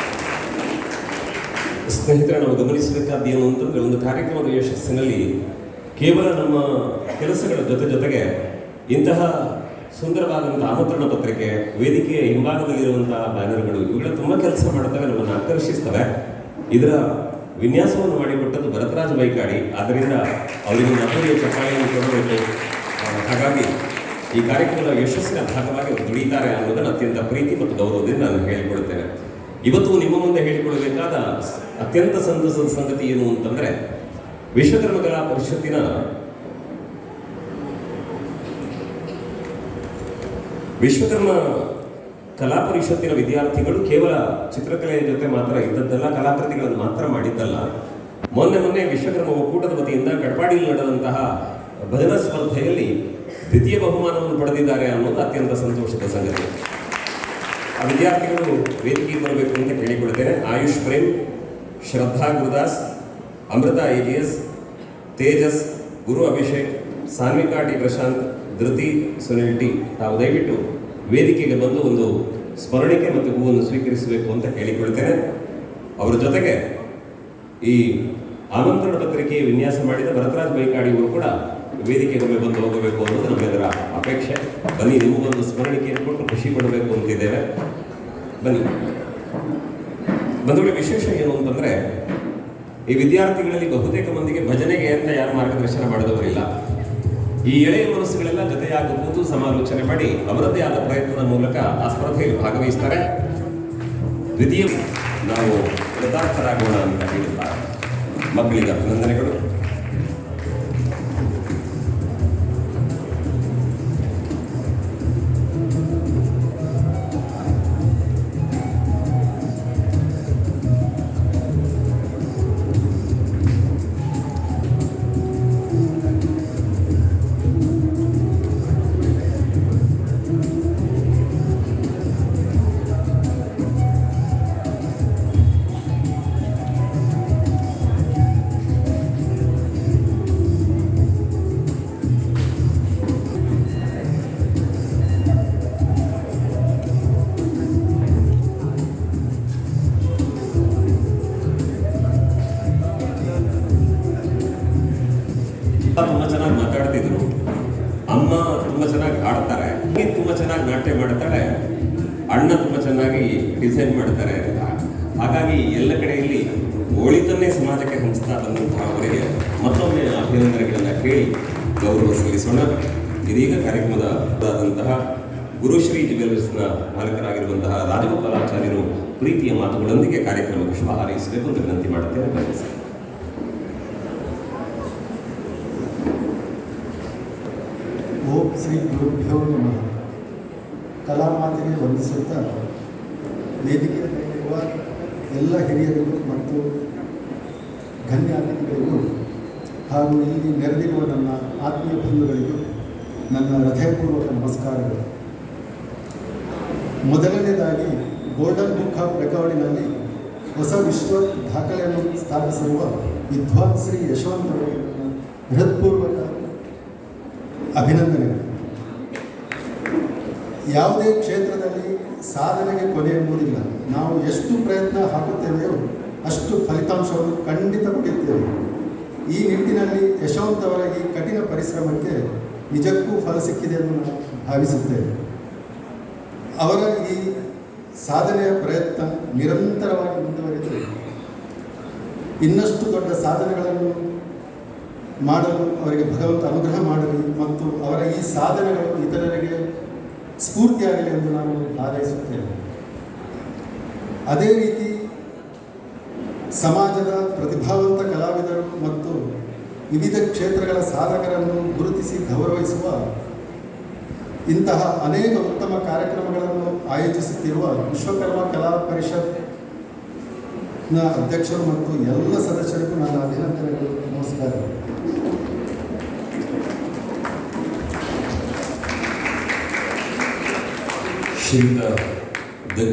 ಸ್ನೇಹಿತರೆ, ನಾವು ಗಮನಿಸಬೇಕಾದ ಏನು ಅಂತಂದರೆ, ಒಂದು ಕಾರ್ಯಕ್ರಮದ ಯಶಸ್ಸಿನಲ್ಲಿ ಕೇವಲ ನಮ್ಮ ಕೆಲಸಗಳ ಜೊತೆಗೆ ಇಂತಹ ಸುಂದರವಾದಂಥ ಆಮಂತ್ರಣ ಪತ್ರಿಕೆ, ವೇದಿಕೆಯ ಹಿಂಭಾಗದಲ್ಲಿರುವಂತಹ ಬ್ಯಾನರ್ಗಳು, ಇವುಗಳ ತುಂಬ ಕೆಲಸ ಮಾಡ್ತವೆ, ನಮ್ಮನ್ನು ಆಕರ್ಷಿಸ್ತವೆ. ಇದರ ವಿನ್ಯಾಸವನ್ನು ಮಾಡಿಕೊಟ್ಟದ್ದು ಭರತರಾಜ್ ಬೈಕಾಡಿ. ಆದ್ದರಿಂದ ಅವರಿಗೆ ನಮ್ಮದೇ ಚಪ್ಪಾಳೆಯನ್ನು ಕೊಡಬೇಕು. ಹಾಗಾಗಿ ಈ ಕಾರ್ಯಕ್ರಮದ ಯಶಸ್ಸಿನ ಭಾಗವಾಗಿ ಅವರು ದುಡಿತಾರೆ ಅನ್ನೋದನ್ನು ಅತ್ಯಂತ ಪ್ರೀತಿ ಮತ್ತು ಗೌರವದಿಂದ ನಾನು ಹೇಳಿಕೊಳ್ತೇನೆ. ಇವತ್ತು ನಿಮ್ಮ ಮುಂದೆ ಹೇಳಿಕೊಳ್ಳಬೇಕಾದ ಅತ್ಯಂತ ಸಂತಸದ ಸಂಗತಿ ಏನು ಅಂತಂದರೆ, ವಿಶ್ವಕರ್ಮ ಕಲಾ ಪರಿಷತ್ತಿನ ವಿಶ್ವಕರ್ಮ ಕಲಾ ಪರಿಷತ್ತಿನ ವಿದ್ಯಾರ್ಥಿಗಳು ಕೇವಲ ಚಿತ್ರಕಲೆಯ ಜೊತೆ ಮಾತ್ರ ಇದ್ದದ್ದಲ್ಲ, ಕಲಾಕೃತಿಗಳನ್ನು ಮಾತ್ರ ಮಾಡಿದ್ದಲ್ಲ. ಮೊನ್ನೆ ವಿಶ್ವಕರ್ಮ ಒಕ್ಕೂಟದ ವತಿಯಿಂದ ಕಡಪಾಡಿಯಲ್ಲಿ ನಡೆದಂತಹ ಭಜನಾ ಸ್ಪರ್ಧೆಯಲ್ಲಿ ದ್ವಿತೀಯ ಬಹುಮಾನವನ್ನು ಪಡೆದಿದ್ದಾರೆ ಅನ್ನೋದು ಅತ್ಯಂತ ಸಂತೋಷದ ಸಂಗತಿ. ಆ ವಿದ್ಯಾರ್ಥಿಗಳು ವೇದಿಕೆಗೆ ಬರಬೇಕು ಅಂತ ಕೇಳಿಕೊಳ್ತೇನೆ. ಆಯುಷ್ ಪ್ರೇಮ್, ಶ್ರದ್ಧಾ ಗುರುದಾಸ್, ಅಮೃತ AGS, ತೇಜಸ್, ಗುರು ಅಭಿಷೇಕ್, ಸಾನ್ವಿಕಾ ಟಿ ಪ್ರಶಾಂತ್, ಧೃತಿ ಸುನಿಲ್ ಟಿ ತಾವು ದಯವಿಟ್ಟು ವೇದಿಕೆಗೆ ಬಂದು ಒಂದು ಸ್ಮರಣಿಕೆ ಮತ್ತು ಹೂವನ್ನು ಸ್ವೀಕರಿಸಬೇಕು ಅಂತ ಕೇಳಿಕೊಳ್ತೇನೆ. ಅವರ ಜೊತೆಗೆ ಈ ಆಮಂತ್ರಣ ಪತ್ರಿಕೆ ವಿನ್ಯಾಸ ಮಾಡಿದ ಭರತರಾಜ್ ಬೈಕಾಡಿ ಅವರು ಕೂಡ ವೇದಿಕೆಗೊಮ್ಮೆ ಬಂದು ಹೋಗಬೇಕು ಅನ್ನೋದು ನಮ್ಮೆಲ್ಲರ ಅಪೇಕ್ಷೆ. ಬನ್ನಿ, ನಿಮಗೊಂದು ಸ್ಮರಣಿಕೆ ಕೊಟ್ಟು ಖುಷಿ ಪಡಬೇಕು ಅಂತಿದ್ದೇವೆ. ಬನ್ನಿ ಬಂಧುಗಳ. ವಿಶೇಷ ಏನು ಅಂತಂದರೆ, ಈ ವಿದ್ಯಾರ್ಥಿಗಳಲ್ಲಿ ಬಹುತೇಕ ಮಂದಿಗೆ ಭಜನೆಗೆ ಅಂತ ಯಾರು ಮಾರ್ಗದರ್ಶನ ಮಾಡಿದವರಿಲ್ಲ. ಈ ಎಳೆಯ ಮನಸ್ಸುಗಳೆಲ್ಲ ಜೊತೆಯಾಗಿ ಕೂತು ಸಮಾಲೋಚನೆ ಮಾಡಿ ಅವರದ್ದೇ ಆದ ಪ್ರಯತ್ನದ ಮೂಲಕ ಆ ಸ್ಪರ್ಧೆಯಲ್ಲಿ ಭಾಗವಹಿಸ್ತಾರೆ. ದ್ವಿತೀಯ ನಾವು ಕೃತಾರ್ಥರಾಗೋಣ ಅಂತ ಹೇಳಿದ್ದಾರೆ. ಮಕ್ಕಳಿಗೆ ಅಭಿನಂದನೆಗಳು. ತುಂಬ ಚೆನ್ನಾಗಿ ಮಾತಾಡ್ತಿದ್ರು. ಅಮ್ಮ ತುಂಬ ಚೆನ್ನಾಗಿ ಹಾಡ್ತಾರೆ, ತುಂಬ ಚೆನ್ನಾಗಿ ನಾಟ್ಯ ಮಾಡ್ತಾಳೆ, ಅಣ್ಣ ತುಂಬ ಚೆನ್ನಾಗಿ ಡಿಸೈನ್ ಮಾಡ್ತಾರೆ ಅಂತ. ಹಾಗಾಗಿ ಎಲ್ಲ ಕಡೆಯಲ್ಲಿ ಒಳಿತನ್ನೇ ಸಮಾಜಕ್ಕೆ ಹಂಚ್ತಾ ಬಂದಂತಹ ಅವರಿಗೆ ಮತ್ತೊಮ್ಮೆ ಅಭಿನಂದನೆಗಳನ್ನು ಕೇಳಿ ಗೌರವ ಸಲ್ಲಿಸೋಣ. ಇದೀಗ ಕಾರ್ಯಕ್ರಮದಾದಂತಹ ಗುರುಶ್ರೀ ಜ್ಯುವೆಲರ್ಸ್ನ ಮಾಲಕರಾಗಿರುವಂತಹ ರಾಜಗೋಪಾಲಾಚಾರ್ಯರು ಪ್ರೀತಿಯ ಮಾತುಗಳೊಂದಿಗೆ ಕಾರ್ಯಕ್ರಮಕ್ಕೆ ಶುಭ ಹಾರೈಸಬೇಕು ಅಂತ ವಿನಂತಿ ಮಾಡುತ್ತೇನೆ. ಬನ್ನಿ ಸರ್.
ಓಂ ಶ್ರೀ ಗುರುಭ್ಯೋ ನಮಃ. ಕಲಾಮಾತಿಗೆ ವಂದಿಸುತ್ತಾ ವೇದಿಕೆಯಲ್ಲಿರುವ ಎಲ್ಲ ಹಿರಿಯರಿಗೂ ಮತ್ತು ಗಣ್ಯ ಅತಿಥಿಗಳಿಗೂ ಹಾಗೂ ಇಲ್ಲಿ ನೆರೆದಿರುವ ನನ್ನ ಆತ್ಮೀಯ ಬಂಧುಗಳಿಗೂ ನನ್ನ ಹೃದಯಪೂರ್ವಕ ನಮಸ್ಕಾರಗಳು. ಮೊದಲನೇದಾಗಿ ಗೋಲ್ಡನ್ ಬುಕ್ ಆಫ್ ರೆಕಾರ್ಡಿನಲ್ಲಿ ಹೊಸ ವಿಶ್ವ ದಾಖಲೆಯನ್ನು ಸ್ಥಾಪಿಸಿರುವ ವಿದ್ವಾನ್ ಶ್ರೀ ಯಶವಂತ್ ಅವರಿಗೆ ನನ್ನ ಹೃತ್ಪೂರ್ವಕ ಅಭಿನಂದನೆಗಳು. ಯಾವುದೇ ಕ್ಷೇತ್ರದಲ್ಲಿ ಸಾಧನೆಗೆ ಕೊನೆ ಎಂಬುದಿಲ್ಲ. ನಾವು ಎಷ್ಟು ಪ್ರಯತ್ನ ಹಾಕುತ್ತೇವೆಯೋ ಅಷ್ಟು ಫಲಿತಾಂಶವನ್ನು ಖಂಡಿತ ಪಡೆಯುತ್ತೇವೆ. ಈ ನಿಟ್ಟಿನಲ್ಲಿ ಯಶವಂತ್ ಅವರ ಈ ಕಠಿಣ ಪರಿಶ್ರಮಕ್ಕೆ ನಿಜಕ್ಕೂ ಫಲ ಸಿಕ್ಕಿದೆ ಎಂದು ನಾನು ಭಾವಿಸುತ್ತೇನೆ. ಅವರ ಈ ಸಾಧನೆಯ ಪ್ರಯತ್ನ ನಿರಂತರವಾಗಿ ಮುಂದುವರಿದು ಇನ್ನಷ್ಟು ದೊಡ್ಡ ಸಾಧನೆಗಳನ್ನು ಮಾಡಲು ಅವರಿಗೆ ಭಗವಂತ ಅನುಗ್ರಹ ಮಾಡಲಿ ಮತ್ತು ಅವರ ಈ ಸಾಧನೆಗಳು ಇತರರಿಗೆ ಸ್ಫೂರ್ತಿಯಾಗಲಿ ಎಂದು ನಾನು ಹಾರೈಸುತ್ತೇನೆ. ಅದೇ ರೀತಿ ಸಮಾಜದ ಪ್ರತಿಭಾವಂತ ಕಲಾವಿದರು ಮತ್ತು ವಿವಿಧ ಕ್ಷೇತ್ರಗಳ ಸಾಧಕರನ್ನು ಗುರುತಿಸಿ ಗೌರವಿಸುವ ಇಂತಹ ಅನೇಕ ಉತ್ತಮ ಕಾರ್ಯಕ್ರಮಗಳನ್ನು ಆಯೋಜಿಸುತ್ತಿರುವ ವಿಶ್ವಕರ್ಮ ಕಲಾ ಪರಿಷತ್ನ ಅಧ್ಯಕ್ಷರು ಮತ್ತು ಎಲ್ಲ ಸದಸ್ಯರಿಗೂ ನನ್ನ ಅಭಿನಂದನೆಗಳು. ನಮಸ್ಕಾರ.
ಶ್ರೀಯುತ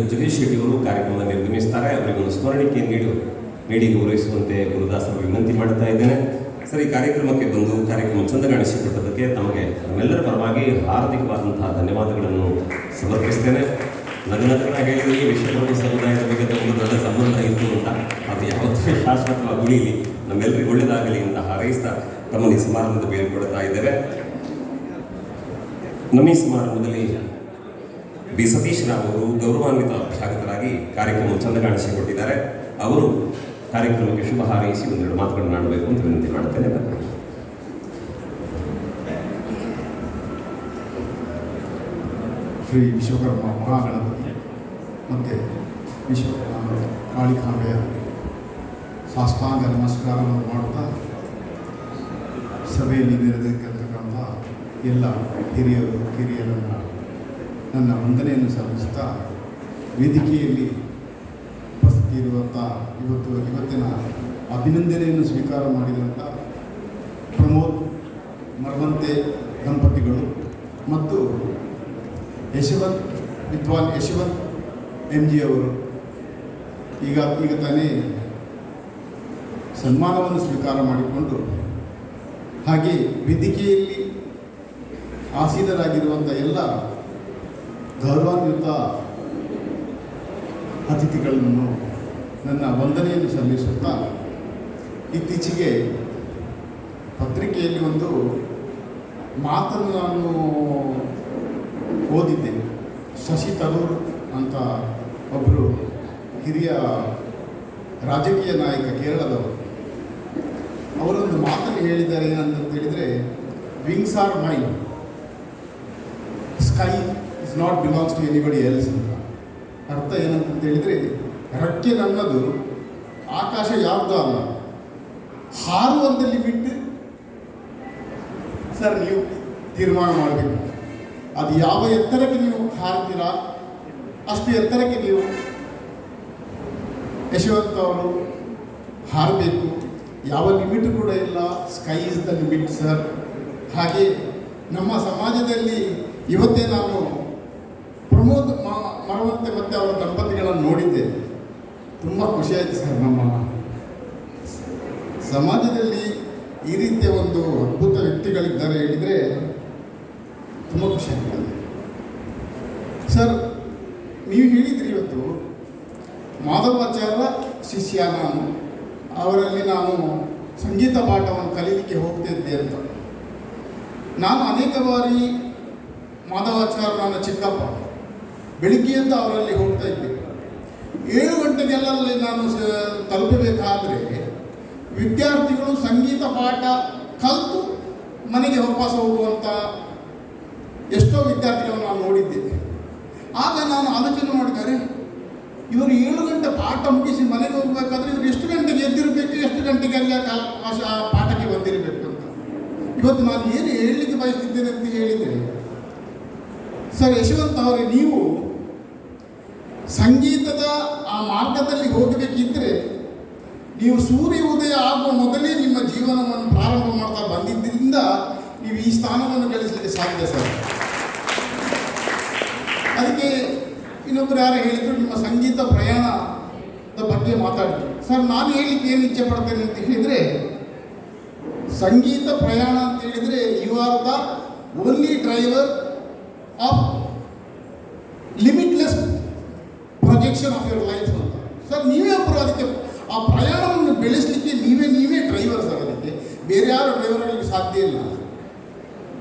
ಜಗದೀಶ್ ಶೆಟ್ಟಿ ಅವರು ಕಾರ್ಯಕ್ರಮ ನಿರ್ಗಮಿಸ್ತಾರೆ. ಅವರಿಗೊಂದು ಸ್ಮರಣಿಕೆ ನೀಡಿ ಗೌರವಿಸುವಂತೆ ಗುರುದಾಸರು ವಿನಂತಿ ಮಾಡ್ತಾ ಇದ್ದೇನೆ. ಸರ್, ಈ ಕಾರ್ಯಕ್ರಮಕ್ಕೆ ಬಂದು ಕಾರ್ಯಕ್ರಮ ಚಂದ ಕಾಣಿಸಿಕೊಟ್ಟದಕ್ಕೆ ತಮಗೆ ನಮ್ಮೆಲ್ಲರ ಪರವಾಗಿ ಹಾರ್ದಿಕವಾದಂತಹ ಧನ್ಯವಾದಗಳನ್ನು ಸಮರ್ಪಿಸ್ತೇನೆ. ನಗನಗರ ಹೇಳಿದರೆ ವಿಶ್ವಕರ್ಮ ಸಮುದಾಯದ ಬಗ್ಗೆ ಒಂದು ದೊಡ್ಡ ಸಂಬಂಧ ಇತ್ತು ಅಂತ, ಅದು ಯಾವತ್ತೂ ಶಾಶ್ವತವಾಗಿ ಉಳಿಯಲಿ, ನಮ್ಮೆಲ್ಲರಿಗೂ ಒಳ್ಳೆಯದಾಗಲಿ ಅಂತ ಹಾರೈಸ್ತಾ ತಮ್ಮನ್ನು ಈ ಸಮಾರಂಭದ ಬೇರ್ಕೊಡ್ತಾ ಇದ್ದೇವೆ. ನಮ್ಮ ಈ ಸಮಾರಂಭದಲ್ಲಿ ಬಿ ಸತೀಶ್ ರಾವ್ ಅವರು ಗೌರವಾನ್ವಿತ ಅಭ್ಯಾಗತರಾಗಿ ಕಾರ್ಯಕ್ರಮ ಚಂದ ಕಾಣಿಸಿಕೊಟ್ಟಿದ್ದಾರೆ. ಅವರು ಕಾರ್ಯಕ್ರಮಕ್ಕೆ ಶುಭ ಹಾರೈಸಿ ಒಂದೆರಡು ಮಾತುಗಳನ್ನು ಆಡಬೇಕು ಅಂತ ವಿನಂತಿ ಮಾಡುತ್ತೇನೆ.
ಶ್ರೀ ವಿಶ್ವಕರ್ಮ ಮಹಾಗಣಪತಿ ಮತ್ತು ಕಾಳಿಕಾಂಬೆಯ ಸಾಷ್ಟಾಂಗ ನಮಸ್ಕಾರವನ್ನು ಮಾಡುತ್ತಾ ಸಭೆಯಲ್ಲಿ ನೆರೆದಿರ್ತಕ್ಕಂಥ ಎಲ್ಲ ಹಿರಿಯರು ಕಿರಿಯರನ್ನು ನನ್ನ ವಂದನೆಯನ್ನು ಸಲ್ಲಿಸುತ್ತಾ ವೇದಿಕೆಯಲ್ಲಿ ಉಪಸ್ಥಿತಿ ಇರುವಂಥ ಇವತ್ತಿನ ಅಭಿನಂದನೆಯನ್ನು ಸ್ವೀಕಾರ ಮಾಡಿದಂಥ ಪ್ರಮೋದ್ ಮರವಂತೆ ದಂಪತಿಗಳು ಮತ್ತು ವಿದ್ವಾನ್ ಯಶವಂತ್ ಎಂ ಜಿ ಅವರು ಈಗ ತಾನೇ ಸನ್ಮಾನವನ್ನು ಸ್ವೀಕಾರ ಮಾಡಿಕೊಂಡು, ಹಾಗೆ ವೇದಿಕೆಯಲ್ಲಿ ಆಸೀನರಾಗಿರುವಂಥ ಎಲ್ಲ ಗೌರವಾನ್ವಿತ ಅತಿಥಿಗಳನ್ನು ನನ್ನ ವಂದನೆಯನ್ನು ಸಲ್ಲಿಸುತ್ತಾ, ಇತ್ತೀಚೆಗೆ ಪತ್ರಿಕೆಯಲ್ಲಿ ಒಂದು ಮಾತನ್ನು ನಾನು ಓದಿದ್ದೆ. ಶಶಿ ತರೂರ್ ಅಂತ ಒಬ್ಬರು ಹಿರಿಯ ರಾಜಕೀಯ ನಾಯಕ ಕೇರಳದವರು, ಅವರೊಂದು ಮಾತನ್ನು ಹೇಳಿದ್ದಾರೆ. ಏನಂತ ಹೇಳಿದರೆ, wings are mine, sky is not belongs to anybody else ಅಂತ. ಅರ್ಥ ಏನಂತ ಹೇಳಿದರೆ, ರೆಕ್ಕೆ ನನ್ನದು, ಆಕಾಶ ಯಾರ್ದು ಅಲ್ಲ, ಹಾರುವಂಥ ಲಿಮಿಟ್ ಸರ್ ನೀವು ತೀರ್ಮಾನ ಮಾಡಬೇಕು. ಅದು ಯಾವ ಎತ್ತರಕ್ಕೆ ನೀವು ಹಾರ್ತೀರಾ ಅಷ್ಟು ಎತ್ತರಕ್ಕೆ ನೀವು ಯಶವಂತ್ ಅವರು ಹಾರಬೇಕು. ಯಾವ ಲಿಮಿಟ್ ಕೂಡ ಇಲ್ಲ, sky is the limit sir. ಹಾಗೆ ನಮ್ಮ ಸಮಾಜದಲ್ಲಿ ಇವತ್ತೇ ನಾನು ಪ್ರಮೋದ್ ಮರವಂತೆ ಮತ್ತು ಅವರ ದಂಪತಿಗಳನ್ನು ನೋಡಿದ್ದೆ. ತುಂಬ ಖುಷಿಯಾಯಿತು ಸರ್. ನಮ್ಮ ಸಮಾಜದಲ್ಲಿ ಈ ರೀತಿಯ ಒಂದು ಅದ್ಭುತ ವ್ಯಕ್ತಿಗಳಿದ್ದಾರೆ ಹೇಳಿದರೆ ತುಂಬ ಖುಷಿಯಾಗ್ತದೆ ಸರ್. ನೀವು ಹೇಳಿದ್ರಿ ಇವತ್ತು ಮಾಧವಾಚಾರ್ಯ ಶಿಷ್ಯ ನಾನು, ಅವರಲ್ಲಿ ನಾನು ಸಂಗೀತ ಪಾಠವನ್ನು ಕಲೀಲಿಕ್ಕೆ ಹೋಗ್ತಿದ್ದೆ ಅಂತ. ನಾನು ಅನೇಕ ಬಾರಿ ಮಾಧವಾಚಾರ್ಯ ನನ್ನ ಚಿಕ್ಕಪ್ಪ ಬೆಳಿಗ್ಗೆಯಿಂದ ಅವರಲ್ಲಿ ಹೋಗ್ತಾ ಇದ್ದೆ. 7 ಗಂಟೆಗೆಲ್ಲ ನಾನು ತಲುಪಬೇಕಾದ್ರೆ ವಿದ್ಯಾರ್ಥಿಗಳು ಸಂಗೀತ ಪಾಠ ಕಲಿತು ಮನೆಗೆ ವಾಪಸ್ ಹೋಗುವಂಥ ಎಷ್ಟೋ ವಿದ್ಯಾರ್ಥಿಗಳನ್ನು ನಾನು ನೋಡಿದ್ದೆ. ಆಗ ನಾನು ಆಲೋಚನೆ ಮಾಡಿದರೆ, ಇವರು 7 ಗಂಟೆ ಪಾಠ ಮುಗಿಸಿ ಮನೆಗೆ ಹೋಗಬೇಕಾದ್ರೆ ಇವರು ಎಷ್ಟು ಗಂಟೆಗೆ ಎದ್ದಿರಬೇಕು, ಎಷ್ಟು ಗಂಟೆಗೆ ಅಲ್ಲಿ ಆ ಪಾಠಕ್ಕೆ ಬಂದಿರಬೇಕು ಅಂತ. ಇವತ್ತು ನಾನು ಏನು ಹೇಳಲಿಕ್ಕೆ ಬಯಸ್ತಿದ್ದೇನೆ ಅಂತ ಹೇಳಿದರೆ, ಸರ್ ಯಶವಂತ್ ಅವರೇ, ನೀವು ಸಂಗೀತದ ಆ ಮಾರ್ಗದಲ್ಲಿ ಹೋಗಬೇಕಿದ್ದರೆ ನೀವು ಸೂರ್ಯ ಉದಯ ಆಗುವ ಮೊದಲೇ ನಿಮ್ಮ ಜೀವನವನ್ನು ಪ್ರಾರಂಭ ಮಾಡ್ತಾ ಬಂದಿದ್ದರಿಂದ ನೀವು ಈ ಸ್ಥಾನವನ್ನು ಗಳಿಸಲಿಕ್ಕೆ ಸಾಧ್ಯ ಸರ್. ಅದಕ್ಕೆ ಇನ್ನೊಬ್ಬರು ಯಾರು ಹೇಳಿದ್ರು, ನಿಮ್ಮ ಸಂಗೀತ ಪ್ರಯಾಣದ ಬಗ್ಗೆ ಮಾತಾಡಿದ್ರು. ಸರ್, ನಾನು ಹೇಳಲಿಕ್ಕೆ ಏನು ಇಚ್ಛೆ ಪಡ್ತೇನೆ ಅಂತ ಹೇಳಿದರೆ, ಸಂಗೀತ ಪ್ರಯಾಣ ಅಂತ ಹೇಳಿದರೆ you are the only driver of limitless projection of your life ಅಂತ. ಸರ್, ನೀವೇ ಒಬ್ಬರು ಅದಕ್ಕೆ ಆ ಪ್ರಯಾಣವನ್ನು ಬೆಳೆಸಲಿಕ್ಕೆ ನೀವೇ ಡ್ರೈವರ್ ಸರ್. ಅದಕ್ಕೆ ಬೇರೆ ಯಾರು ಡ್ರೈವರ್ಗಳಿಗೆ ಸಾಧ್ಯ ಇಲ್ಲ.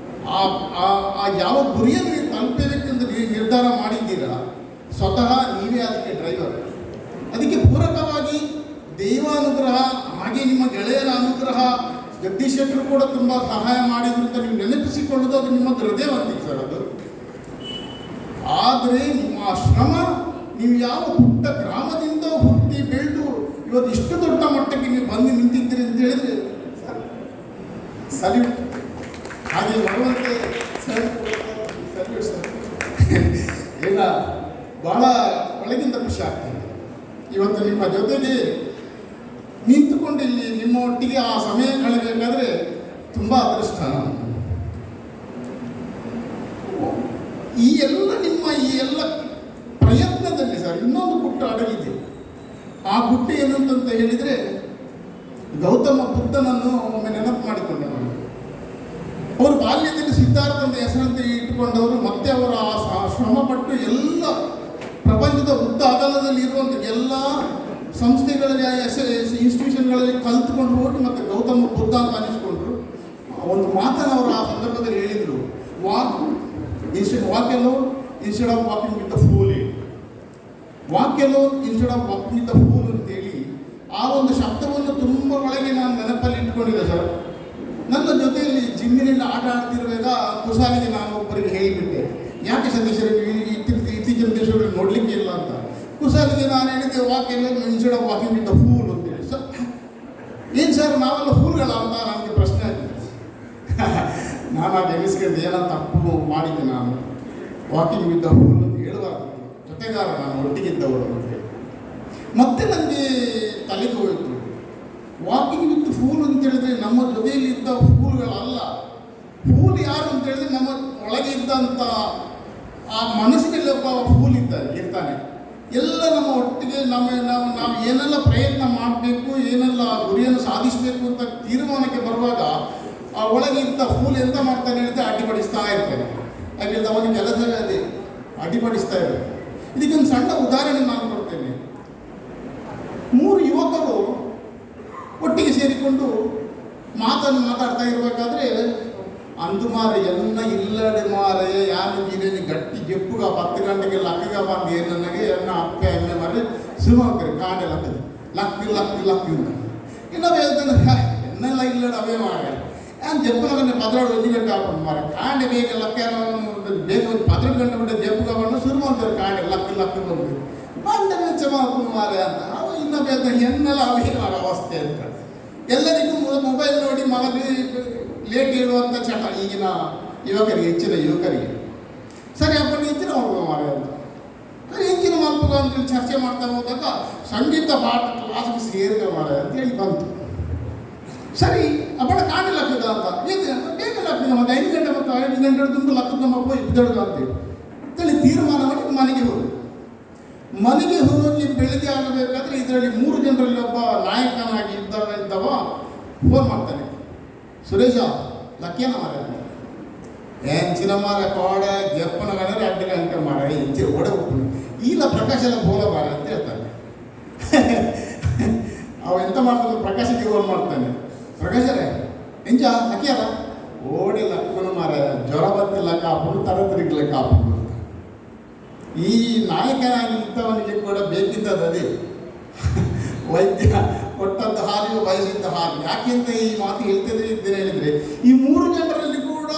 ಆ ಯಾವ ಗುರಿಯನ್ನು ನೀವು ತಲುಪಬೇಕೆಂದು ನಿರ್ಧಾರ ಮಾಡಿದ್ದೀರಾ, ಸ್ವತಃ ನೀವೇ ಅದಕ್ಕೆ ಡ್ರೈವರ್. ಅದಕ್ಕೆ ಪೂರಕವಾಗಿ ದೈವಾನುಗ್ರಹ, ಹಾಗೆ ನಿಮ್ಮ ಗೆಳೆಯರ ಅನುಗ್ರಹ, ಜಗದೀಶ್ ಶೆಟ್ಟರು ಕೂಡ ತುಂಬ ಸಹಾಯ ಮಾಡಿದ್ರು ಅಂತ ನೀವು ನೆನಪಿಸಿಕೊಳ್ಳೋದು ಅದು ನಿಮ್ಮ ಹೃದಯವಂತಿಕೆ ಸರ್. ಅದು ಆದರೆ ನಿಮ್ಮ ಶ್ರಮ, ನೀವು ಯಾವ ಪುಟ್ಟ ಗ್ರಾಮದಿಂದ ಹುಟ್ಟಿ ಬೆಳೆದು ಇವತ್ತು ಇಷ್ಟು ದೊಡ್ಡ ಮಟ್ಟಕ್ಕೆ ನೀವು ಬಂದು ನಿಂತಿದ್ದೀರಿ ಅಂತ ಹೇಳಿದರೆ ಸಲ್ಯೂಟ್. ಹಾಗೆ ಬರುವಂತೆ ಸರ್, ಸಲ್ಯೂಟ್ ಸರ್. ಎಲ್ಲ ಭಾಳ ಒಳಗಿಂದ ಖುಷಿ ಆಗ್ತದೆ. ಇವತ್ತು ನಿಮ್ಮ ಜೊತೆಗೆ ನಿಂತುಕೊಂಡು ಇಲ್ಲಿ ನಿಮ್ಮ ಒಟ್ಟಿಗೆ ಆ ಸಮಯ ಕಳೆಯಬೇಕಾದ್ರೆ ತುಂಬ ಅದೃಷ್ಟ. ಈ ಎಲ್ಲ ಪ್ರಯತ್ನದಲ್ಲಿ ಸರ್ ಇನ್ನೊಂದು ಗುಟ್ಟು ಅಡಗಿದೆ. ಆ ಗುಟ್ಟು ಏನಂತ ಹೇಳಿದರೆ, ಗೌತಮ ಬುದ್ಧನನ್ನು ಒಮ್ಮೆ ನೆನಪು ಮಾಡಿಕೊಂಡೆ ನಾನು. ಅವರು ಬಾಲ್ಯದಲ್ಲಿ ಸಿದ್ಧಾರ್ಥ ಅಂತ ಹೆಸರಂತೆ ಇಟ್ಟುಕೊಂಡವರು, ಮತ್ತೆ ಅವರು ಆ ಶ್ರಮಪಟ್ಟು ಎಲ್ಲ ಪ್ರಪಂಚದ ಉದ್ದ ಅಗಲದಲ್ಲಿ ಇರುವಂಥ ಎಲ್ಲ ಸಂಸ್ಥೆಗಳಲ್ಲಿ, ಇನ್ಸ್ಟಿಟ್ಯೂಷನ್ಗಳಲ್ಲಿ ಕಲ್ತ್ಕೊಂಡು ಹೋಗಿ ಮತ್ತೆ ಗೌತಮ ಬುದ್ಧ ಅಂತ ಅನಿಸ್ಕೊಂಡ್ರು. ಒಂದು ಮಾತನ್ನು ಅವರು ಆ ಸಂದರ್ಭದಲ್ಲಿ ಹೇಳಿದರು, walk alone instead of walking with the fool. Walk alone instead of walking with the fool ಅಂತೇಳಿ ಆ ಒಂದು ಶಬ್ದವನ್ನು ತುಂಬ ಒಳಗೆ ನಾನು ನೆನಪಲ್ಲಿ ಇಟ್ಕೊಂಡಿದ್ದೆ ಸರ್. ನನ್ನ ಜೊತೆಯಲ್ಲಿ ಜಿಮ್ಮಿನಲ್ಲಿ ಆಟ ಆಡ್ತಿರುವಾಗ ಕುಸಾಲಿಗೆ ನಾನು ಒಬ್ಬರಿಗೆ ಹೇಳಿಬಿಟ್ಟೆ, ಯಾಕೆ ಸತೀಶರಿಗೆ ಇತ್ತೀಚಿನ ದಿವಸಗಳಲ್ಲಿ ನೋಡಲಿಕ್ಕೆ ಇಲ್ಲ ಅಂತ. ಕುಸಾಲಿಗೆ ನಾನು ಹೇಳಿದ್ದೆ, walk alone instead of walking with the fool ಅಂತೇಳಿ. ಸರ್, ಏನು ಸರ್ ನಾವೆಲ್ಲ ಫೂಲ್ಗಳ ಅಂತ ನನಗೆ ಪ್ರಶ್ನೆ ಆಗಿದೆ. ನಾನು ಆಗ ಎನಿಸ್ಕೊಂಡು ಏನೋ ತಪ್ಪು ಮಾಡಿದ್ದೆ, ನಾನು ವಾಕಿಂಗ್ ವಿತ್ ದ ಫೂಲ್ ಅಂತ ಹೇಳುವಾಗ
ಜೊತೆಗಾರ, ನಾನು ಒಟ್ಟಿಗಿದ್ದವರು ಅಂತ ಹೇಳಿ. ಮತ್ತೆ ನನಗೆ ತಲೆಗೆ ಹೋಯಿತು, ವಾಕಿಂಗ್ ವಿತ್ ಫೂಲ್ ಅಂತ ಹೇಳಿದ್ರೆ ನಮ್ಮ ಜೊತೆಯಲ್ಲಿ ಇದ್ದ ಫೂಲ್ಗಳಲ್ಲ. ಫೂಲ್ ಯಾರು ಅಂತ ಹೇಳಿದ್ರೆ ನಮ್ಮ ಒಳಗೆ ಇದ್ದಂಥ ಆ ಮನಸ್ಸಿನಲ್ಲಿ ಒಬ್ಬ ಫೂಲ್ ಇರ್ತಾನೆ. ಎಲ್ಲ ನಮ್ಮ ಒಟ್ಟಿಗೆ ನಾವು ಏನೆಲ್ಲ ಪ್ರಯತ್ನ ಮಾಡಬೇಕು, ಏನೆಲ್ಲ ಗುರಿಯನ್ನು ಸಾಧಿಸಬೇಕು ಅಂತ ತೀರ್ಮಾನಕ್ಕೆ ಬರುವಾಗ ಆ ಒಳಗೆ ಇದ್ದ ಫೂಲ್ ಎಂತ ಮಾಡ್ತಾನೆ ಹೇಳಿದ್ರೆ ಅಡ್ಡಿಪಡಿಸ್ತಾ ಇರ್ತಾನೆ. ಯಾಕೆಂದ್ರೆ ಅವನ ಕೆಲಸವೇ ಅದೇ, ಅಡ್ಡಿಪಡಿಸ್ತಾ ಇರ್ತಾನೆ. ಇದಕ್ಕೊಂದು ಸಣ್ಣ ಉದಾಹರಣೆ ನಾನು ಕೊಡ್ತೇನೆ. 3 ಯುವಕರು ಒಟ್ಟಿಗೆ ಸೇರಿಕೊಂಡು ಮಾತಾಡ್ತಾ ಇರಬೇಕಾದ್ರೆ, ಅಂದು ಮಾರ ಎನ್ನ ಇಲ್ಲಡೆ ಮಾರೆಯ ಯಾನು ನೀರೇನು ಗಟ್ಟಿ ಜಪ್ಪುಗ 10 ಗಂಟೆಗೆ ಲಕ್ಕಿಗ ಬಂದು ನನಗೆ ಎನ್ನ ಅಪ್ಪ ಎಮ್ಮೆ ಮಾರೆ ಸುಮಾರು ಕಾಡೆ ಲಕ್ಕಿ ಅಂತ ಇನ್ನೂ ಹೇಳ್ತಾನೆ, ಎನ್ನೆಲ್ಲ ಇಲ್ಲಡೆ ಅವೇ ಮಾರ ನಾನು ಜಪ್ಪುನಗನ್ನೇ 12 ಗಂಟೆ ಹಾಕೊಂಡು ಮಾರ ಕಾಂಡೆ ಬೇಗ ಲಕ್ಕ ಬೇಗ 12 ಗಂಟೆ ಬಿಟ್ಟು ಜಪ್ಪುಗ ಬಂದು ಶುರು ಮಾಡ್ತಾರೆ ಕಾಂಡೆ ಲಕ್ಕಿ ಬಂದು ಬಂದ ವೆಚ್ಚ ಮಾಡ್ಕೊಂಡು ಮಾರೆ ಅಂತ. ಅವ ಇನ್ನೂ ಬೇಗ ಎನ್ನೆಲ್ಲ ಅವೇ ಮಾರ ಅವಸ್ಥೆ ಅಂತ. ಎಲ್ಲರಿಗೂ ಮೊಬೈಲ್ ನೋಡಿ ಮಲಗಿ ಲೇಟ್ ಹೇಳುವಂಥ ಚಟ ಈಗಿನ ಯುವಕರಿಗೆ, ಹೆಚ್ಚಿನ ಯುವಕರಿಗೆ. ಸರಿ ಅಪ್ಪ ಹೆಚ್ಚಿನ ಮಲ್ಪುಗ ಮಾರೆ ಅಂತ, ಹೆಚ್ಚಿನ ಮಲ್ಪುಗ ಅಂತೇಳಿ ಚರ್ಚೆ ಮಾಡ್ತಾ ಹೋದಾಗ ಸಂಗೀತ ಪಾಠ ಕ್ಲಾಸ್ಗೆ ಸೇರಿದ ಮಾರೆ ಅಂತೇಳಿ ಬಂತು. ಸರಿ ಅಪ್ಪಡ ಕಾಂಡೆ ಲಕ್ಕದ ಅಂತ ಬೇಗ ಲಕ್ಕದ ಮತ್ತೆ 5 ಗಂಟೆ ಮತ್ತು 5 ಗಂಟೆ ತುಂಬ ಲಕ್ಕದ ನಮ್ಮ ಅಪ್ಪ ಇದ್ದಡುಗ ಅಂತೇಳಿ ತೀರ್ಮಾನ ಮಾಡಿ ಮನೆಗೆ ಹೋಗಿ ಬೆಳಗ್ಗೆ ಆಗಬೇಕಾದ್ರೆ ಇದರಲ್ಲಿ 3 ಜನರಲ್ಲಿ ಒಬ್ಬ ನಾಯಕನಾಗಿ ಇದ್ದವ ಫೋನ್ ಮಾಡ್ತಾನೆ, ಸುರೇಶ ಲಕ್ಕೇನ ಮಾರ ಹೆಂಚಿನ ಮಾರ ಕೋಡೆ ಜಪ್ಪನ ಗಣರ 2 ಗಂಟೆ ಮಾರ ಇಂಚೆ ಓಡೆ ಹೋಗ್ತಾನೆ, ಇಲ್ಲ ಪ್ರಕಾಶ್ ಎಲ್ಲ ಬೋಲ ಮಾರ ಅಂತ ಹೇಳ್ತಾನೆ. ಅವ ಎಂತ ಮಾಡ್ತಾನೆ, ಪ್ರಕಾಶಕ್ಕೆ ಫೋನ್ ಮಾಡ್ತಾನೆ, ಪ್ರಕಾಶರೇ ಎಂಚ ಲಕ್ಕಿಯಾರ ಓಡಿ ಲಕ್ಕನ ಮಾರ ಜ್ವರ ಬತ್ತಿಲ್ಲ ಕಾಪುಡು ತರ ತಿರುಗಲ ಕಾಪುಡು. ಈ ನಾಯಕನಾಗಿ ಇದ್ದವನಿಗೆ ಕೂಡ ಬೇಕಿದ್ದದ್ದು ಅದೇ, ವೈದ್ಯ ಕೊಟ್ಟಂತ ಹಾಲಿಗೆ ಬಯಸಿದ್ದ ಹಾಲು. ಯಾಕೆಂತ ಈ ಮಾತು ಹೇಳ್ತಿದ್ರೆ ಇದ್ದೇನೆ ಹೇಳಿದರೆ, ಈ 3 ಜನರಲ್ಲಿ ಕೂಡ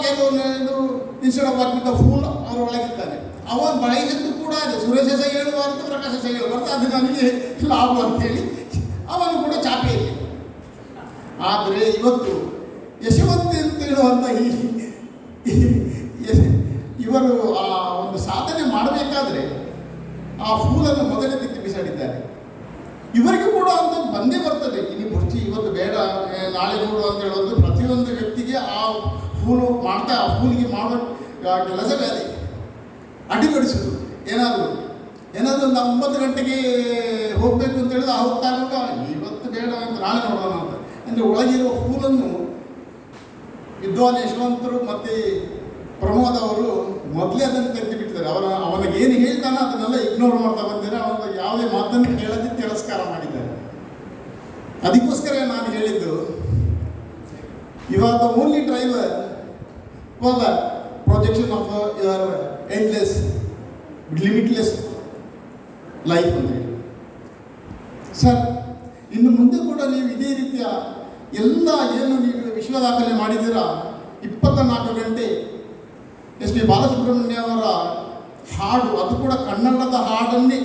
ಕೆಲವೊಂದು instead of working the pool ಅವರ ಒಳಗಿದ್ದಾನೆ. ಅವನು ಬಯಸಿದ್ದು ಕೂಡ ಅದೇ, ಸುರೇಶ ಸಹ ಹೇಳಬಾರ್ದು, ಪ್ರಕಾಶ ಸಹ ಹೇಳಬಾರ್ದು, ಅದು ನನಗೆ ಲಾಭ ಅಂತೇಳಿ ಅವನು ಕೂಡ ಚಾಪೆಯಲ್ಲಿ. ಆದರೆ ಇವತ್ತು ಯಶವಂತ ಅಂತ ಹೇಳುವಂಥ ಇವರು ಆ ಒಂದು ಸಾಧನೆ ಮಾಡಬೇಕಾದ್ರೆ ಆ ಫೂಲನ್ನು ಮೊದಲೇ ತಿಕ್ಕಿ ಬಿಸಾಡಿದ್ದಾರೆ. ಇವರಿಗೂ ಕೂಡ ಅಂತ ಬಂದೇ ಬರ್ತದೆ, ಇನ್ನು ಬುರ್ಚಿ ಇವತ್ತು ಬೇಡ ನಾಳೆ ನೋಡು ಅಂತ ಹೇಳೋದು ಪ್ರತಿಯೊಂದು ವ್ಯಕ್ತಿಗೆ ಆ ಫೂಲು ಮಾಡ್ತಾ ಆ ಫೂಲಿಗೆ ಮಾಡೋ ಕೆಲಸವೇ ಅದೇ, ಅಡ್ಡಿಪಡಿಸೋದು. ಏನಾದರೂ ನಾವು 9 ಗಂಟೆಗೆ ಹೋಗಬೇಕು ಅಂತ ಹೇಳಿದ್ರೆ ಆ ಹೊತ್ತಾಗುವಾಗ ಇವತ್ತು ಬೇಡ ಅಂತ ನಾಳೆ ನೋಡೋಣ ಅಂತ. ಅಂದರೆ ಒಳಗಿರುವ ಫೂಲನ್ನು ವಿದ್ವಾನ್ ಯಶವಂತರು ಮತ್ತು ಪ್ರಮೋದ್ ಅವರು ಮೊದಲೇ ಅದನ್ನು ತೆಗೆದು ಬಿಟ್ಟಿದ್ದಾರೆ. ಅವನಿಗೆ ಏನು ಹೇಳ್ತಾನೆ ಅದನ್ನೆಲ್ಲ ಇಗ್ನೋರ್ ಮಾಡ್ತಾ ಬಂದಿದ್ದಾರೆ. ಅವನ ಯಾವುದೇ ಮಾತನ್ನು ಕೇಳದೆ ತಿರಸ್ಕಾರ ಮಾಡಿದ್ದಾರೆ. ಅದಕ್ಕೋಸ್ಕರ ನಾನು ಹೇಳಿದ್ದು, you are the only driver for the projection of your endless limitless life ಅಂತ ಹೇಳಿ. ಸರ್, ಇನ್ನು ಮುಂದೆ ಕೂಡ ನೀವು ಇದೇ ರೀತಿಯ ಎಲ್ಲ ಏನು ನೀವು ವಿಶ್ವ ದಾಖಲೆ ಮಾಡಿದ್ದೀರಾ, 24 ಗಂಟೆ ಎಸ್ ಪಿ ಬಾಲಸುಬ್ರಹ್ಮಣ್ಯ ಅವರ ಹಾಡು, ಅದು ಕೂಡ ಕನ್ನಡದ ಹಾಡನ್ನೇ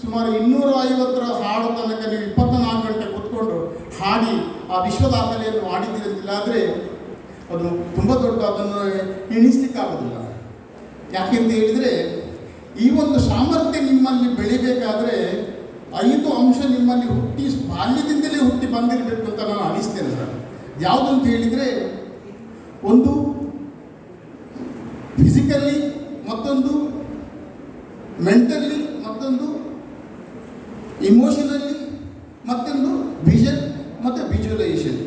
ಸುಮಾರು 250 ಹಾಡು ತನಕ ನೀವು 24 ಗಂಟೆ ಕೂತ್ಕೊಂಡು ಹಾಡಿ ಆ ವಿಶ್ವ ದಾಖಲೆಯನ್ನು ಮಾಡಿದ್ದೀರಿ ಅಂತಿಲ್ಲ ಆದರೆ ಅದು ತುಂಬ ದೊಡ್ಡ, ಅದನ್ನು ಎಣಿಸ್ಲಿಕ್ಕಾಗೋದಿಲ್ಲ. ಯಾಕೆಂತ ಹೇಳಿದರೆ ಈ ಒಂದು ಸಾಮರ್ಥ್ಯ ನಿಮ್ಮಲ್ಲಿ ಬೆಳಿಬೇಕಾದ್ರೆ 5 ಅಂಶ ನಿಮ್ಮಲ್ಲಿ ಬಾಲ್ಯದಿಂದಲೇ ಹುಟ್ಟಿ ಬಂದಿರಬೇಕು ಅಂತ ನಾನು ಅನಿಸ್ತೇನೆ ಸರ್. ಯಾವುದು ಅಂತ ಹೇಳಿದರೆ, ಒಂದು ಫಿಸಿಕಲಿ, ಮತ್ತೊಂದು ಮೆಂಟಲಿ, ಮತ್ತೊಂದು ಇಮೋಷನಲಿ, ಮತ್ತೊಂದು ವಿಷನ್ ಮತ್ತು ವಿಜುವಲೈಸೇಷನ್.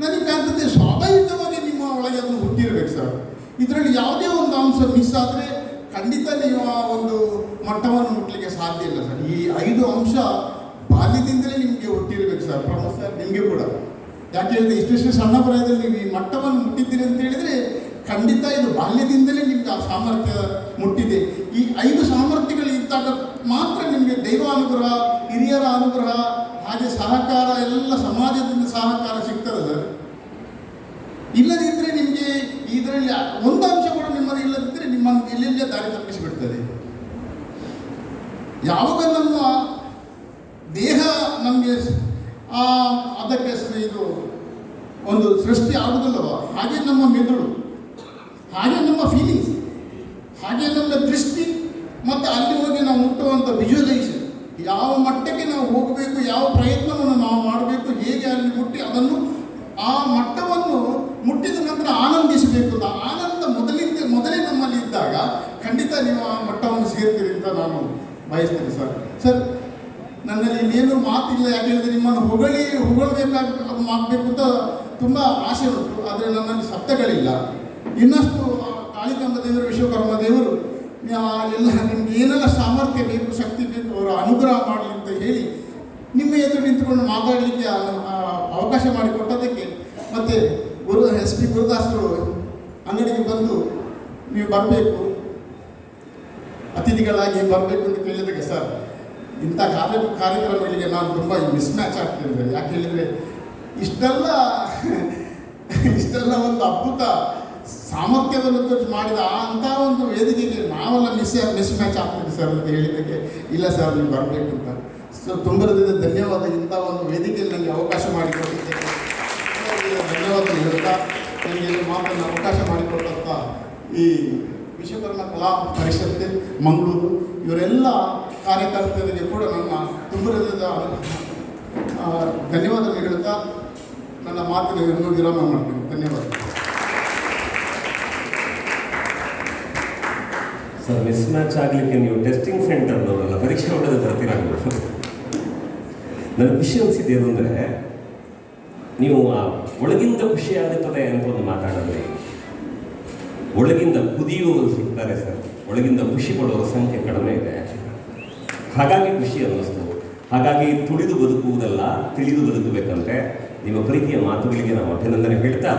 ನನಗೆ ಕಾಣ್ತದೆ ಸ್ವಾಭಾವಿಕವಾಗಿ ನಿಮ್ಮ ಒಳಗೆ ಅದು ಹುಟ್ಟಿರ್ಬೇಕು ಸರ್. ಇದರಲ್ಲಿ ಯಾವುದೇ ಒಂದು ಅಂಶ ಮಿಸ್ ಆದರೆ ಖಂಡಿತ ನೀವು ಆ ಒಂದು ಮಟ್ಟವನ್ನು ಮುಟ್ಟಲಿಕ್ಕೆ ಸಾಧ್ಯ ಇಲ್ಲ ಸರ್. ಈ 5 ಅಂಶ ಬಾಲ್ಯದಿಂದಲೇ ನಿಮಗೆ ಹುಟ್ಟಿರ್ಬೇಕು ಸರ್. ಪ್ರಮೋದ್ ಸರ್, ನಿಮಗೆ ಕೂಡ ಯಾಕೆ ಹೇಳಿದ್ರೆ ಇಷ್ಟು ಸಣ್ಣ ಪ್ರಾಯದಲ್ಲಿ ನೀವು ಈ ಮಟ್ಟವನ್ನು ಮುಟ್ಟಿದ್ದೀರಿ ಅಂತ ಹೇಳಿದರೆ ಖಂಡಿತ ಇದು ಬಾಲ್ಯದಿಂದಲೇ ನಿಮಗೆ ಆ ಸಾಮರ್ಥ್ಯ ಮುಟ್ಟಿದೆ. ಈ 5 ಸಾಮರ್ಥ್ಯಗಳು ಇದ್ದಾಗ ಮಾತ್ರ ನಿಮಗೆ ದೈವ ಅನುಗ್ರಹ, ಹಿರಿಯರ ಅನುಗ್ರಹ, ಹಾಗೆ ಸಹಕಾರ, ಎಲ್ಲ ಸಮಾಜದಿಂದ ಸಹಕಾರ ಸಿಗ್ತದೆ ಸರ್. ಇಲ್ಲದಿದ್ದರೆ ನಿಮಗೆ ಇದರಲ್ಲಿ ಒಂದು ಅಂಶ ಕೂಡ ನಿಮ್ಮದು ಇಲ್ಲದಿದ್ದರೆ ನಿಮ್ಮನ್ನು ಎಲ್ಲೆಲ್ಲೇ ದಾರಿ ತಪ್ಪಿಸಿಬಿಡ್ತದೆ. ಯಾವಾಗ ನಮ್ಮ ದೇಹ ನಮಗೆ ಅದಕ್ಕೆ ಇದು ಒಂದು ಸೃಷ್ಟಿ ಆಗುವುದಿಲ್ಲವ, ಹಾಗೆ ನಮ್ಮ ಮೆದುಳು, ಹಾಗೆ ನಮ್ಮ ಫೀಲಿಂಗ್ಸ್, ಹಾಗೆ ನಮ್ಮ ದೃಷ್ಟಿ, ಮತ್ತು ಅಲ್ಲಿ ಹೋಗಿ ನಾವು ಮುಟ್ಟುವಂಥ ವಿಜುವಲೈಸೇಷನ್, ಯಾವ ಮಟ್ಟಕ್ಕೆ ನಾವು ಹೋಗಬೇಕು, ಯಾವ ಪ್ರಯತ್ನವನ್ನು ನಾವು ಮಾಡಬೇಕು, ಹೇಗೆ ಅಲ್ಲಿ ಮುಟ್ಟಿ ಅದನ್ನು ಆ ಮಟ್ಟವನ್ನು ಮುಟ್ಟಿದ ನಂತರ ಆನಂದಿಸಬೇಕು. ಆನಂದ ಮೊದಲೇ ನಮ್ಮಲ್ಲಿ ಇದ್ದಾಗ ಖಂಡಿತ ನೀವು ಆ ಮಟ್ಟವನ್ನು ಸೇರ್ತೀರಿ ಅಂತ ನಾನು ಬಯಸ್ತೇನೆ ಸರ್. ನನ್ನಲ್ಲಿ ಇನ್ನೇನು ಮಾತಿಲ್ಲ, ಯಾಕೆ ಹೇಳಿದ್ರೆ ನಿಮ್ಮನ್ನು ಹೊಗಳಬೇಕು ಅಂತ ತುಂಬ ಆಸೆ ಉಂಟು, ಆದರೆ ನನ್ನಲ್ಲಿ ಶಬ್ದಗಳಿಲ್ಲ. ಇನ್ನಷ್ಟು ಕಾಳಿಕಾಂಬ ದೇವರು, ವಿಶ್ವಕರ್ಮ ದೇವರು ಎಲ್ಲ ನಿಮ್ಗೆ ಏನೆಲ್ಲ ಸಾಮರ್ಥ್ಯ ಬೇಕು, ಶಕ್ತಿ ಬೇಕು, ಅವರ ಅನುಗ್ರಹ ಮಾಡಲಿ ಅಂತ ಹೇಳಿ ನಿಮ್ಮ ಎದುರು ನಿಂತುಕೊಂಡು ಮಾತಾಡಲಿಕ್ಕೆ ಅವಕಾಶ ಮಾಡಿಕೊಟ್ಟದಕ್ಕೆ, ಮತ್ತು SP ಗುರುದಾಸರು ಅಂಗಡಿಗೆ ಬಂದು ನೀವು ಬರಬೇಕು, ಅತಿಥಿಗಳಾಗಿ ಬರಬೇಕು ಅಂತ ಕೇಳಿದಾಗ ಸರ್, ಇಂಥ ಕಾರ್ಯಕ್ರಮಗಳಿಗೆ ನಾನು ತುಂಬ ಮಿಸ್ಮ್ಯಾಚ್ ಆಗ್ತಿದ್ದೆ. ಯಾಕೆ ಹೇಳಿದರೆ ಇಷ್ಟೆಲ್ಲ ಒಂದು ಅದ್ಭುತ ಸಾಮರ್ಥ್ಯವನ್ನು ಮಾಡಿದ ಅಂಥ ಒಂದು ವೇದಿಕೆಗೆ ನಾವೆಲ್ಲ ಮಿಸ್ಮ್ಯಾಚ್ ಆಗ್ತಿದೆ ಸರ್ ಅಂತ ಹೇಳಿದ್ದಕ್ಕೆ, ಇಲ್ಲ ಸರ್ ನೀವು ಬರಬೇಕು ಅಂತ. ಸೊ ತುಂಬ ಧನ್ಯವಾದ. ಇಂಥ ಒಂದು ವೇದಿಕೆಯಲ್ಲಿ ನನಗೆ ಅವಕಾಶ ಮಾಡಿಕೊಟ್ಟಿದ್ದೆ, ಧನ್ಯವಾದ ಹೇಳ್ತಾ, ನನಗೆ ಮಾತನ್ನು ಅವಕಾಶ ಮಾಡಿಕೊಟ್ಟಂಥ ಈ ವಿಶ್ವಕರ್ಮ ಕಲಾ ಪರಿಷತ್ತು ಮಂಗಳೂರು ಇವರೆಲ್ಲ ಕಾರ್ಯಕರ್ತರಿಗೆ ಕೂಡ ನನ್ನ ತುಂಬ ಧನ್ಯವಾದ ಹೇಳ್ತಾ ನನ್ನ ಮಾತಿನ ವಿರಾಮ ಮಾಡ್ತೀನಿ. ಧನ್ಯವಾದ
ಸರ್. ಮಿಸ್ ಮ್ಯಾಚ್ ಆಗಲಿಕ್ಕೆ ನೀವು ಟೆಸ್ಟಿಂಗ್ ಸೆಂಟರ್ನವರೆಲ್ಲ ಪರೀಕ್ಷೆ ಮಾಡೋದು ಬರ್ತೀರಾ? ನನಗೆ ಖುಷಿ ಅನಿಸಿದ್ದೇನು ಅಂದರೆ, ನೀವು ಒಳಗಿಂದ ಖುಷಿ ಆಗುತ್ತದೆ ಅಂತ ಒಂದು ಮಾತಾಡಿದ್ರೆ, ಒಳಗಿಂದ ಕುದಿಯುವವರು ಸಿಗ್ತಾರೆ ಸರ್, ಒಳಗಿಂದ ಖುಷಿ ಪಡುವವರ ಸಂಖ್ಯೆ ಕಡಿಮೆ ಇದೆ. ಹಾಗಾಗಿ ಖುಷಿ ಅನ್ನಿಸ್ತು. ಹಾಗಾಗಿ ತುಳಿದು ಬದುಕುವುದಲ್ಲ, ತಿಳಿದು ಬದುಕಬೇಕಂತೆ. ನಿಮ್ಮ ಪ್ರೀತಿಯ ಮಾತುಗಳಿಗೆ ನಾವು ಅಭಿನಂದನೆ ಹೇಳ್ತಾ,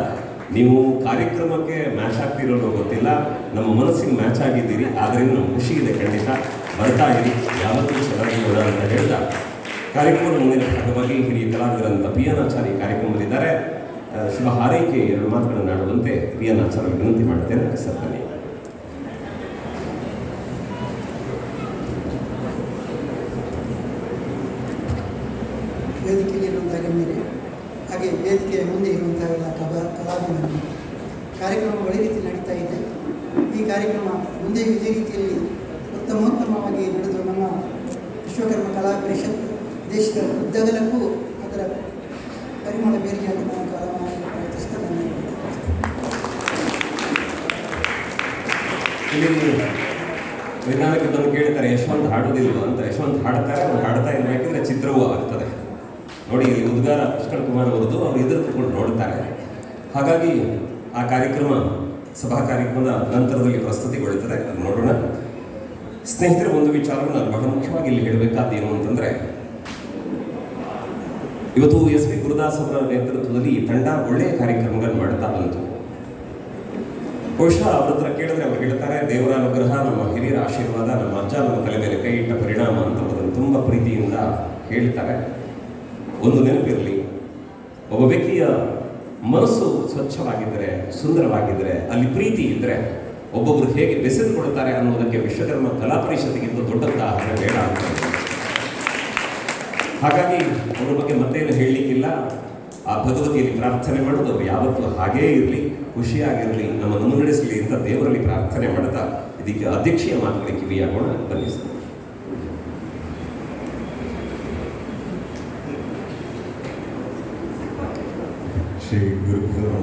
ನೀವು ಕಾರ್ಯಕ್ರಮಕ್ಕೆ ಮ್ಯಾಚ್ ಆಗ್ತಿರೋದು ಗೊತ್ತಿಲ್ಲ, ನಮ್ಮ ಮನಸ್ಸಿಗೆ ಮ್ಯಾಚ್ ಆಗಿದ್ದೀರಿ, ಆದ್ದರಿಂದ ನಮ್ಮ ಖುಷಿ ಇದೆ. ಖಂಡಿತ ಬರ್ತಾ ಇರಿ, ಯಾವತ್ತೂ ಚೆನ್ನಾಗಿರೋಣ ಅಂತ ಹೇಳ್ತಾ, ಕಾರ್ಯಕ್ರಮದ ಮುಂದಿನ ಭಾಗವಾಗಿ ಹಿರಿಯ ಕಲಾವಿದರಂತ ಪಿಯನಾಚಾರಿ ಕಾರ್ಯಕ್ರಮದಲ್ಲಿದ್ದಾರೆ. ಶುಭ ಹಾರೈಕೆ 2 ಮಾತುಗಳನ್ನು ಆಡುವಂತೆ ಪಿಯನಾಚಾರ್ಯ ವಿನಂತಿ ಮಾಡುತ್ತೇನೆ. ಸರ್, ಬನ್ನಿ.
ವೇದಿಕೆಯಲ್ಲಿರುವಂಥ ಗಣ್ಯರೇ, ಹಾಗೆ ವೇದಿಕೆಯ ಮುಂದೆ ಇರುವಂತಹ ಎಲ್ಲ ಕಲಾವಿದರು, ಕಾರ್ಯಕ್ರಮ ಒಳ್ಳೆ ರೀತಿ ನಡೀತಾ ಇದೆ. ಈ ಕಾರ್ಯಕ್ರಮ ಮುಂದೆ ಇದೇ ರೀತಿಯಲ್ಲಿ ಉತ್ತಮೋತ್ತಮವಾಗಿ ನಡೆದು ನಮ್ಮ ವಿಶ್ವಕರ್ಮ ಕಲಾ ಪರಿಷತ್ ದೇಶದ ಉದ್ದಗಲಕ್ಕೂ ಅದರ ಪರಿಮಳ ಬೇರೆಯಾಗಿ ನಾವು ಕಾಲ ಪ್ರಯತ್ನಿಸ್ತಾ
ಇಲ್ಲಿ ವಿಧಾನಕ್ಕೆ ಬಂದು ಕೇಳ್ತಾರೆ, ಯಶವಂತ್ ಹಾಡೋದಿಲ್ವ ಅಂತ. ಯಶವಂತ್ ಹಾಡ್ತಾರೆ, ಅವ್ರು ಹಾಡ್ತಾ ಇರಬೇಕಿದ್ರೆ ಚಿತ್ರವೂ ಆಗ್ತದೆ. ನೋಡಿ, ಇಲ್ಲಿ ಉದ್ಗಾರ ಕೃಷ್ಣ ಕುಮಾರ್ ಅವರದು, ಅವ್ರು ಎದುರು ಕೂತ್ಕೊಂಡು ನೋಡ್ತಾರೆ. ಹಾಗಾಗಿ ಆ ಕಾರ್ಯಕ್ರಮ ಸಭಾ ಕಾರ್ಯಕ್ರಮದ ನಂತರದಲ್ಲಿ ಪ್ರಸ್ತುತಿಗೊಳ್ಳುತ್ತದೆ, ಅದು ನೋಡೋಣ. ಸ್ನೇಹಿತರೆ, ಒಂದು ವಿಚಾರವನ್ನು ನಾನು ಬಹಳ ಮುಖ್ಯವಾಗಿ ಇಲ್ಲಿ ಹೇಳಬೇಕಾದ್ದೇನು ಅಂತಂದರೆ, ಇವತ್ತು SP ಗುರುದಾಸ್ ಅವರ ನೇತೃತ್ವದಲ್ಲಿ ಈ ತಂಡ ಒಳ್ಳೆಯ ಕಾರ್ಯಕ್ರಮಗಳನ್ನು ಮಾಡ್ತಾ ಬಂತು. ಬಹುಶಃ ಅವ್ರ ಹತ್ರ ಕೇಳಿದ್ರೆ ಅವ್ರು ಹೇಳ್ತಾರೆ, ದೇವರ ಅನುಗ್ರಹ, ನಮ್ಮ ಹಿರಿಯರ ಆಶೀರ್ವಾದ, ನಮ್ಮ ಅಜ್ಜ ನಮ್ಮ ತಲೆ ಮೇಲೆ ಕೈ ಇಟ್ಟ ಪರಿಣಾಮ ಅಂತ ಅದನ್ನು ತುಂಬ ಪ್ರೀತಿಯಿಂದ ಹೇಳ್ತಾರೆ. ಒಂದು ನೆನಪಿರಲಿ, ಒಬ್ಬ ವ್ಯಕ್ತಿಯ ಮನಸ್ಸು ಸ್ವಚ್ಛವಾಗಿದ್ದರೆ, ಸುಂದರವಾಗಿದ್ದರೆ, ಅಲ್ಲಿ ಪ್ರೀತಿ ಇದ್ದರೆ ಒಬ್ಬೊಬ್ಬರು ಹೇಗೆ ಬೆಸೆದುಕೊಳ್ತಾರೆ ಅನ್ನೋದಕ್ಕೆ ವಿಶ್ವಕರ್ಮ ಕಲಾ ಪರಿಷತ್ತಿಗಿಂತ ದೊಡ್ಡ ಉದಾಹರಣೆ ಬೇಡ ಅಂತ. ಹಾಗಾಗಿ ಅವ್ರ ಬಗ್ಗೆ ಮತ್ತೇನು ಹೇಳಲಿಕ್ಕಿಲ್ಲ. ಆ ಭಗವತಿಯಲ್ಲಿ ಪ್ರಾರ್ಥನೆ ಮಾಡೋದು, ಅವರು ಯಾವತ್ತೂ ಹಾಗೇ ಇರಲಿ, ಖುಷಿಯಾಗಿರಲಿ, ನಮ್ಮನ್ನು ಮುನ್ನಡೆಸಲಿ ಅಂತ ದೇವರಲ್ಲಿ ಪ್ರಾರ್ಥನೆ ಮಾಡ್ತಾ ಇದಕ್ಕೆ ಅಧ್ಯಕ್ಷೀಯ ಮಾತುಗಳಿಗೆ ಕಿವಿಯಾಗೋಣ. ಬನ್ನಿ ಸರ್.
ಶ್ರೀ ಗುರುಭ್ಯೋ